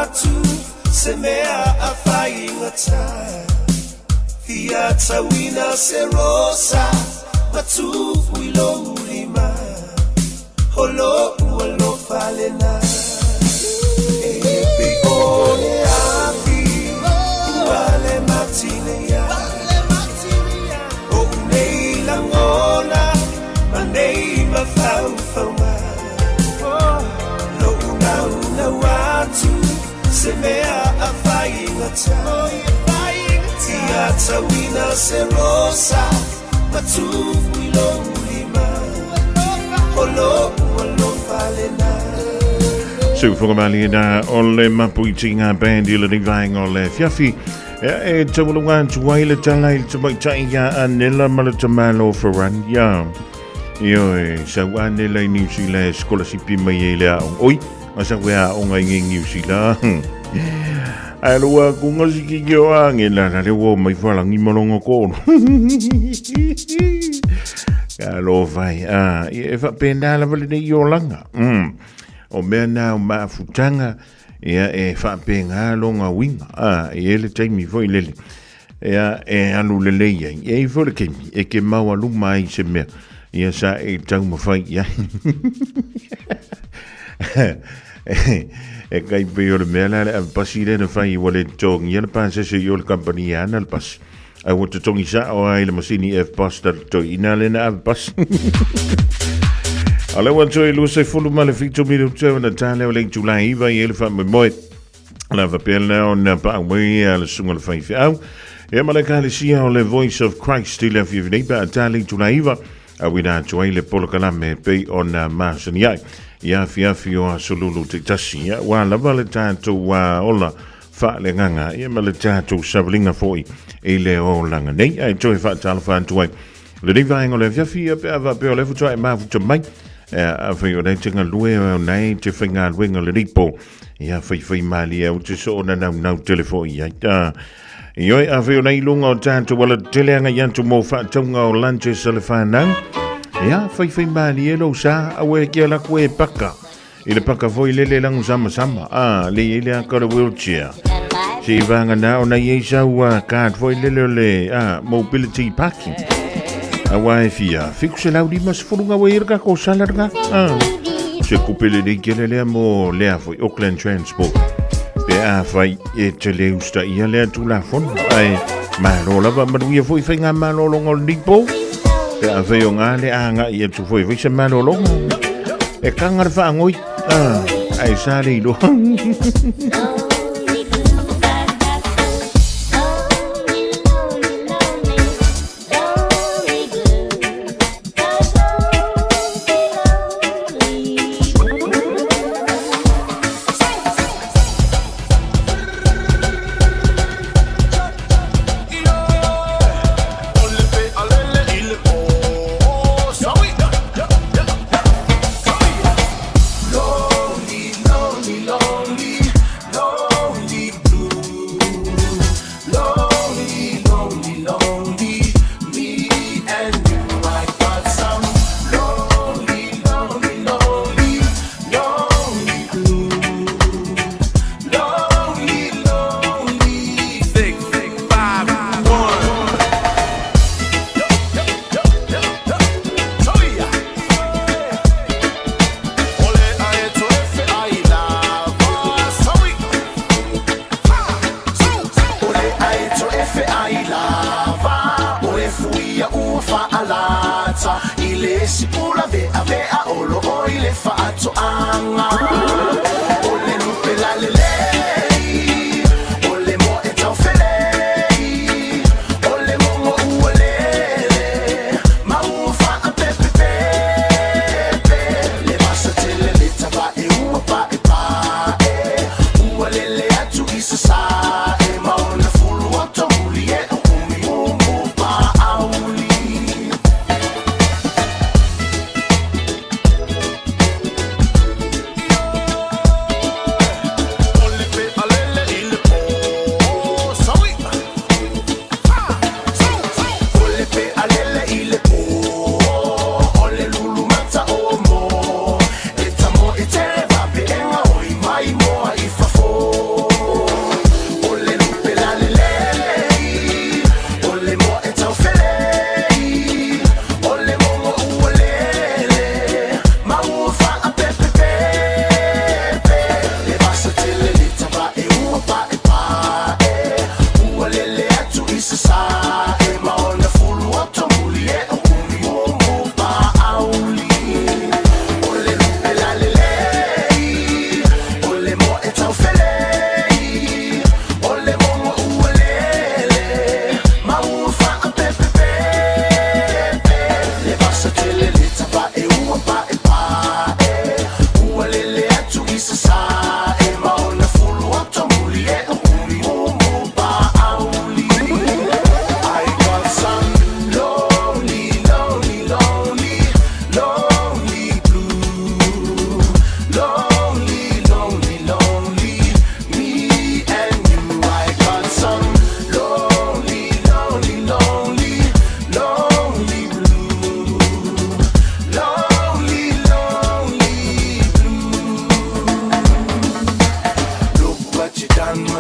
watu se mea a whaingata Ia tawina se rosa Matu uilo ulima Holo ualo falena Epe one api Uale matine ya O unei langona Manei mafau fauma Lo una watu Se mea a whaingata Ia tawina se rosa Matu uilo ulima Holo ualo falena So whakamali na ole mapuiti ngā band ila ni vaing ole fiafi. E tawalunga tuwaila talai tamaitai ya anela malatamalo faran ya. Ioi, sa wanela New Zealand scholarship mai ele a oi, asa wea o ngai New Zealand. Alua kunga siki yo angela na lewo mai falangi molongo ko. Alo vai e fa pena la vale ni yolanga. O mea nā o maafutanga ia e whapenga longa winga e ele taimi foi lele e anu lele ia e fole kemi e ke maua luma ai se mea ia sa e tau mawhai ia e kai pe o le mea la le pasi le na whai wale tongi ia le pasa se i o le company ana le pasi ai wata tongi sa o ai le masini e pasta to ina le na pasi Ale wanto e lusa fulu male fito mi rutu na tale o le July va ele fa moi la va pela on pa we ala sunga le fai au e male ka le sia o le Voice of Christ le fi vini pa tale July va a wina joai le polo kala me pe on masan ya ya fi o solulu te tasia wa la vale tanto wa ola fa le nganga e male tanto sablinga foi e le o langa nei ai joai fa tala fa tuai le diva ngo le fi pe va pe o le futu ai ma futu mai a fai o nei tinga lue o nei te whainga luenga le ripo ia fai mali au te so na nau telefoni ai ioi a fai o nei lunga o tātou wala teleanga yantu mō whaataunga o lanche sa le whanau ia fai mali e lo sa a we kia la koe paka i le paka foi lele langu sama le ile a kore wheelchair si vanga na o nei e sau card foi lele le mobility parking Awai fia, fiku se lau di mas furunga wa irga ko salarga. Se kupele de kelele mo lea foi Auckland Transport. Pe a fai e te leusta ia lea tu la fon. Ai, marola va maruia foi whainga malolongo lipo. Pe a fai o ngā le anga ia tu foi vise malolongo. E kangar whaangoi. Ai sare ilo.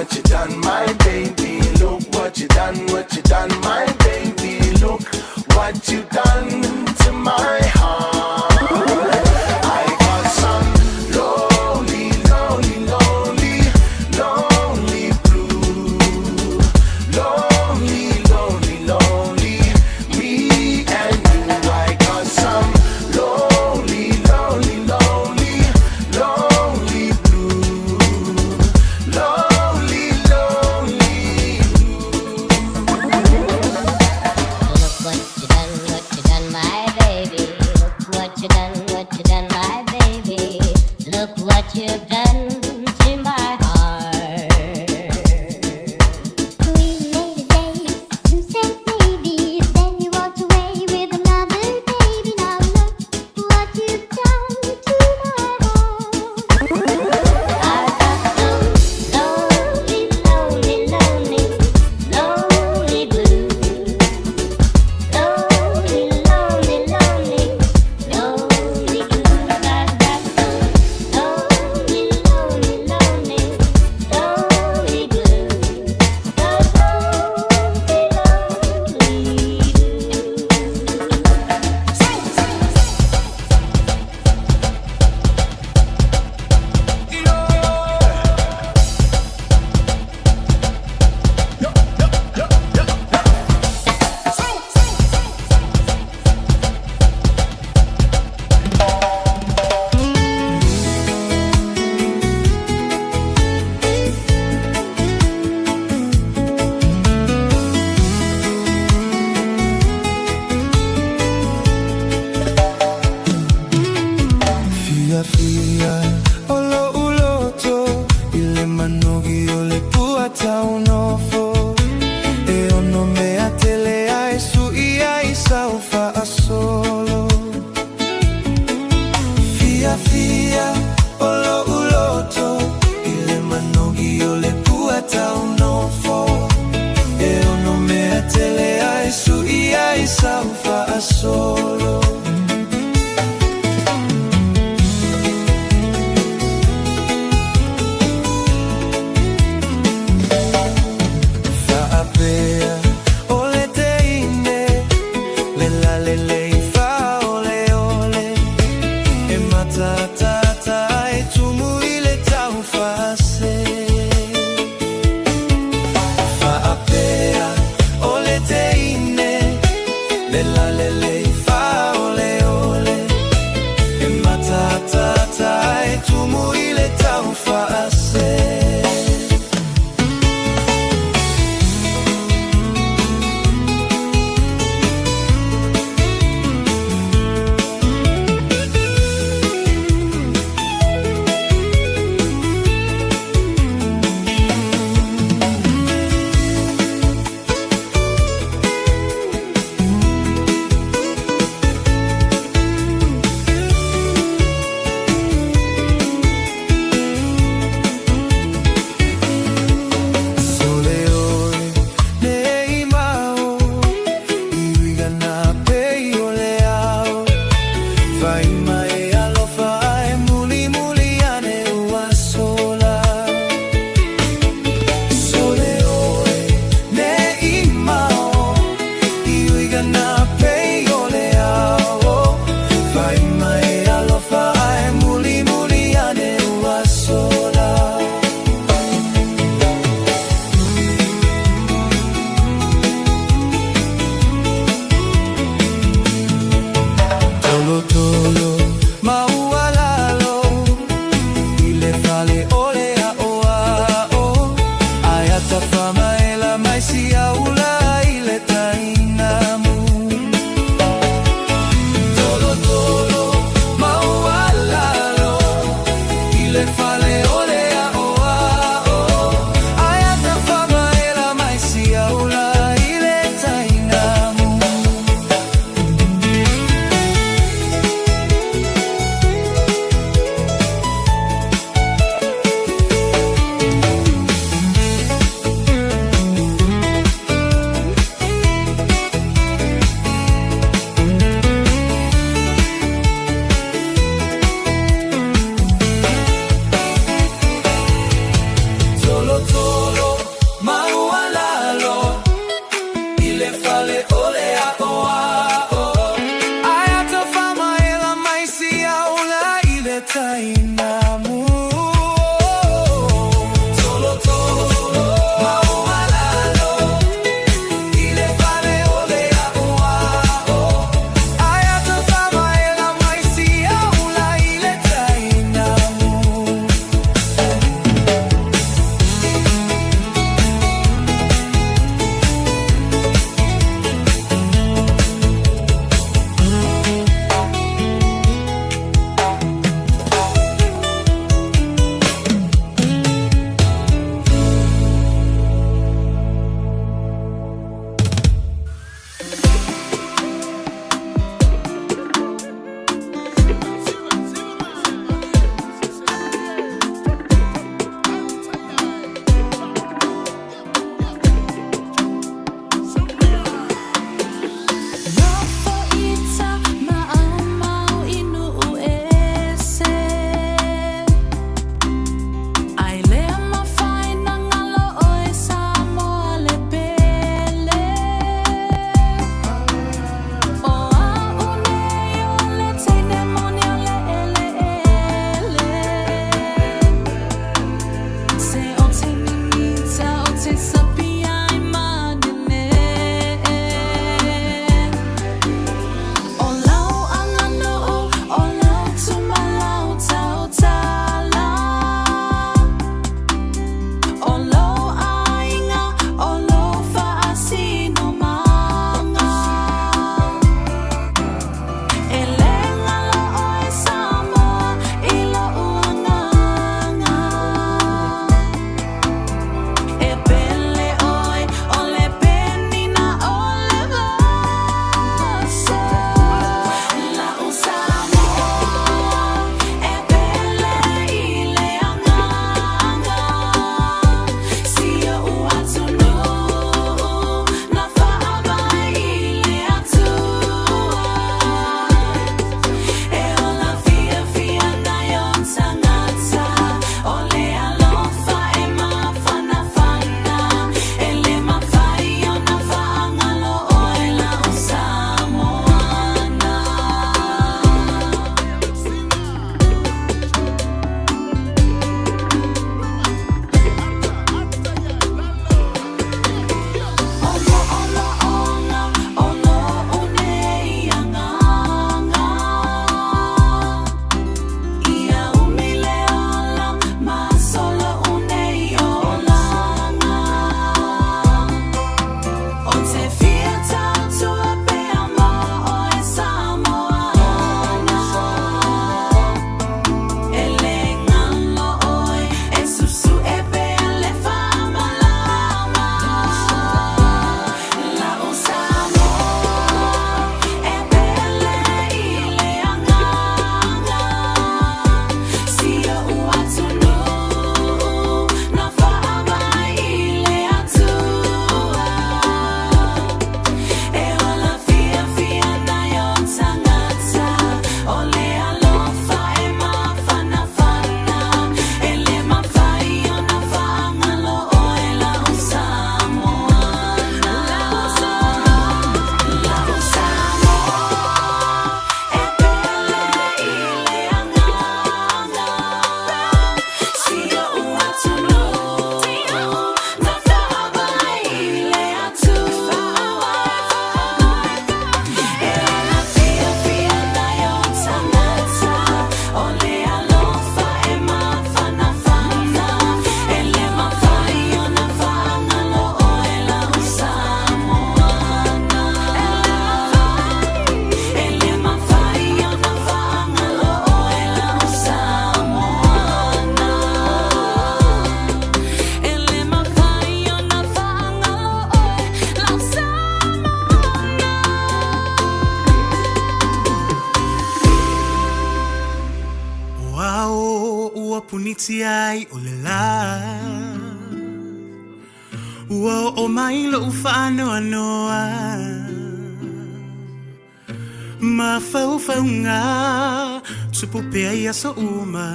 what you done, my baby. Look what you done, my baby. Look what you done to my heart. I got some lonely, lonely, lonely, lonely blue. Lonely, lonely, lonely, me and you. I got some lonely, lonely, lonely, lonely blue. Lonely, lonely Look what you've done to my heart. We made a date, you said maybe, then you walked away with another baby. Now look what you've done to my heart. I got some lonely, lonely, lonely, lonely blues. Lonely, lonely, lonely, lonely blues. I got some lonely, lonely, lonely, lonely blues. Those lonely, Fia fia, olo uloto, ile manogi ole puata unofo. E ono me atele ai su ia isaufa asolo. Fia fia, olo uloto, ile manogi ole puata unofo. E ono me atele ai su ia isaufa asolo. Faapea, ole te ine, le la le le fa ole ole, e matatata e tumu ile tau fase. Faapea, ole te ine, le la le le fa ole ole, e matatata e tumu ile tau fase. puniti ai o le la Ua o mai lo whaanoa noa Ma fau ngā Tupu pea ia so uma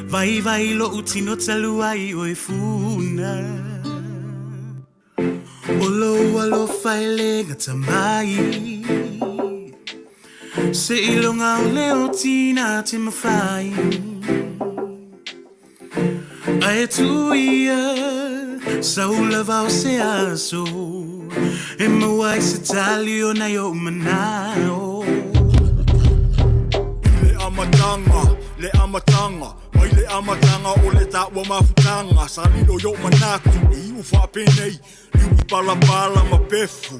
Vai vai lo utino talu ai o e funa O lo alo whaile ngata mai Se ilonga o leo tina te mawhai Ae tu ia Saula vau se aso E mawai se tali o nai o manao Le amatanga Mai le amatanga o le taua mafutanga Salilo yo manatu I ufa penei Liu I pala pala ma pefu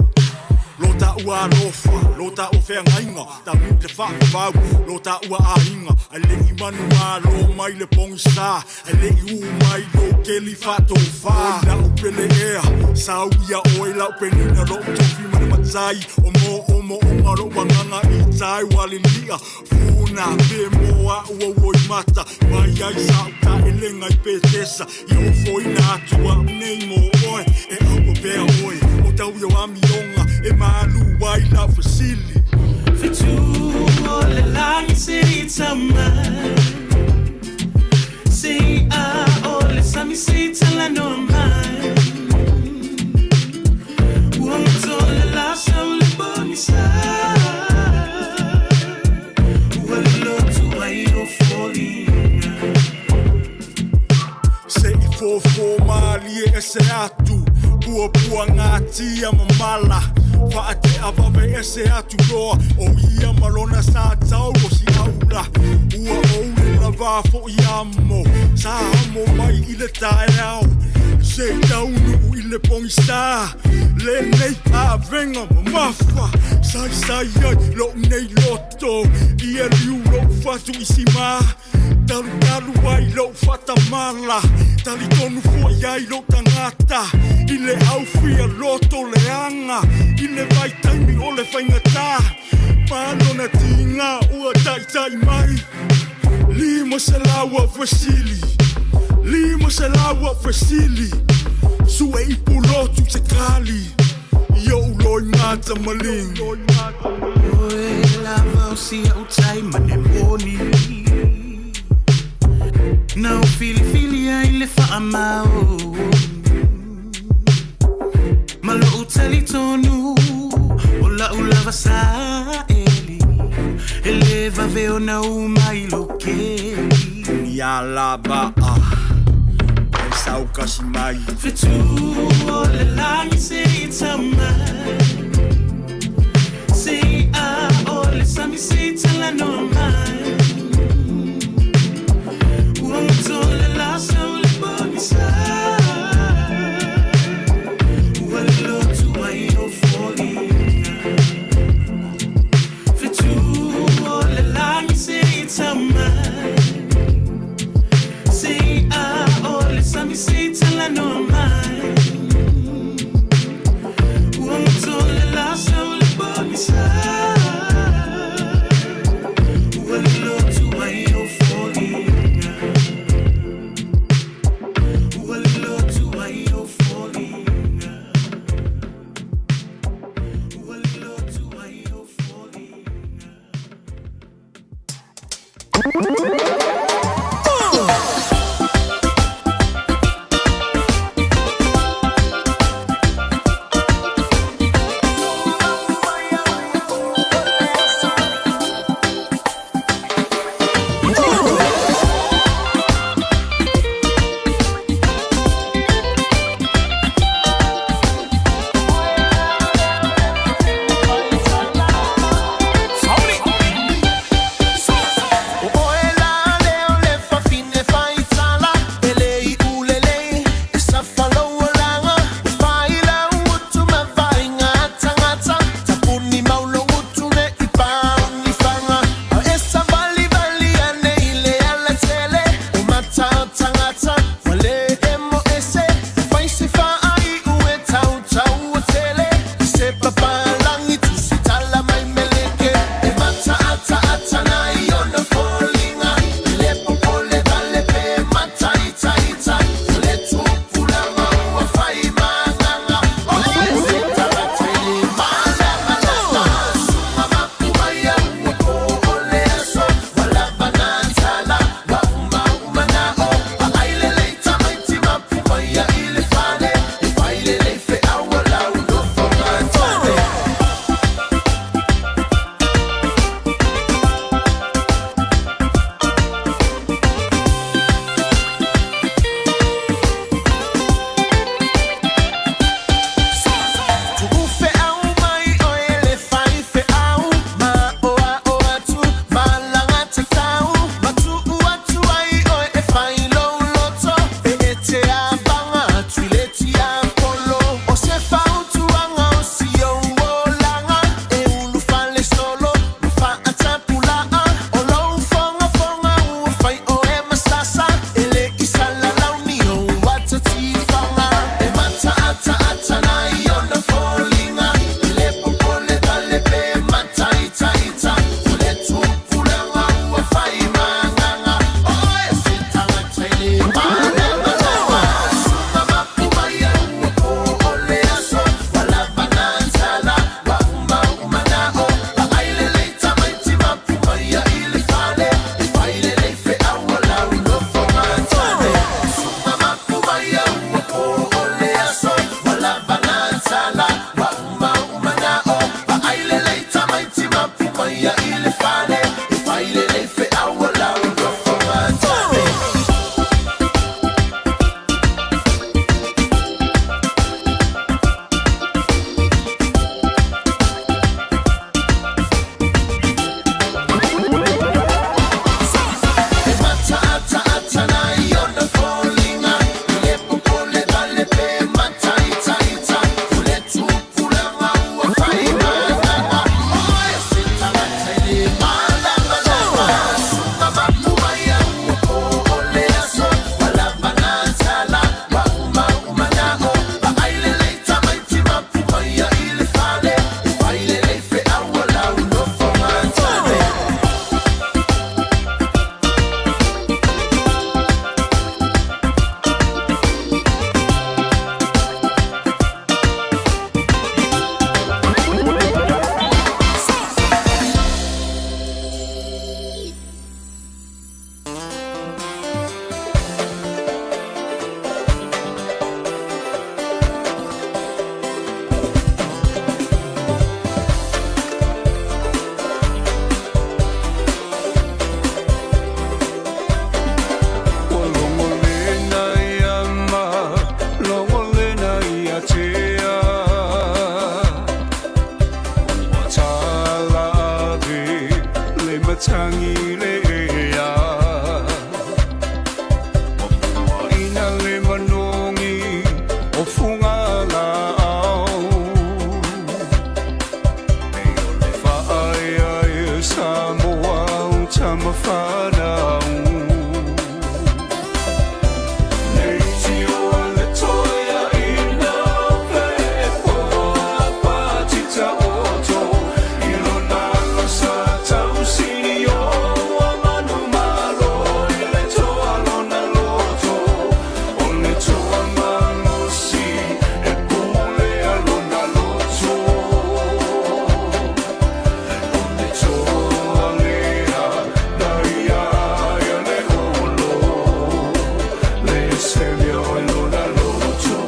Lota ua alofa, lota o fea ngainga Ta mi te whakavau, lota ua ahinga A le I manu alo mai le pongi sa A le I u mai lo keli whato wha O lau pele ea, sau ia oi lau penina Lo tofi mani matai, o mo ngaro wanganga I tai wale lia Funa pe moa ua oi mata Vai ai sau ta e lenga I petesa I o foi na atua nei mo oe E au pea oi, o tau yo amionga E malu wai la fasili Fitu o le langi se I tama Se a o le sami se I tala no mai Uang to le la sa o le boni sa Ua le lotu ai o folinga Se I fofo mali e se atu Pua ngā tia mamala Whaate awawe e se atu roa O ia malona sa tau o si aula Ua oule la wafo I amo Sa amo mai I le tae au Se taunu I le pongi sta Le nei a venga mamafa Sai sai ai lo nei loto Ia liu lo fatu I si ma Talu talu ai lo fata mala Tali tonu fua ai lo tangata I le au fia loto le anga I le vai taimi o le whaingata Pālona tinga ua tai tai mai Lima se laua fasili Lima se laua fasili Sue I pulotu te kali Yo loi ngata maling Oe lava o si au tai mane moni Nau fili ai le whaamau Malo utali tonu O la ulava sa eli Ele va veo na umai lo keli Ia lava a Pai sau kasi mai Fitu o le langi se I tamai Se a o le sami se I tala no mai Uang to le la sa o le boni sa Ua le lotu ai o folinga Fitu o le langi se I tamai Se a o le sami se I tala no mai Uang to le la sa o le boni sa Ua le lotu ai o folinga Ua le lotu ai o folinga Ua le lotu ai o folinga whanau Nei tio le toia ina pe poa patita oto Ilo nalo sa tau sini o manu malo I le toa lona loto O le toa manu si e pule a lona loto O le toa lea daia ia le holo Le se mio e lona loto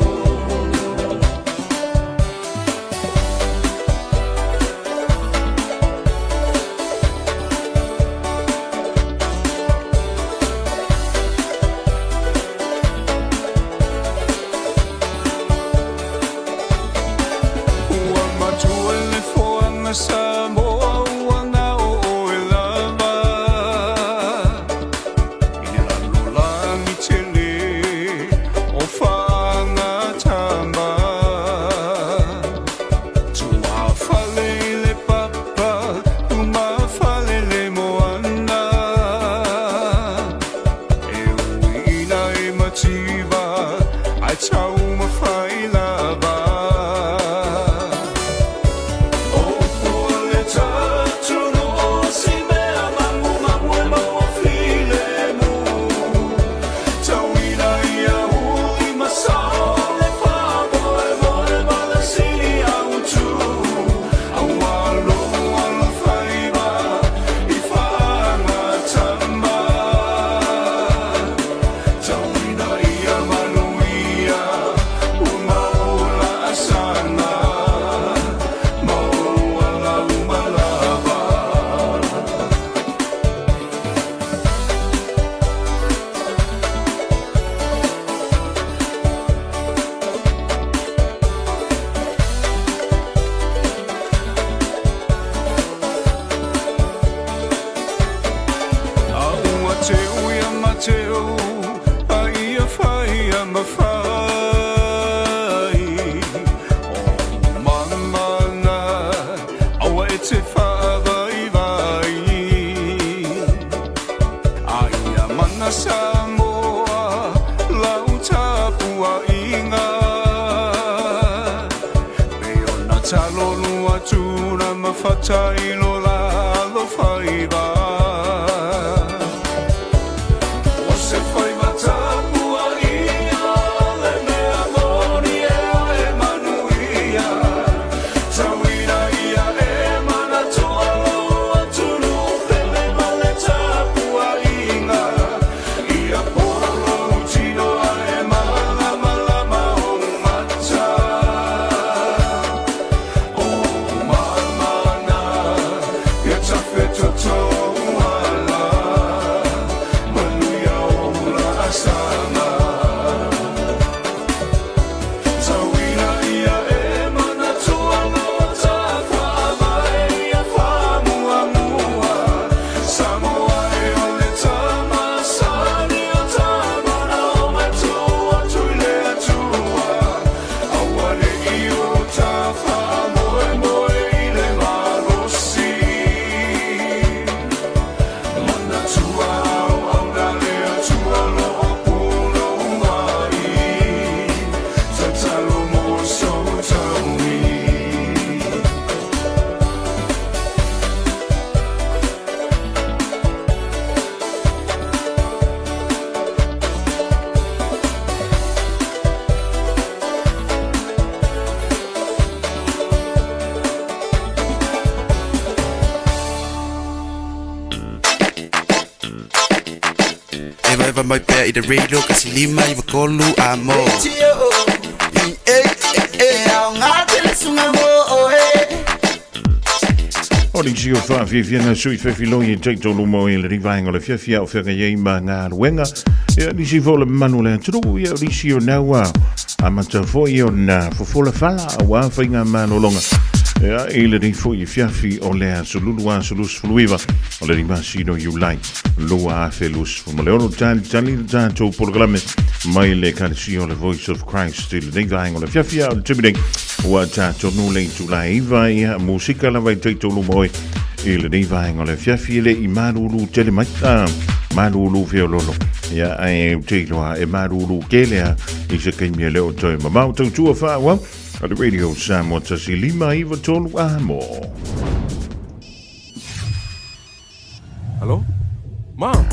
Ua matua le foanga Samoa ua ngā o e lava I le lalulangi te le o whanga tama Tua whale I le papa, uma whale le moana E uina e mativa, ai tau ma whai lava Mateu ia Mateu, a ia whai a mawhai O mamana, awa e te whawai vai A ia mana Samoa, lau tapua inga Peo na talo lua tūna mawhatai lo la lo whai vai Se foi matapua ia le mea moni e manuia Tauina ia e mana toa loa tunu pele male tapua inga Ia polo utino a e malama lama o mata O mamana ia tafe toto ala Manuia ola asama Tauina ia e mana toa loa tāwha mai ia whamuamua Samoa e ole tamasani o tāmana o matua tuile atua Awane I o tāwha moe moe I le malosi Mana tua au au na lea tua loa pulo mai Tatalo mo so taui Eva mai pea I te radio kasi lima I wakolu a mo O ni si o whawhiawhianga sui whawhiloi e teito lumo e le rivaenga le whiawhia o whakaiei ma ngā ruenga. Ia ni si fo le manu le aturu, ia ni si o naua a mata fo I o na fofola whala a wawhainga manolonga. Ia e le rifo I whiawhi o le asululu a sulus fuluiva o le rimasino Iulai. Lua a felus. O le ono tali tātou programe mai le kalisi o le Voice of Christ i le rivaenga o le whiawhia o le timideng. Ua tātou nule I tula iwa ia musika la vai teito lumo e I le nei vahenga le fiafi le I maruru tele mai maruru feololo ia ai teiloa e maruru kelea I se kaimia leo toi mamau tau tua whawa a le Radio Samoa tasi lima iwa tolu amo. Hello? Mom?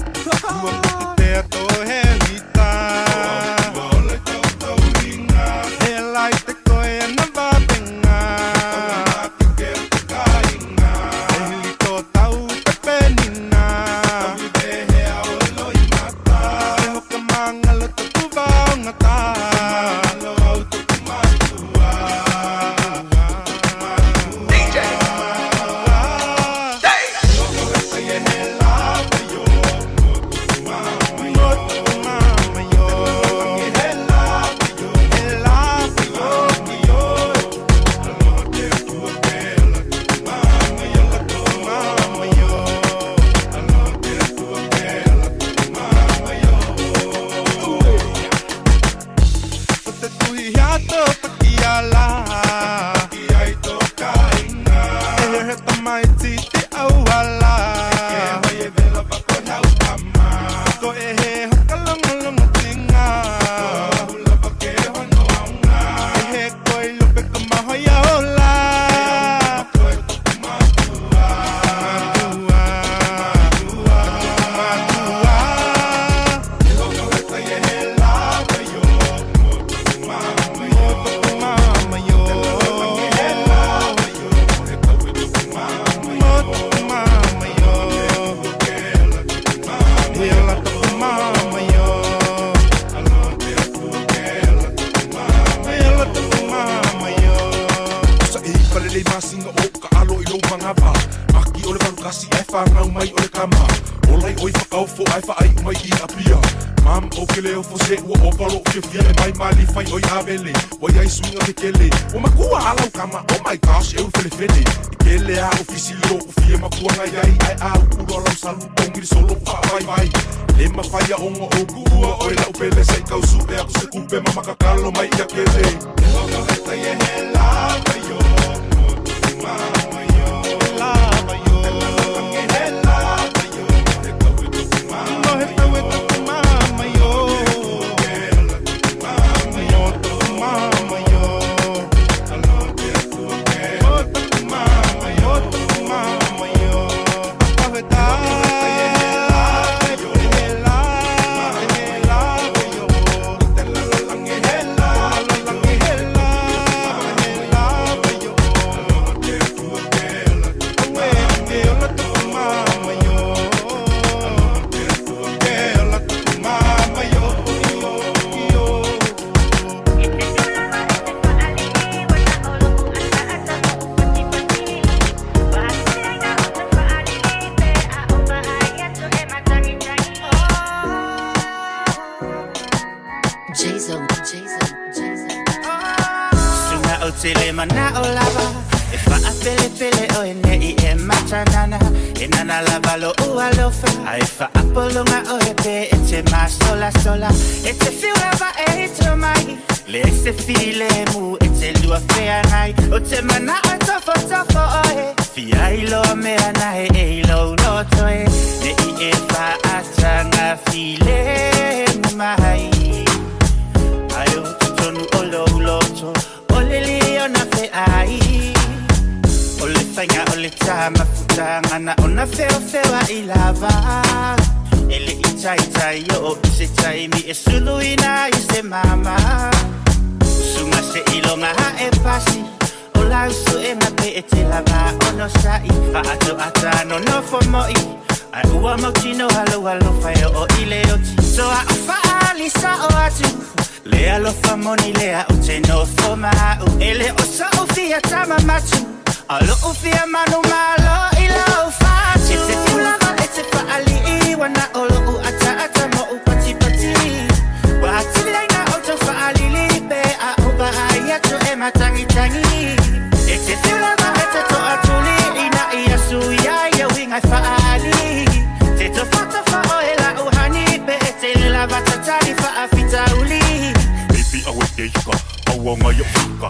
Baby, I would take a wonga yo fuka.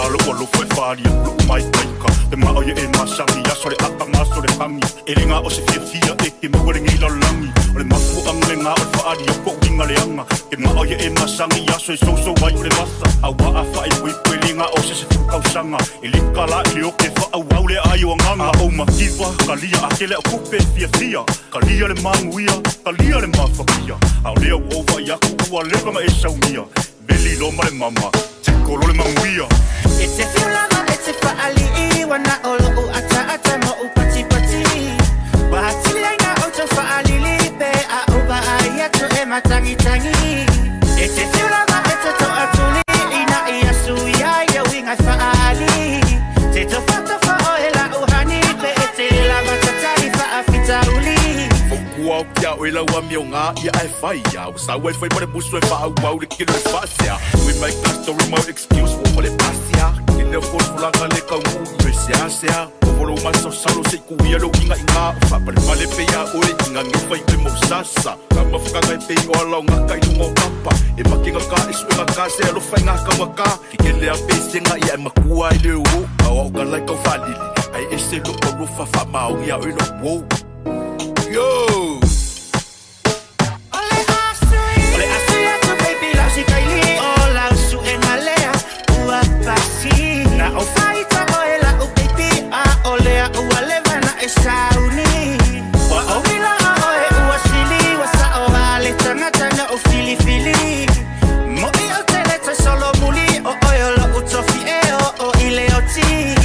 lo lo foi faria lo mai taika te ma oye e masangi ya sore aka maso le pangi e ringa o se fia e ke mo le ngi langi o le mafu ang le nga o faria ko winga le anga te ma oye e masangi ya so so wai le masa a wa a fa i wi ringa o se kau sanga e likala i o ke fa a wa le ai o nganga o ma kiwa kalia a ke le ku pe fia kalia le manguia kalia le mafakia a le o va ya ku le ma e saumia beli lo male mama te kolo le manguia It's a few lava, it's a faali wana olo u ata mo u pati Bahati lenga auto faali lipe a uba aya to e matangi tangi It's a few lava, it's a to atuli ina ia suya ya winga faali Te to fata fa oela uhani pe ete lava tatari fa afita uli Fokua pia oela wa mionga ia e fai ya Usa wai fai pare busu e fa au le kilo e fasia We make that story more excuse for le pasia Kine fulanga le kaungu me sea Ovolo maso salo se kuia lo inga Fa pare male pe ya oi inga ngifa i mo sasa Kama fuka kai pe o ala nga kai no papa E makinga ka isu nga ka se lo fa nga ka waka Kile a pe senga ia makua i le o Au ka like o falili Ai ese lo o fa fa ma o ia o wo Yo Na o faita oela o baby a olea o aleva na e sauni Wa o wila a oe ua sili wa sa o hale tangata na o fili Mo i o teleta solo muli o oiolo o tofi e o ile o ti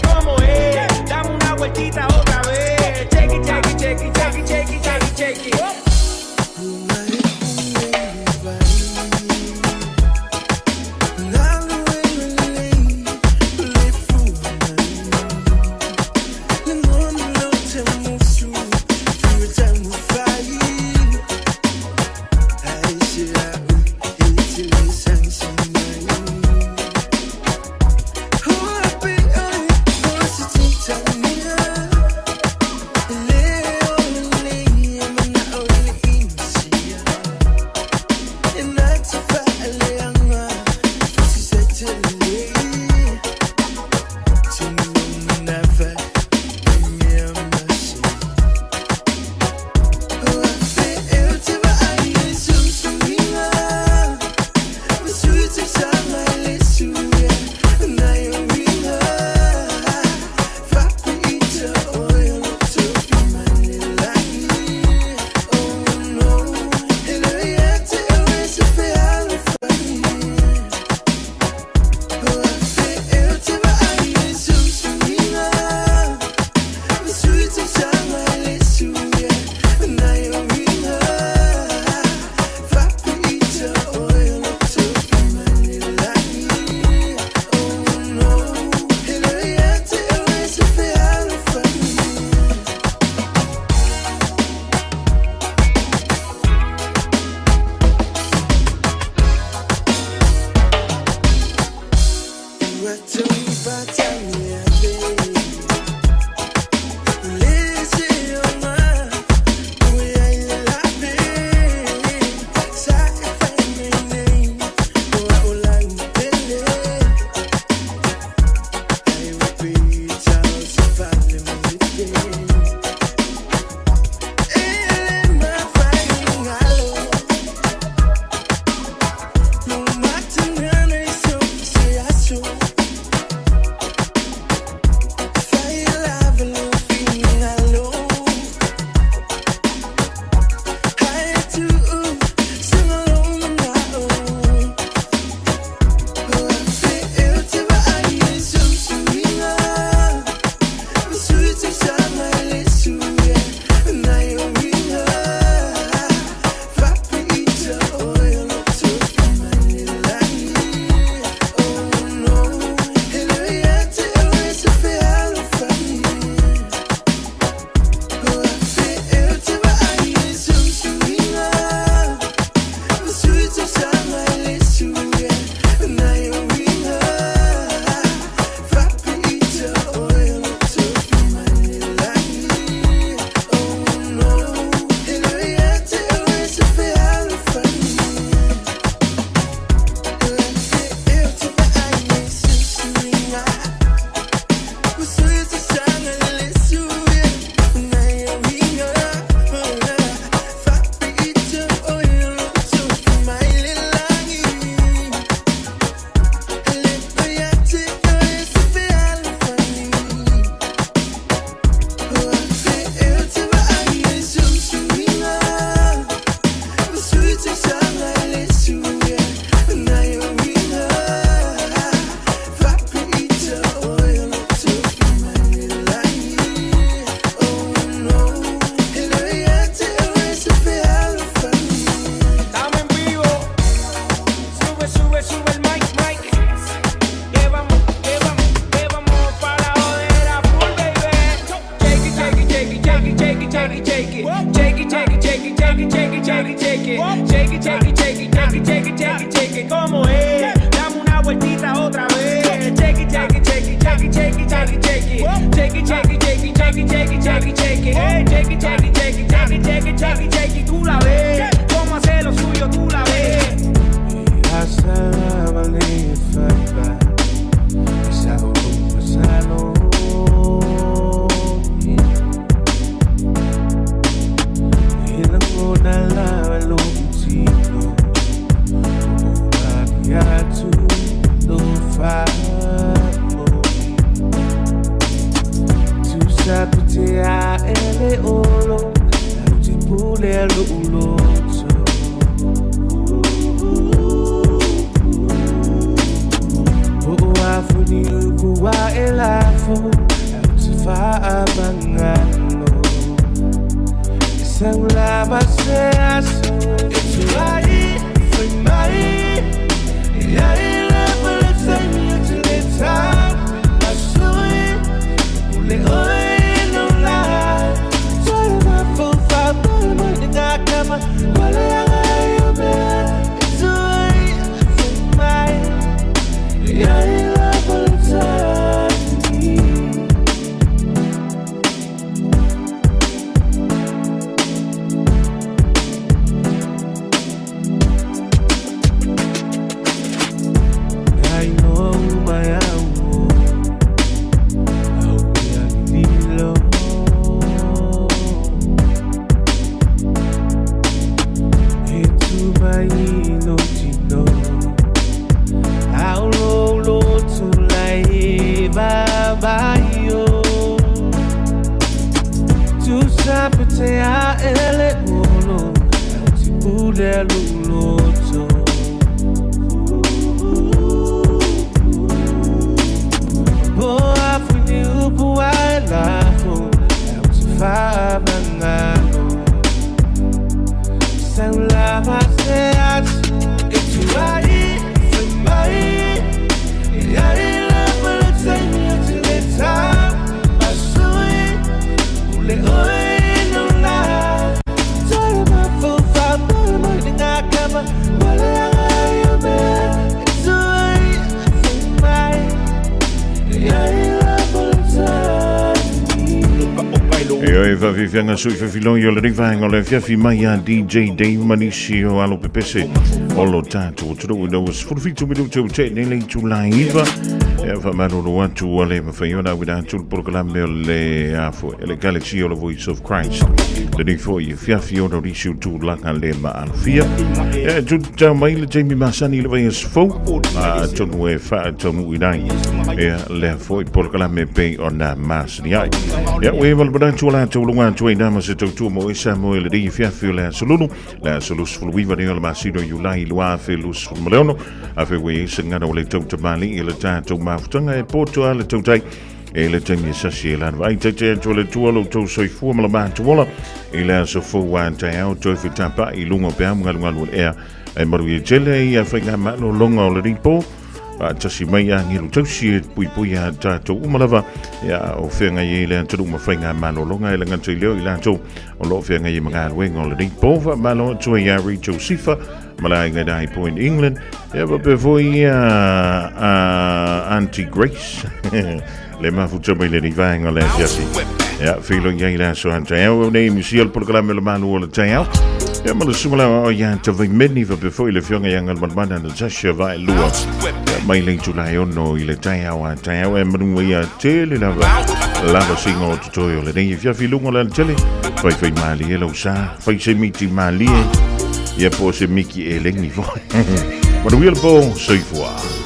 Como es, dame una vueltita otra vez. Shake it, shake it, shake it, shake it, shake it, shake it, shake it. faamangano isang labas na aso ito ay may ay labalat sa inyo tilita asoy uli-uli ng lahat sa'yo na pagpapal mo nagkakama wala ang ayaw na ito ay may ay labalat sa Vivianga sui fafilon yo le rivanga le fiafi mai a DJ Dave Manisi o alo pepese o lo tato tro no was for fitu minuto te nele tu live e fa mano lo atu ole ma fa yona wida tu programma le afo ele galaxy o the voice of Christ the day for you fiafi o no risu tu la le ma alfia e tu ta mai le Jamie Masani le vai sfo a tu no e fa tu no wida e le foi programma pe ona mas ni ai e we will bring tu la tu lo tu ina mas tu mo isa mo le di fiafi la solunu la solus fu wiva ni le masino yulai lua fe lus maleono a fe we singana o le tu mali e le tato mafutanga e poto ale tu tai e le tangi sasi la vai te tu le tu lo tu soi fu mala ma tu wala e la so fu wan tai au tu fi tapa i lungo pe am ngal e e maru e jele ia fenga ma no longa o le ripo tasi mai a ngiru tausi pui a tato umalava ia o whenga i le anturu ma whenga mano longa i le ngantui leo i lantou o lo whenga i mga ruenga o le ripo va malo tua ia Rachel Sifa malai ngai dai Point England ia va bevoi Auntie Grace le mafuta mai le rivanga le fiasi ia whilo i la so antai au nei misial programa le manu o le tai au ia ma le sumala o ia te vai meni va bevoi le whionga i angal manmana na tasha vai lua mai le tulai ono i le tai au e manu ia tele lava singa o tutoio le nei fiafi lunga le tele fai mali e lau sa fai se miti mali e ia po se miki e lengi vo manu ia le po soifua